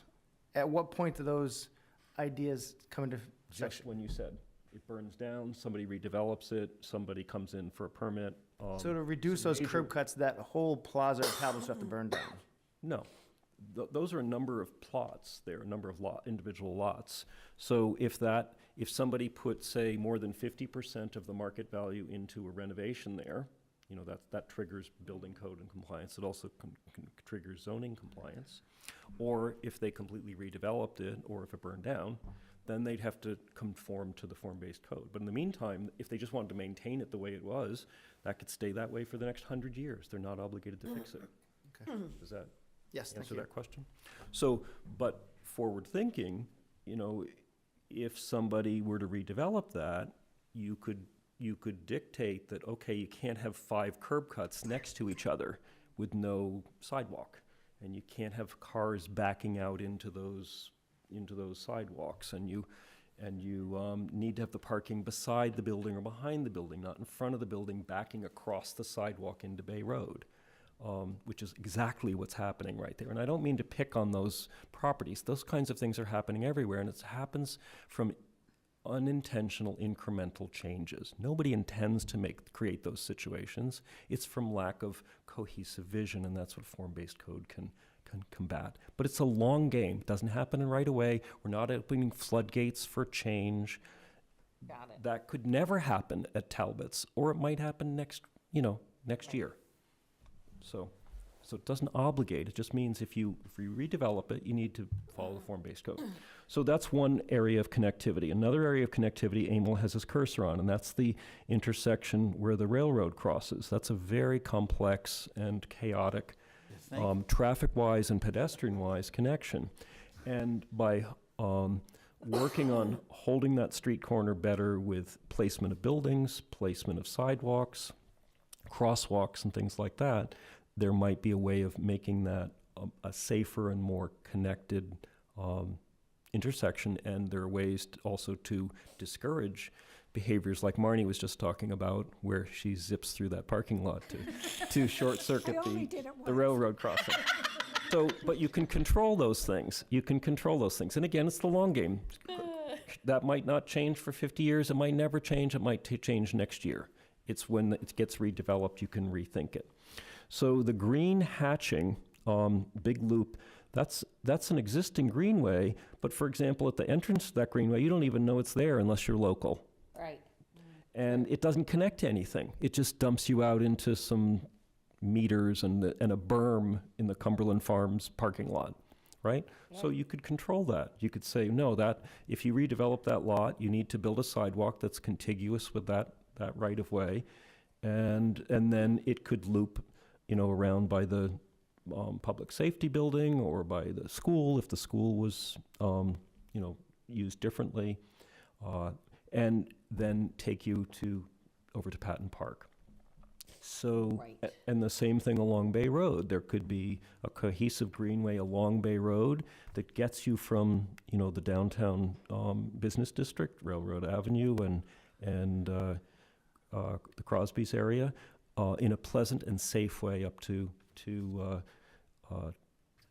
at what point do those ideas come into Just section? when you said, it burns down, somebody redevelops it, somebody comes in for a permit. So to reduce some those major- curb cuts, that whole plaza or tablets have to burn down? No. Those are a number of plots. They're a number of individual lots. So if somebody put, say, more than 50% of the market value into a renovation there, you know, that triggers building code and compliance. It also triggers zoning compliance. Or if they completely redeveloped it, or if it burned down, then they'd have to conform to the form-based code. But in the meantime, if they just wanted to maintain it the way it was, that could stay that way for the next 100 years. They're not obligated to fix it. Okay. Does that Yes, thank answer you. that question? So, but forward thinking, you know, if somebody were to redevelop that, you could dictate that, okay, you can't have 5 curb cuts next to each other with no sidewalk. And you can't have cars backing out into those sidewalks, and you need to have the parking beside the building or behind the building, not in front of the building, backing across the sidewalk into Bay Road, which is exactly what's happening right there. And I don't mean to pick on those properties. Those kinds of things are happening everywhere, and it happens from unintentional incremental changes. Nobody intends to create those situations. It's from lack of cohesive vision, and that's what form-based code can combat. But it's a long game. It doesn't happen right away. We're not opening floodgates for change. Got it. That could never happen at Talbot's, or it might happen next year. So it doesn't obligate. It just means if you redevelop it, you need to follow the form-based code. So that's one area of connectivity. Another area of connectivity Emil has his cursor on, and that's the intersection where the railroad crosses. That's a very complex and chaotic traffic-wise and pedestrian-wise connection. And by working on holding that street corner better with placement of buildings, placement of sidewalks, crosswalks and things like that, there might be a way of making that a safer and more connected intersection. And there are ways also to discourage behaviors like Marnie was just talking about, where she zips through that parking lot to short circuit I only did it the once. railroad crossing. So, but you can control those things. You can control those things. And again, it's the long game. That might not change for 50 years. It might never change. It might change next year. It's when it gets redeveloped, you can rethink it. So the green hatching, big loop, that's an existing greenway. But for example, at the entrance to that greenway, you don't even know it's there unless you're local. Right. And it doesn't connect to anything. It just dumps you out into some meters and a berm in the Cumberland Farms parking lot, right? So you could control that. You could say, no, that if you redevelop that lot, you need to build a sidewalk that's contiguous with that right of way, and then it could loop, around by the public safety building or by the school if the school was, used differently, and then take you over to Patton Park. So, Right. and the same thing along Bay Road. There could be a cohesive greenway along Bay Road that gets you from, the downtown business district, Railroad Avenue, and the Crosby's area, in a pleasant and safe way up to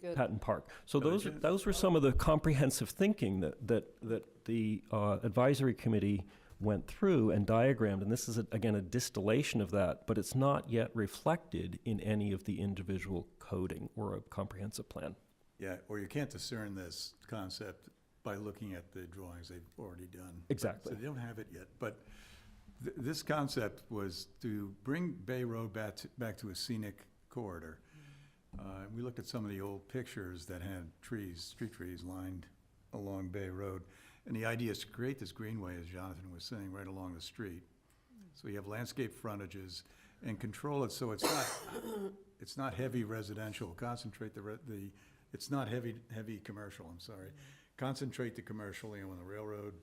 Good. Patton Park. So But those were some of the comprehensive thinking that the advisory committee went through and diagrammed, and this is, again, a distillation of that, but it's not yet reflected in any of the individual coding or a comprehensive plan. Yeah, or you can't discern this concept by looking at the drawings they've already done. Exactly. So they don't have it yet, but this concept was to bring Bay Road back to a scenic corridor. We looked at some of the old pictures that had street trees lined along Bay Road. And the idea is to create this greenway, as Jonathan was saying, right along the street. So you have landscape frontages and control it so it's not heavy residential. Concentrate the it's not heavy commercial, I'm sorry. Concentrate the commercial, on the railroad,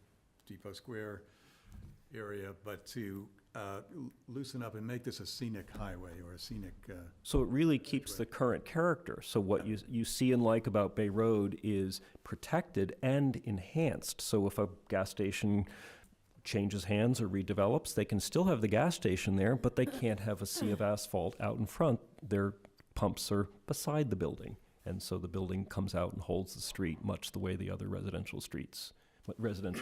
Depot Square area, but to loosen up and make this a scenic highway or a scenic, So it really keeps the current character. So what you see and like about Bay Road is protected and enhanced. So if a gas station changes hands or redevelops, they can still have the gas station there, but they can't have a sea of asphalt out in front. Their pumps are beside the building. And so the building comes out and holds the street, much the way the other residential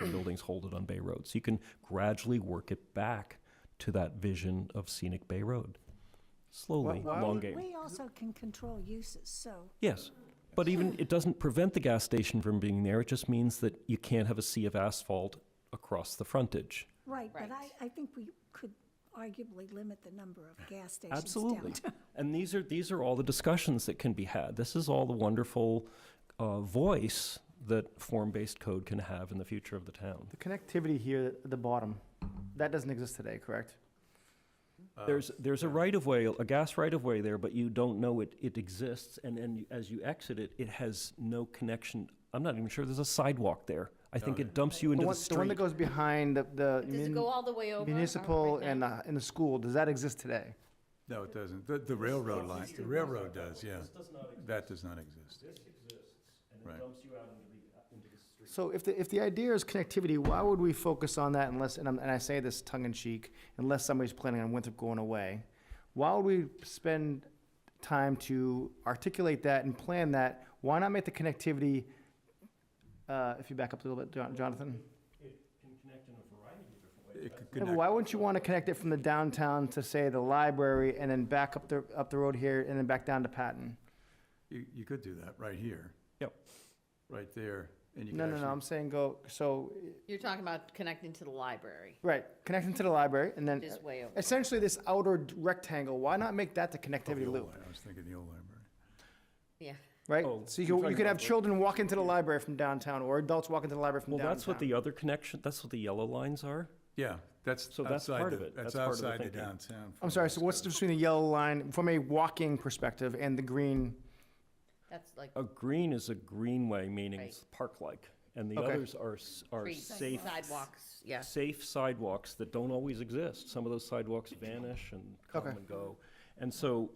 buildings hold it on Bay Road. So you can gradually work it back to that vision of scenic Bay Road. Slowly, Well, long game. we also can control uses, so, Yes, but even, it doesn't prevent the gas station from being there, it just means that you can't have a sea of asphalt across the frontage. right, but Right. I think we could arguably limit the number of gas stations Absolutely. down to. And these are all the discussions that can be had. This is all the wonderful voice that form-based code can have in the future of the town. The connectivity here at the bottom, that doesn't exist today, correct? There's a right-of-way, a gas right-of-way there, but you don't know it exists, and as you exit it, it has no connection. I'm not even sure there's a sidewalk there. I think it dumps you into the The one street. that goes behind the Does it go all the way over? municipal right now? and the school, does that exist today? no, it doesn't. The railroad line, the railroad does, yeah. That does not exist. This exists, and Right. dumps you out into the street. So if the idea is connectivity, why would we focus on that unless, and I say this tongue in cheek, unless somebody's planning on Winthrop going away? Why would we spend time to articulate that and plan that? Why not make the connectivity, if you back up a little bit, Jonathan? It can connect in a variety of different ways. It could Yeah, but connect. why wouldn't you want to connect it from the downtown to, say, the library, and then back up the road here, and then back down to Patton? You could do that right here. Yep. Right there, and you could No, actually. I'm saying go, so, You're talking about connecting to the library, right, connecting to the library, and then which is way over. essentially this outer rectangle, why not make that the Oh, the connectivity old loop? li- I was thinking the old library. Yeah. Right? Oh, So you're you talking could have about the- children walk into the library from downtown, or adults walk into the library from Well, downtown. that's what the other connection, that's what the yellow lines are. Yeah, that's So that's outside part of the, it. that's That's part of the outside the thinking. downtown. I'm sorry, so what's the difference between the yellow line, from a walking perspective, and the green? That's like A green is a greenway, meaning Right. it's park-like, and the Okay. others are free safe, sidewalks, yeah. safe sidewalks that don't always exist. Some of those sidewalks vanish and come Okay. and go. And so,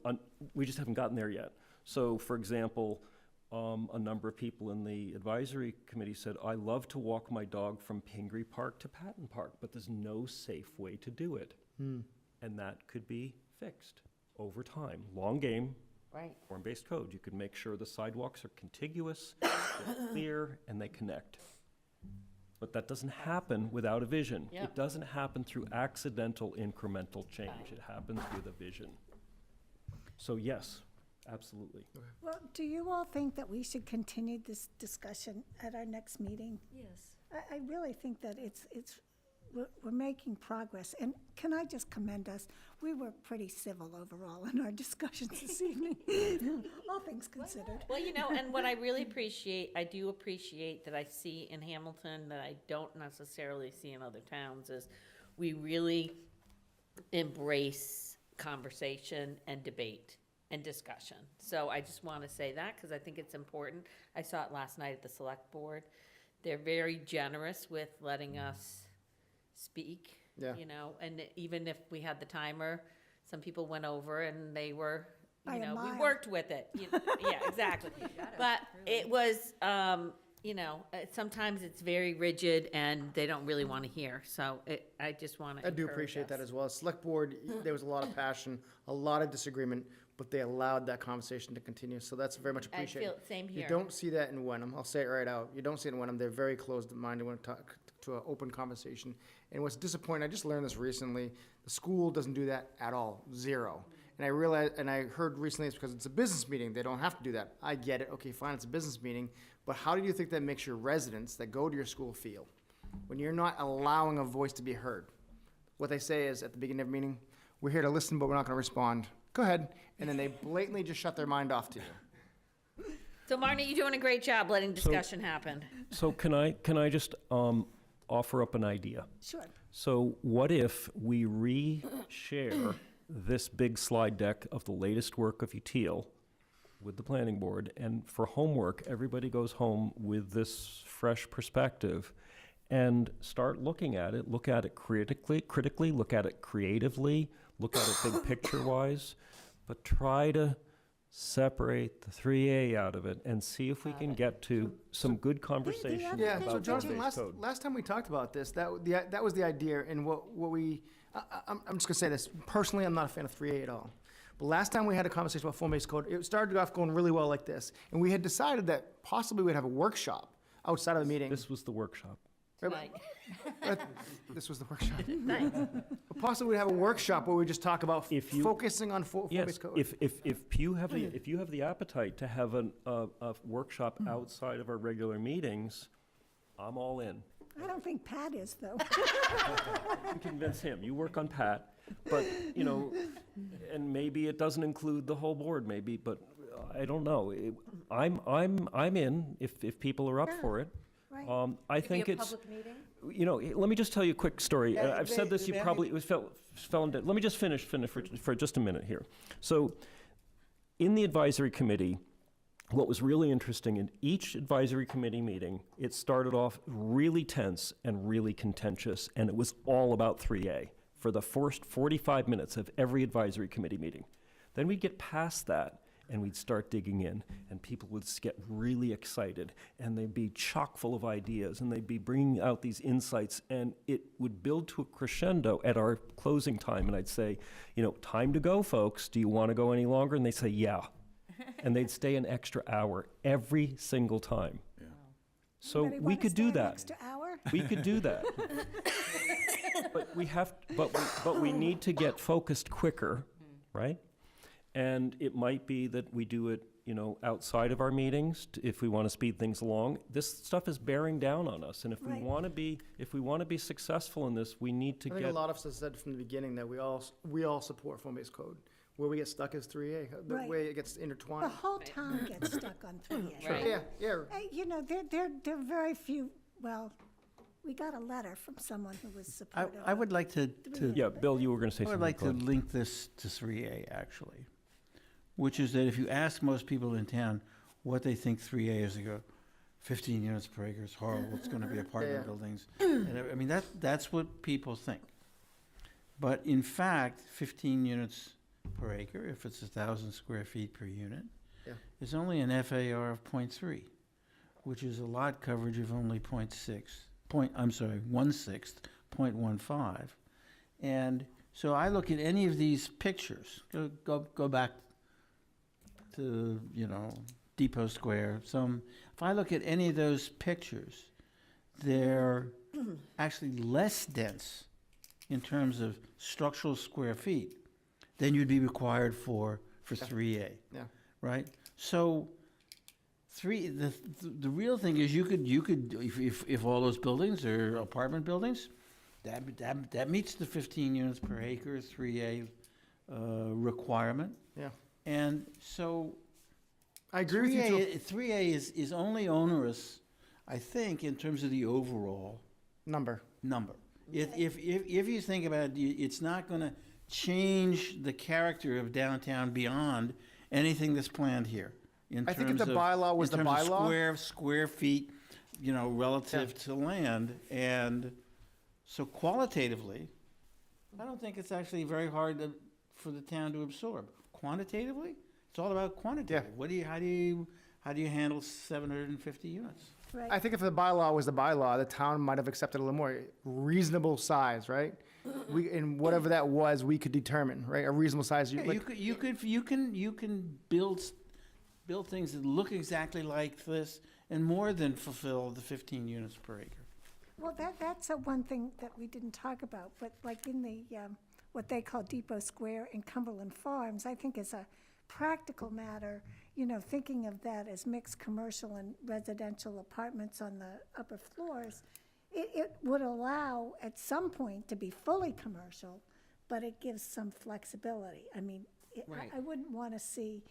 we just haven't gotten there yet. So, for example, a number of people in the advisory committee said, I love to walk my dog from Pingree Park to Patton Park, but there's no safe way to do it. And that could be fixed over time. Long game, Right. form-based code. You could make sure the sidewalks are contiguous, they're clear, and they connect. But that doesn't happen without a vision. Yeah. It doesn't happen through accidental incremental change. It happens with a vision. So yes, absolutely. Well, do you all think that we should continue this discussion at our next meeting? Yes. I really think that we're making progress, and can I just commend us? We were pretty civil overall in our discussions this evening, all things considered. Well, and what I really appreciate, I do appreciate that I see in Hamilton that I don't necessarily see in other towns, is we really embrace conversation and debate and discussion. So I just want to say that because I think it's important. I saw it last night at the select board. They're very generous with letting us speak, Yeah. and even if we had the timer, some people went over and they were, By a we mile. worked with it. Yeah, exactly. But it was, sometimes it's very rigid and they don't really want to hear. So I just want to I do appreciate that as well. Select board, there was a lot of passion, a lot of disagreement, but they allowed that conversation to continue, so that's very much I appreciated. feel, same here. You don't see that in Wenham, I'll say it right out. You don't see it in Wenham, they're very closed-minded when it talk to an open conversation. And what's disappointing, I just learned this recently, the school doesn't do that at all, zero. And I realized, and I heard recently it's because it's a business meeting, they don't have to do that. I get it, okay, fine, it's a business meeting, but how do you think that makes your residents that go to your school feel? When you're not allowing a voice to be heard? What they say is, at the beginning of a meeting, we're here to listen, but we're not gonna respond. Go ahead. And then they blatantly just shut their mind off to you. So Marnie, you're doing a great job letting discussion happen. So can I just offer up an idea? Sure. So what if we re-share this big slide deck of the latest work of Util with the planning board, and for homework, everybody goes home with this fresh perspective and start looking at it, look at it critically, look at it creatively, look at it big picture-wise, but try to separate the 3A out of it and see if we can get to some good conversation other Yeah, thing so about Jonathan, form-based code. last time we talked about this, that was the idea, and what we, I'm just gonna say this, personally, I'm not a fan of 3A at all. But last time we had a conversation about form-based code, it started off going really well like this, and we had decided that possibly we'd have a workshop outside of the meeting. This was the workshop. This was the workshop. But possibly we'd have a workshop where we just talk about If you- focusing on Yes, form-based code. if you have the appetite to have a workshop outside of our regular meetings, I'm all in. I don't think Pat is, though. You convince him, you work on Pat, but, you know, and maybe it doesn't include the whole board, maybe, but I don't know. I'm in, if people are up for it. Right. I think Maybe a it's, public meeting? you know, let me just tell you a quick story. Yeah, I've said this, you may I- probably, it was fell into, let me just finish for just a minute here. So, in the advisory committee, what was really interesting, in each advisory committee meeting, it started off really tense and really contentious, and it was all about 3A for the first 45 minutes of every advisory committee meeting. Then we'd get past that, and we'd start digging in, and people would get really excited, and they'd be chock full of ideas, and they'd be bringing out these insights, and it would build to a crescendo at our closing time, and I'd say, you know, time to go, folks. Do you want to go any longer? And they'd say, yeah. And they'd stay an extra hour every single time. Yeah. So Anybody we wanna could stay do an that. extra hour? We could do that. But we have, but we need to get focused quicker, right? And it might be that we do it, you know, outside of our meetings, if we want to speed things along. This stuff is bearing down on us, and if we Right. want to be successful in this, we need to I think a get, lot of us have said from the beginning that we all support form-based code. Where we get stuck is 3A, the Right. way it gets The intertwined. whole town gets stuck on 3A. Right. Yeah. You know, there are very few, well, we got a letter from someone who was supportive. I would like to, yeah, Bill, you were going to say I would something. like Go to ahead. link this to 3A, actually, which is that if you ask most people in town what they think 3A is, they go, 15 units per acre is horrible, it's gonna be apartment Yeah. buildings. And I mean, that's what people think. But in fact, 15 units per acre, if it's 1,000 square feet per unit, Yeah. is only an FAR of 0.3, which is a lot coverage of only 0.6, 1/6, 0.15. And so I look at any of these pictures, go back to, you know, Depot Square, if I look at any of those pictures, they're actually less dense in terms of structural square feet than you'd be required for 3A. Yeah. Right? So, the real thing is you could, if all those buildings are apartment buildings, that meets the 15 units per acre, 3A requirement. Yeah. And so, I agree with you, Joe. 3A is only onerous, I think, in terms of the overall Number. number. If you think about it, it's not going to change the character of downtown beyond anything that's planned here. I think if the bylaw was the bylaw. Square feet, you know, relative to land. And so qualitatively, I don't think it's actually very hard for the town to absorb. Quantitatively, it's all about quantitative. How do you handle 750 units? Right. I think if the bylaw was the bylaw, the town might have accepted a little more reasonable size, right? And whatever that was, we could determine, right? A reasonable size. Yeah, you can build things that look exactly like this and more than fulfill the 15 units per acre. Well, that's one thing that we didn't talk about, but like in the, what they call Depot Square in Cumberland Farms, I think is a practical matter, you know, thinking of that as mixed commercial and residential apartments on the upper floors. It would allow at some point to be fully commercial, but it gives some flexibility. I mean, Right. I wouldn't want to see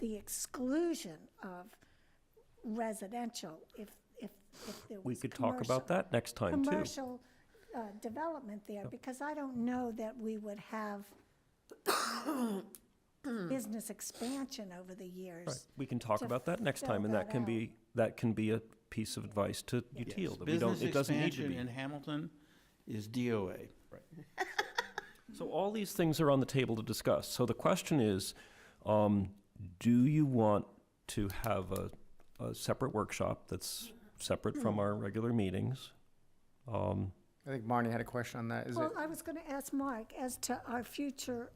the exclusion of residential if there was We could talk about that next time, too. commercial development there, because I don't know that we would have business expansion over the years. Right. We can talk to about that next fill time, and that that can be a piece of advice to Util, that we don't, Business it doesn't need to expansion be. in Hamilton is DOA. So all these things are on the table to discuss. So the question is, do you want to have a separate workshop that's separate from our regular meetings? I think Marnie had a question on that. Is it? Well, I was going to ask Mark as to our future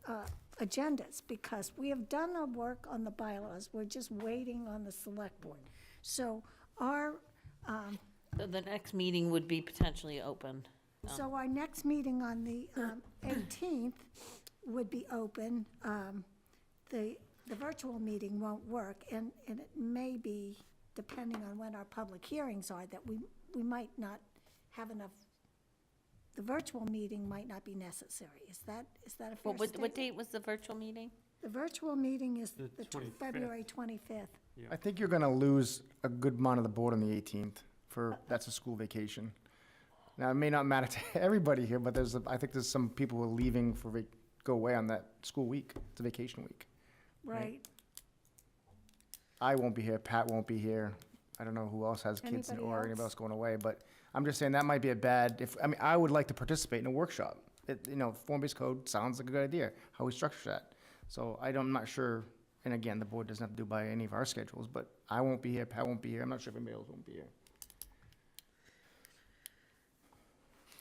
agendas, because we have done our work on the bylaws. We're just waiting on the select board. So our, So the next meeting would be potentially open. so our next meeting on the 18th would be open. The virtual meeting won't work, and it may be, depending on when our public hearings are, that we might not have enough, the virtual meeting might not be necessary. Is that a fair Well, what statement? date was the virtual meeting? The virtual meeting is The the 25th. February 25th. I think you're gonna lose a good amount of the board on the 18th that's a school vacation. Now, it may not matter to everybody here, but I think there's some people who are leaving go away on that school week. It's a vacation week. Right. I won't be here, Pat won't be here. I don't know who else has kids Anybody or else? anybody else going away, but I'm just saying that might be a bad, I would like to participate in a workshop. Form-based code sounds like a good idea, how we structure that. So I'm not sure, and again, the board doesn't have to do by any of our schedules, but I won't be here, Pat won't be here, I'm not sure if anybody else won't be here.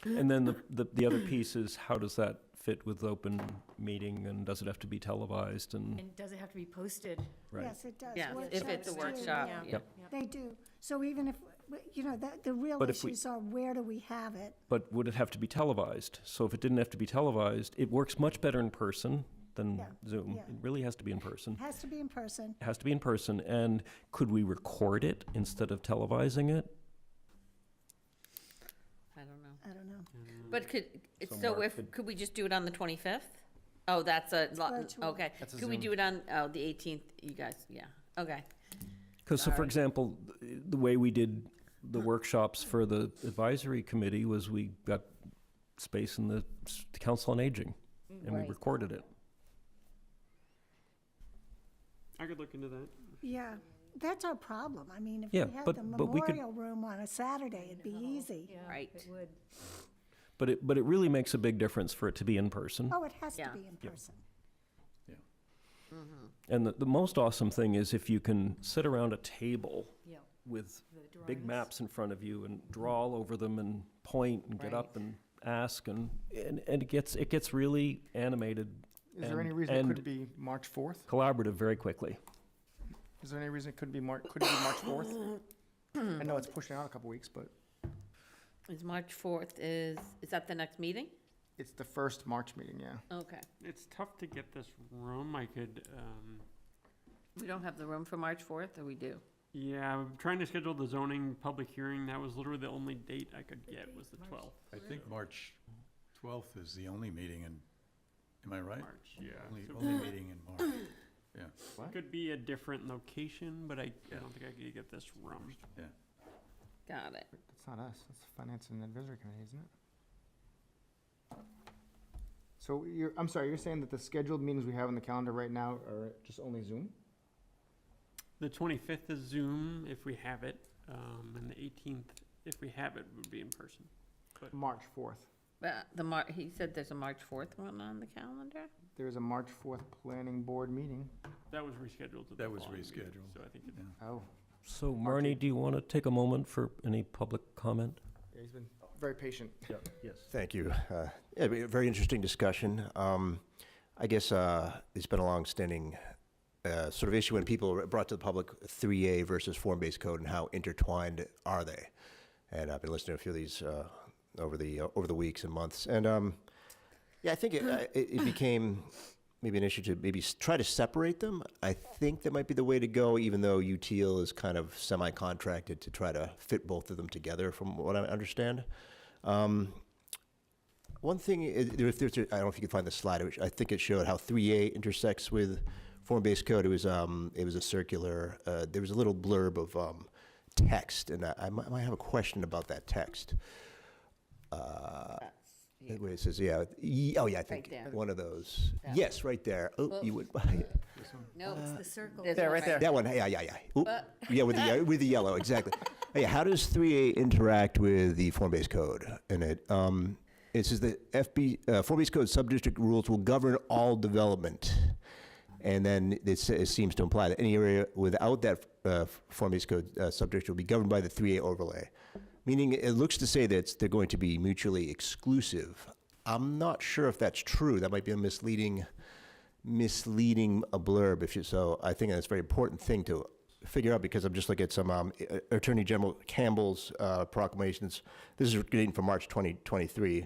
And then the other piece is, how does that fit with open meeting, and does it have to be televised, and, And does it have to be posted? right? Yes, it does. Yeah, if it's a Workshops do, workshop, yeah. yeah. Yep. They do. So even if, the real But if we- issues are, where do we have it? But would it have to be televised? So if it didn't have to be televised, it works much better in person than Yeah, Zoom. yeah. It really has to be in person. Has to be in person. It has to be in person, and could we record it instead of televising it? I don't know. I don't know. But So so Mark if, could we just do it on the 25th? Oh, that's virtual. okay. That's a Could we Zoom. do it on, the 18th, you guys, yeah, okay. Because, so for Alright. example, the way we did the workshops for the advisory committee was we got space in the Council on Aging, and we Right. recorded it. I could look into that. Yeah, that's our problem. I mean, if Yeah, we had but- the but we could- memorial room on a Saturday, it'd be easy. Yeah, Right. it would. But it really makes a big difference for it to be in person. Oh, it has to Yeah. be in person. And the most awesome thing is if you can sit around a table Yeah. with The big drawings. maps in front of you and draw all over them and point and get Right. up and ask, and it gets really animated Is there any And- reason it and- couldn't be March 4th? collaborative very quickly. Is there any reason it couldn't be March 4th? I know it's pushing out a couple weeks, but Is March 4th, is that the next meeting? it's the first March meeting, yeah. Okay. It's tough to get this room. I could, We don't have the room for March 4th, or we do? yeah, I'm trying to schedule the zoning public hearing. That was literally the only date I could get was the 12th I think March 12th is the only meeting in, am I right? March, yeah. Only, So only meeting in March, yeah. it could be a different location, but I don't think I could get this room. Got it. That's not us, that's Finance and Advisory Committee, isn't it? So I'm sorry, you're saying that the scheduled meetings we have on the calendar right now are just only Zoom? The 25th is Zoom if we have it, and the 18th, if we have it, would be in person. March 4th. He said there's a March 4th one on the calendar? There is a March 4th Planning Board meeting. That was rescheduled to the That was following week, rescheduled. so I think Oh, So Marnie, do you want to take a moment for any public comment? yeah, he's been very patient. Yes. Thank you. Yeah, very interesting discussion. I guess it's been a long-standing sort of issue when people brought to the public 3A versus form-based code and how intertwined are they. And I've been listening to a few of these over the weeks and months. And yeah, I think it became maybe an issue to maybe try to separate them. I think that might be the way to go, even though UTIL is kind of semi-contracted to try to fit both of them together, from what I understand. One thing, I don't know if you can find the slide, which I think it showed how 3A intersects with form-based code. It was a circular, there was a little blurb of text, and I might have a question about that text. Where it says, yeah, oh, yeah, I think, there. one of those. That Yes, right there. Oh, you would, No, It's the circle. This There, one right there. that one, yeah, yeah, yeah. Oop. Yeah, with the yellow, exactly. Hey, how does 3A interact with the form-based code? And it says the form-based code subdistrict rules will govern all development. And then it seems to imply that any area without that form-based code subdistrict will be governed by the 3A overlay. Meaning it looks to say that they're going to be mutually exclusive. I'm not sure if that's true. That might be a misleading a blurb. So I think that's a very important thing to figure out, because I'm just looking at some Attorney General Campbell's proclamations. This is dating from March 2023.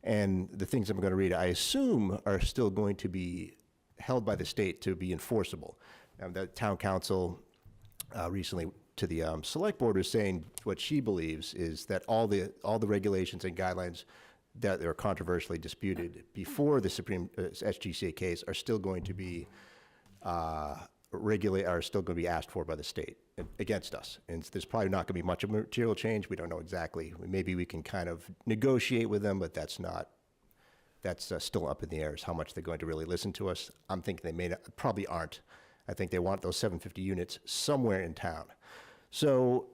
And the things I'm going to read, I assume, are still going to be held by the state to be enforceable. The town council recently to the select board is saying what she believes is that all the regulations and guidelines that are controversially disputed before the Supreme SGCA case are still going to be are still going to be asked for by the state against us. And there's probably not going to be much of a material change. We don't know exactly. Maybe we can kind of negotiate with them, but that's still up in the air, is how much they're going to really listen to us. I'm thinking they probably aren't. I think they want those 750 units somewhere in town. So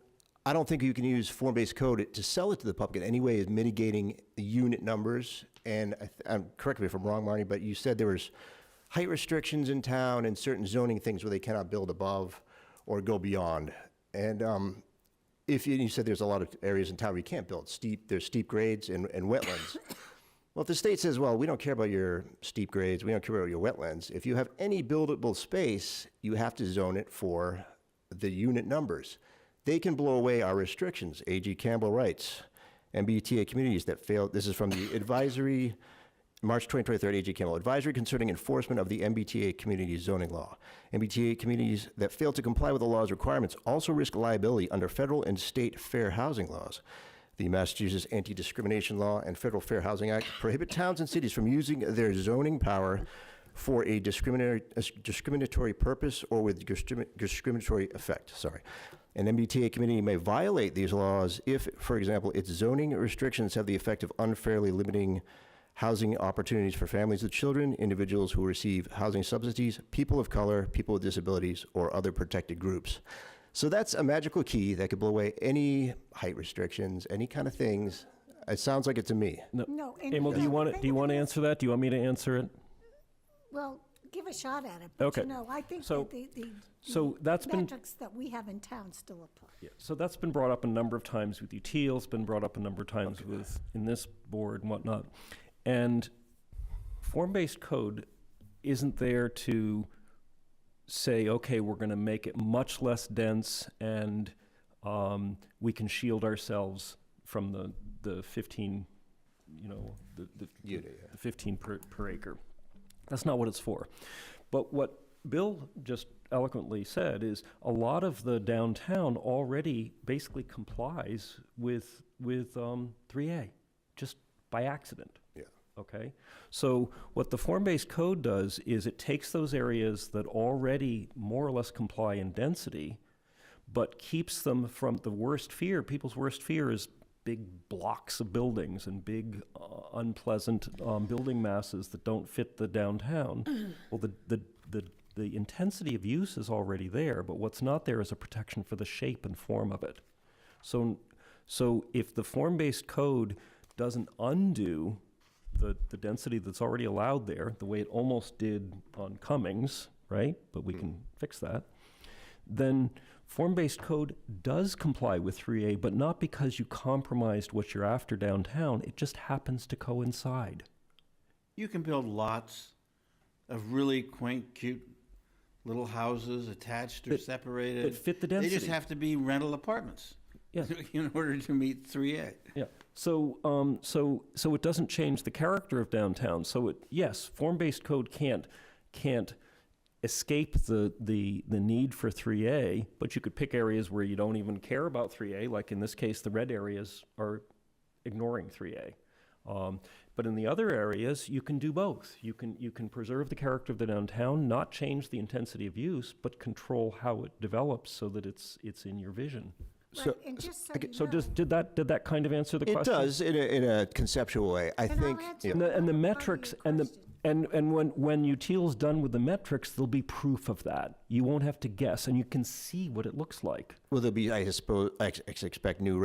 I don't think you can use form-based code to sell it to the public in any way as mitigating the unit numbers. And correct me if I'm wrong, Marnie, but you said there was height restrictions in town and certain zoning things where they cannot build above or go beyond. And you said there's a lot of areas in town where you can't build. There's steep grades and wetlands. Well, if the state says, well, we don't care about your steep grades, we don't care about your wetlands, if you have any buildable space, you have to zone it for the unit numbers. They can blow away our restrictions. A.G. Campbell writes, MBTA communities that fail, this is from the advisory, March 2023, A.G. Campbell, advisory concerning enforcement of the MBTA community zoning law. MBTA communities that fail to comply with the law's requirements also risk liability under federal and state fair housing laws. The Massachusetts Anti-Discrimination Law and Federal Fair Housing Act prohibit towns and cities from using their zoning power for a discriminatory purpose or with discriminatory effect. An MBTA community may violate these laws if, for example, its zoning restrictions have the effect of unfairly limiting housing opportunities for families with children, individuals who receive housing subsidies, people of color, people with disabilities, or other protected groups. So that's a magical key that could blow away any height restrictions, any kind of things. It sounds like it to me. No. and- Emil, do you want to answer that? Do you want me to answer it? Well, give a shot at it. But Okay. I think So- that So that's been metrics that we have in town still apply. Yeah, so that's been brought up a number of times with UTL, it's been brought up a number of times in this board and whatnot. And form-based code isn't there to say, okay, we're going to make it much less dense and we can shield ourselves from the 15, the 15 per acre. That's not what it's for. But what Bill just eloquently said is a lot of the downtown already basically complies with 3A, just by accident. Yeah. Okay? So what the form-based code does is it takes those areas that already more or less comply in density, but keeps them from the worst fear. People's worst fear is big blocks of buildings and big unpleasant building masses that don't fit the downtown. Well, the intensity of use is already there, but what's not there is a protection for the shape and form of it. So if the form-based code doesn't undo the density that's already allowed there, the way it almost did on Cummings, right? But we can fix that. Then form-based code does comply with 3A, but not because you compromised what you're after downtown. It just happens to coincide. You can build lots of really quaint, cute little houses attached or separated. That fit the They density. just have to be rental apartments. Yeah. In order to meet 3A. Yeah. So it doesn't change the character of downtown. So yes, form-based code can't escape the need for 3A, but you could pick areas where you don't even care about 3A, like in this case, the red areas are ignoring 3A. But in the other areas, you can do both. You can preserve the character of the downtown, not change the intensity of use, but control how it develops so that it's in your vision. So, Right, and just so Okay, you so know, did that kind of answer the it question? does in a conceptual way. I And I'll think, answer yeah. And the another part of metrics your and the, question. and when Util's done with the metrics, there'll be proof of that. You won't have to guess, and you can see what it looks like. Will there be, I suppose, I expect new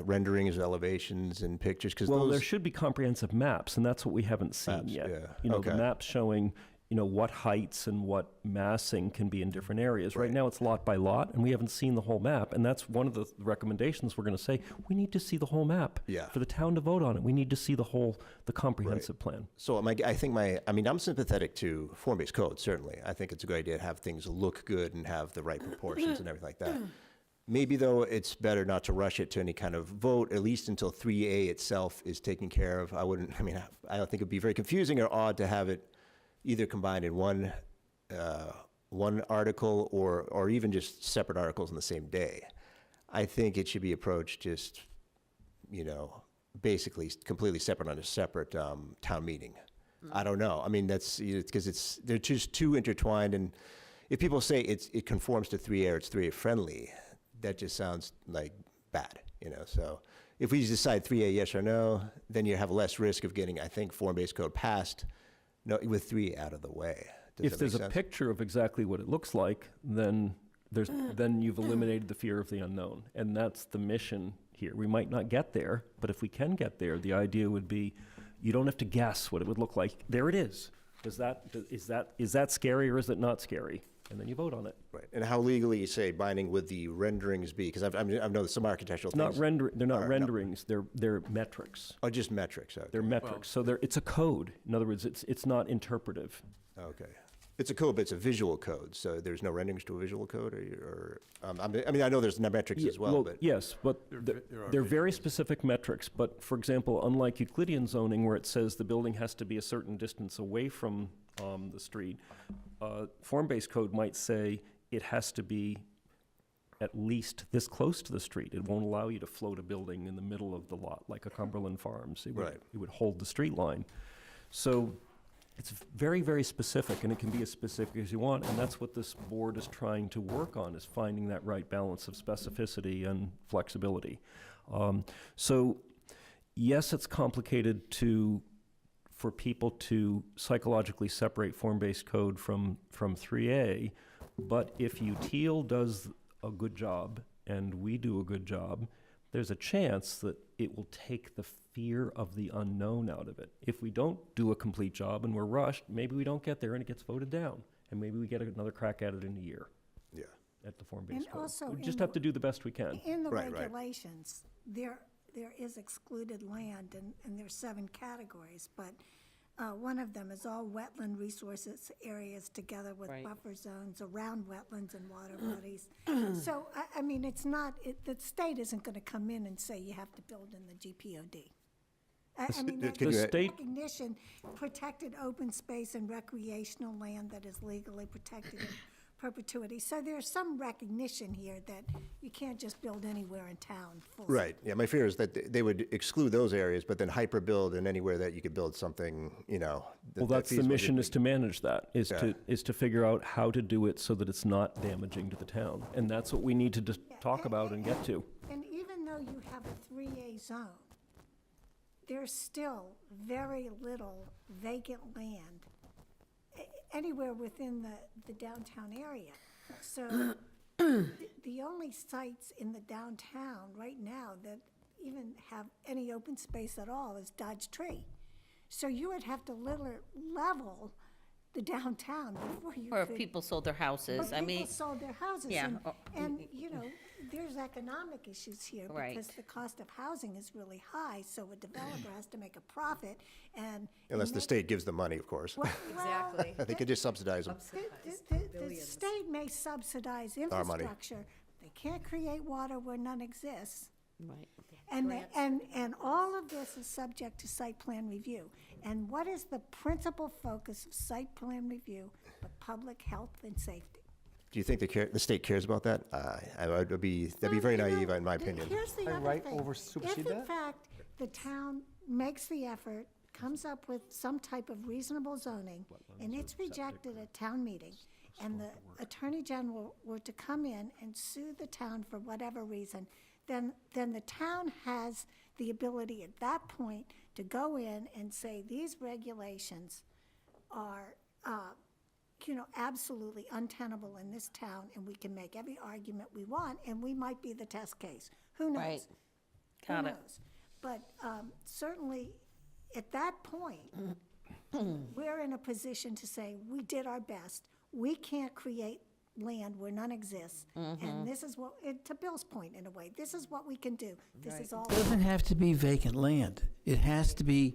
renderings, elevations, and pictures? Because Well, those, there should be comprehensive maps, and that's what we haven't seen Maps, yet. yeah. You know, Okay. the maps showing, you know, what heights and what massing can be in different areas. Right Right. now, it's lot by lot, and we haven't seen the whole map, and that's one of the recommendations we're gonna say, we need to see the whole map. Yeah. For the town to vote on it, we need to see the comprehensive plan. So I'm sympathetic to form-based code, certainly. I think it's a good idea to have things look good and have the right proportions and everything like that. Maybe, though, it's better not to rush it to any kind of vote, at least until 3A itself is taken care of. I don't think it'd be very confusing or odd to have it either combined in one article or even just separate articles on the same day. I think it should be approached just, basically completely separate on a separate town meeting. I don't know. I mean, that's because they're just too intertwined. And if people say it conforms to 3A or it's 3A friendly, that just sounds like bad, So if we decide 3A yes or no, then you have less risk of getting, I think, form-based code passed with 3A out of the way. Does If that there's make a sense? picture of exactly what it looks like, then then you've eliminated the fear of the unknown. And that's the mission here. We might not get there, but if we can get there, the idea would be, you don't have to guess what it would look like. There it is. Is that scary or is it not scary? And then you vote on it. Right. And how legally, say, binding would the renderings be? Because I've noticed some architectural Not things. they're not Or no. renderings, they're metrics. Oh, just metrics, okay. They're metrics. So it's a code. In other words, it's not interpretive. Okay. It's a code, but it's a visual code, so there's no renderings to a visual code, I know there's metrics as well, but. Yes, but There are they're very specific metrics, but for example, unlike Euclidean zoning where it says the building has to be a certain distance away from the street, form-based code might say it has to be at least this close to the street. It won't allow you to float a building in the middle of the lot like a Cumberland Farms. Right. It would hold the street line. So it's very, very specific, and it can be as specific as you want, and that's what this board is trying to work on, is finding that right balance of specificity and flexibility. So, yes, it's complicated for people to psychologically separate form-based code from 3A, but if UTIL does a good job, and we do a good job, there's a chance that it will take the fear of the unknown out of it. If we don't do a complete job and we're rushed, maybe we don't get there and it gets voted down, and maybe we get another crack at it in a year Yeah. at the form-based And code. also We in just the- have to do the best we can. In the Right, right. regulations, there is excluded land, and there's 7 categories, but one of them is all wetland resources areas together with Right. buffer zones around wetlands and water bodies. So, I mean, the state isn't gonna come in and say you have to build in the GPOD. I mean, that's Could you- state- recognition, protected open space and recreational land that is legally protected in perpetuity. So there's some recognition here that you can't just build anywhere in town. full stop. Right, yeah, my fear is that they would exclude those areas, but then hyper-build in anywhere that you could build something, Well, that's the mission, is to manage that, is Yeah. to figure out how to do it so that it's not damaging to the town. And that's what we need to just talk about and get to. And even though you have a 3A zone, there's still very little vacant land anywhere within the downtown area. So the only sites in the downtown right now that even have any open space at all is Dodge Tree. So you would have to level the downtown before you Or if could. people sold their houses, I mean, People sold their houses. yeah, And, there's economic issues here. Right. Because the cost of housing is really high, so a developer has to make a profit, and. Unless the state gives the money, of course. Well, Exactly. They could just subsidize them. the state may subsidize Our money. infrastructure. They can't create water where none exists. right. And all of this is subject to site plan review. And what is the principal focus of site plan review but public health and safety? Do you think the state cares about that? That'd be very Well, naive, in my opinion. Here's the By other right thing. over supersede If in that? fact the town makes the effort, comes up with some type of reasonable zoning, and it's rejected at town meeting, and the Attorney General were to come in and sue the town for whatever reason, then the town has the ability at that point to go in and say, these regulations are, absolutely untenable in this town, and we can make every argument we want, and we might be the test case. Who knows? Right. Who Got it. knows? But certainly, at that point, we're in a position to say, we did our best. We can't create land where none exists. And this is what, to Bill's point in a way, this is what we can do. This is all, It doesn't have to be vacant land. It has to be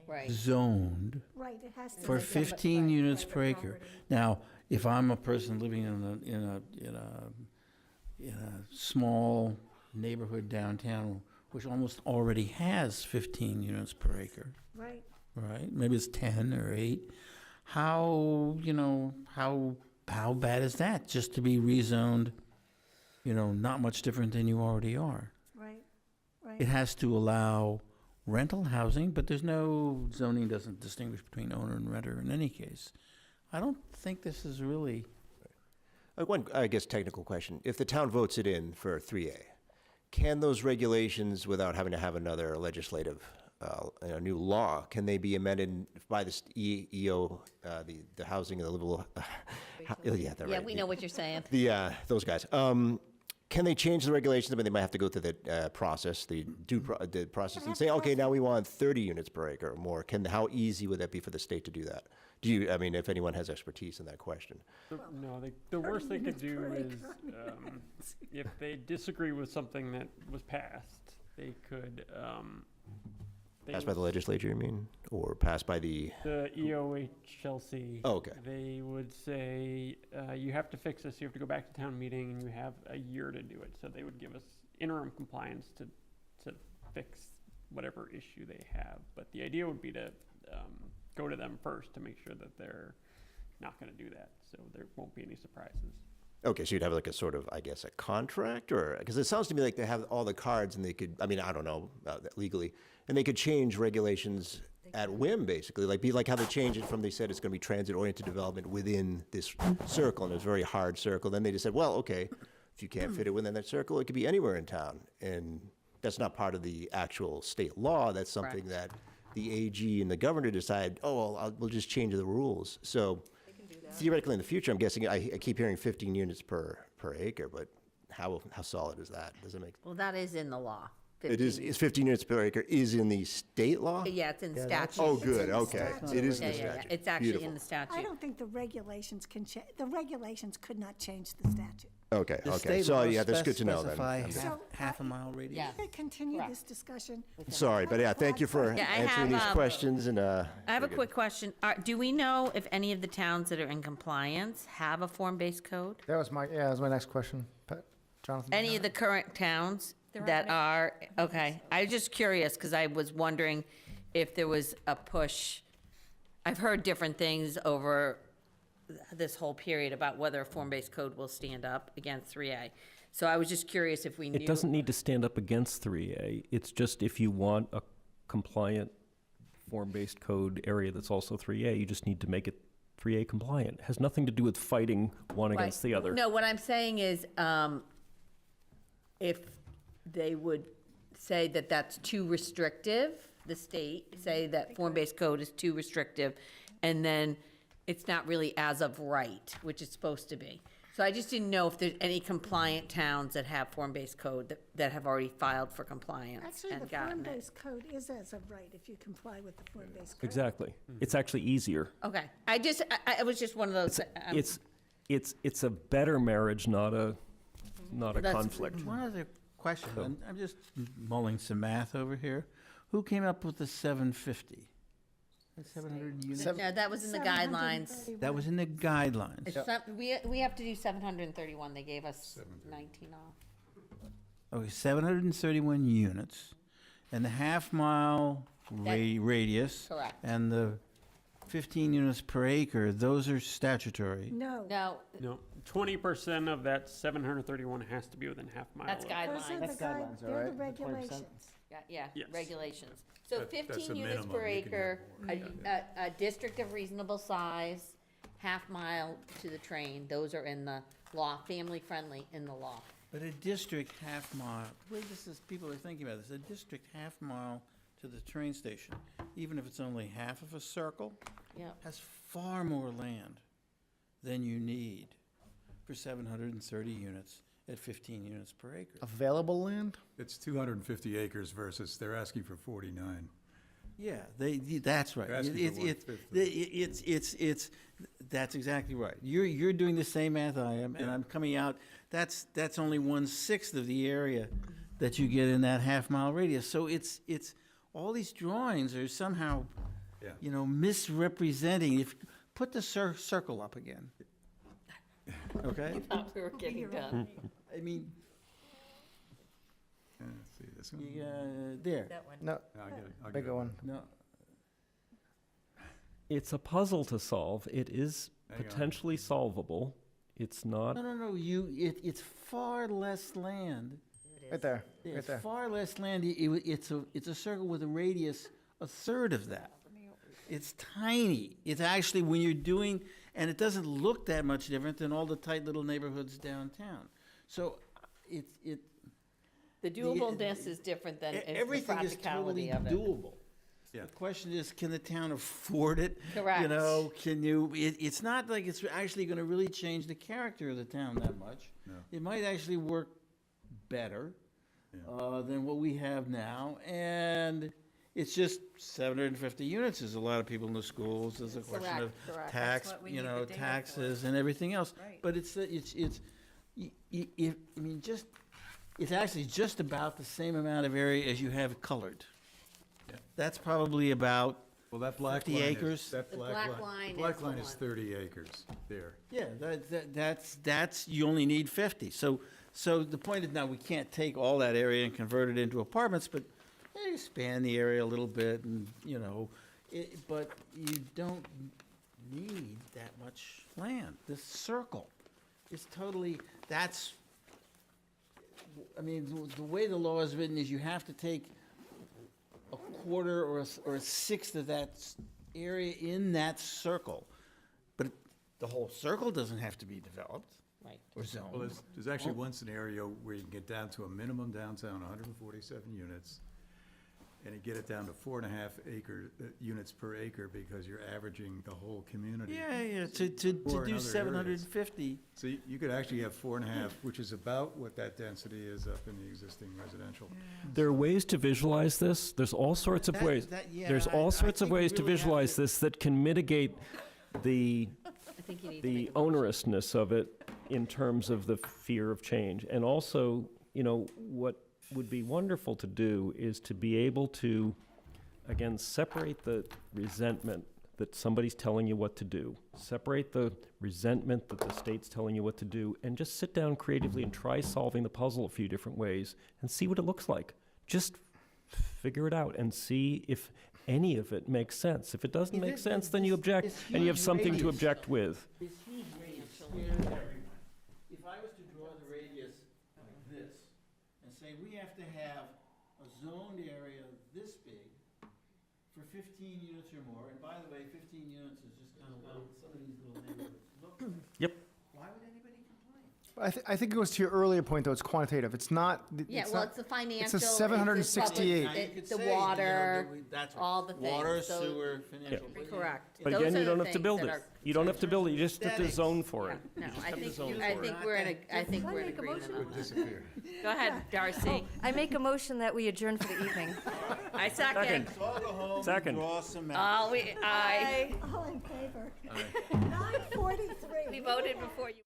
Right. zoned right, it has to. for be- 15 units per acre. Now, if I'm a person living in a small neighborhood downtown, which almost already has 15 units per acre, Right, right? Maybe it's 10 or 8. How bad is that, just to be rezoned, not much different than you already are? right, It right. has to allow rental housing, but there's no, zoning doesn't distinguish between owner and renter in any case. I don't think this is really, One, I guess, technical question. If the town votes it in for 3A, can those regulations, without having to have another legislative, new law, can they be amended by the EO, the housing and the livable? Yeah, they're Yeah, right. we know what you're saying. Those guys. Can they change the regulations? I mean, they might have to go through the process, the process, and say, okay, now we want 30 units per acre or more. How easy would that be for the state to do that? If anyone has expertise in that question? No, the worst they could do is, if they disagree with something that was passed, they could, Passed by the legislature, you mean? Or passed by the, The EOHLC. Oh, okay. They would say, you have to fix this, you have to go back to town meeting, and you have a year to do it. So they would give us interim compliance to fix whatever issue they have. But the idea would be to go to them first to make sure that they're not gonna do that, so there won't be any surprises. okay, so you'd have like a sort of, I guess, a contract, or, because it sounds to me like they have all the cards and they could, I mean, I don't know legally, and they could change regulations at whim, basically, be like how they changed it from, they said it's gonna be transit-oriented development within this circle, and it was a very hard circle. Then they just said, well, okay, if you can't fit it within that circle, it could be anywhere in town. And that's not part of the actual state law. That's something that the AG and the governor decide, we'll just change the rules. So theoretically, in the future, I'm guessing, I keep hearing 15 units per acre, but how solid is that? Does it make? Well, that is in the law. It is, 15 units per acre is in the state law? Yeah, it's in Yeah, statute. Oh, good, in the okay. statute. It is in Yeah, the yeah, yeah. statute. It's actually in Beautiful. the statute. I don't think the regulations the regulations could not change the statute. Okay, the okay. state So, law yeah, that's good to know specify then. So, half a mile radius. Yeah. We could continue Correct. this discussion. Sorry, but yeah, thank you for Yeah, I answering have, these questions and, I have a very good. quick question. Do we know if any of the towns that are in compliance have a form-based code? That was my next question. Jonathan? Any of the current towns that are, okay. I was just curious, because I was wondering if there was a push. I've heard different things over this whole period about whether a form-based code will stand up against 3A. So I was just curious if we knew. It doesn't need to stand up against 3A. It's just if you want a compliant form-based code area that's also 3A, you just need to make it 3A compliant. It has nothing to do with fighting one Right. against the other. No, what I'm saying is, if they would say that that's too restrictive, the state, say that form-based code is too restrictive, and then it's not really as of right, which it's supposed to be. So I just didn't know if there's any compliant towns that have form-based code that have already filed for compliance Actually, the and gotten it. form-based code is as of right if you comply with the form-based code. Exactly. It's actually easier. Okay, I it was just one of those. It's a better marriage, not a That's- conflict. One other question, and I'm just mulling some math over here. Who came up with the 750? The 700 units? No, that was in the guidelines. 731. That was in the guidelines. We have to do 731, they gave us 19 off. Okay, 731 units, and the half-mile radius. Correct. And the 15 units per acre, those are statutory. No. No, No, 20% of that 731 has to be within half mile. that's Those are guidelines. the guidelines, all they're the right? The 20%? regulations. Yeah, Yes. regulations. So That's 15 the units minimum per you can acre, a district of reasonable size half mile to the train, those are in the law, family-friendly in the law. But a district half mile, the way this is, people are thinking about this, a district half mile to the train station, even if it's only half of a circle, Yep. has far more land than you need for 730 units at 15 units per acre. Available land? It's 250 acres versus, they're asking for 49. Yeah, that's right. They're asking for It's, that's exactly right. You're doing the same math I am, and I'm coming out, that's only 1/6 of the area that you get in that half-mile radius. So it's, all these drawings are somehow, Yeah. misrepresenting. Put the circle up again. Okay? Thought we were getting done. I mean, Let's see, this one? there. That one. No, I'll get it. I'll get bigger it. one. No, It's a puzzle to solve. It is Hang on. potentially solvable. It's not. no, it's far less land. Right there, right It's there. far less land. It's a circle with a radius a third of that. It's tiny. It's actually, when you're doing, and it doesn't look that much different than all the tight little neighborhoods downtown. So The doableness is different than the everything is totally practicality of it. doable. Yeah. The question is, can the town afford it? Correct. It's not like it's actually gonna really change the character of the town that much. No. It might actually work better than what we have now, and it's just 750 units. There's a lot of people in the schools. There's a question of Correct. tax, That's what we need the data taxes and everything else. Right. But it's it's actually just about the same amount of area as you have colored. Yeah. That's probably about, Well, that black 50 line is. acres? That The black black line. line Black is the line is one. 30 acres there. yeah, that's, you only need 50. So the point is, now, we can't take all that area and convert it into apartments, but expand the area a little bit and, but you don't need that much land. This circle is totally, the way the law is written is you have to take a quarter or a sixth of that area in that circle. But the whole circle doesn't have to be developed Right. or Well, zoned. there's actually one scenario where you can get down to a minimum downtown, 147 units, and you get it down to 4.5 units per acre because you're averaging the whole community. Yeah, to Or do in other areas. 750. So you could actually have 4.5, which is about what that density is up in the existing residential. There are ways to visualize this. There's all sorts of ways. There's all sorts of ways to visualize this that can mitigate the I think you need to the make a motion. onerousness of it in terms of the fear of change. And also, what would be wonderful to do is to be able to, again, separate the resentment that somebody's telling you what to do, separate the resentment that the state's telling you what to do, and just sit down creatively and try solving the puzzle a few different ways and see what it looks like. Just figure it out and see if any of it makes sense. If it doesn't make sense, then you object, and you have something to object with. This huge radius scares everyone. If I was to draw the radius like this and say we have to have a zoned area this big for 15 units or more, and by the way, 15 units is just kind of what some of these little neighborhoods look like. Yep. Why would anybody complain? I think it goes to your earlier point, though, it's quantitative. It's not. Yeah, well, it's the financial. It's a 768. Now, you could The say, water, that's right. all the things. Water, So- sewer, financial. Correct. But Those again, are you the don't have to things build that it. are- You don't have to build it, you just have to Aesthetics. zone for it. No, You just I have to think, zone you- for I it. think we're in agreement on that. Disappear. Go ahead, Darcy. I make a motion that we adjourn for the evening. I second. So I'll go home and Second. draw some maps. Aye. All in favor? 9:43. We voted before you.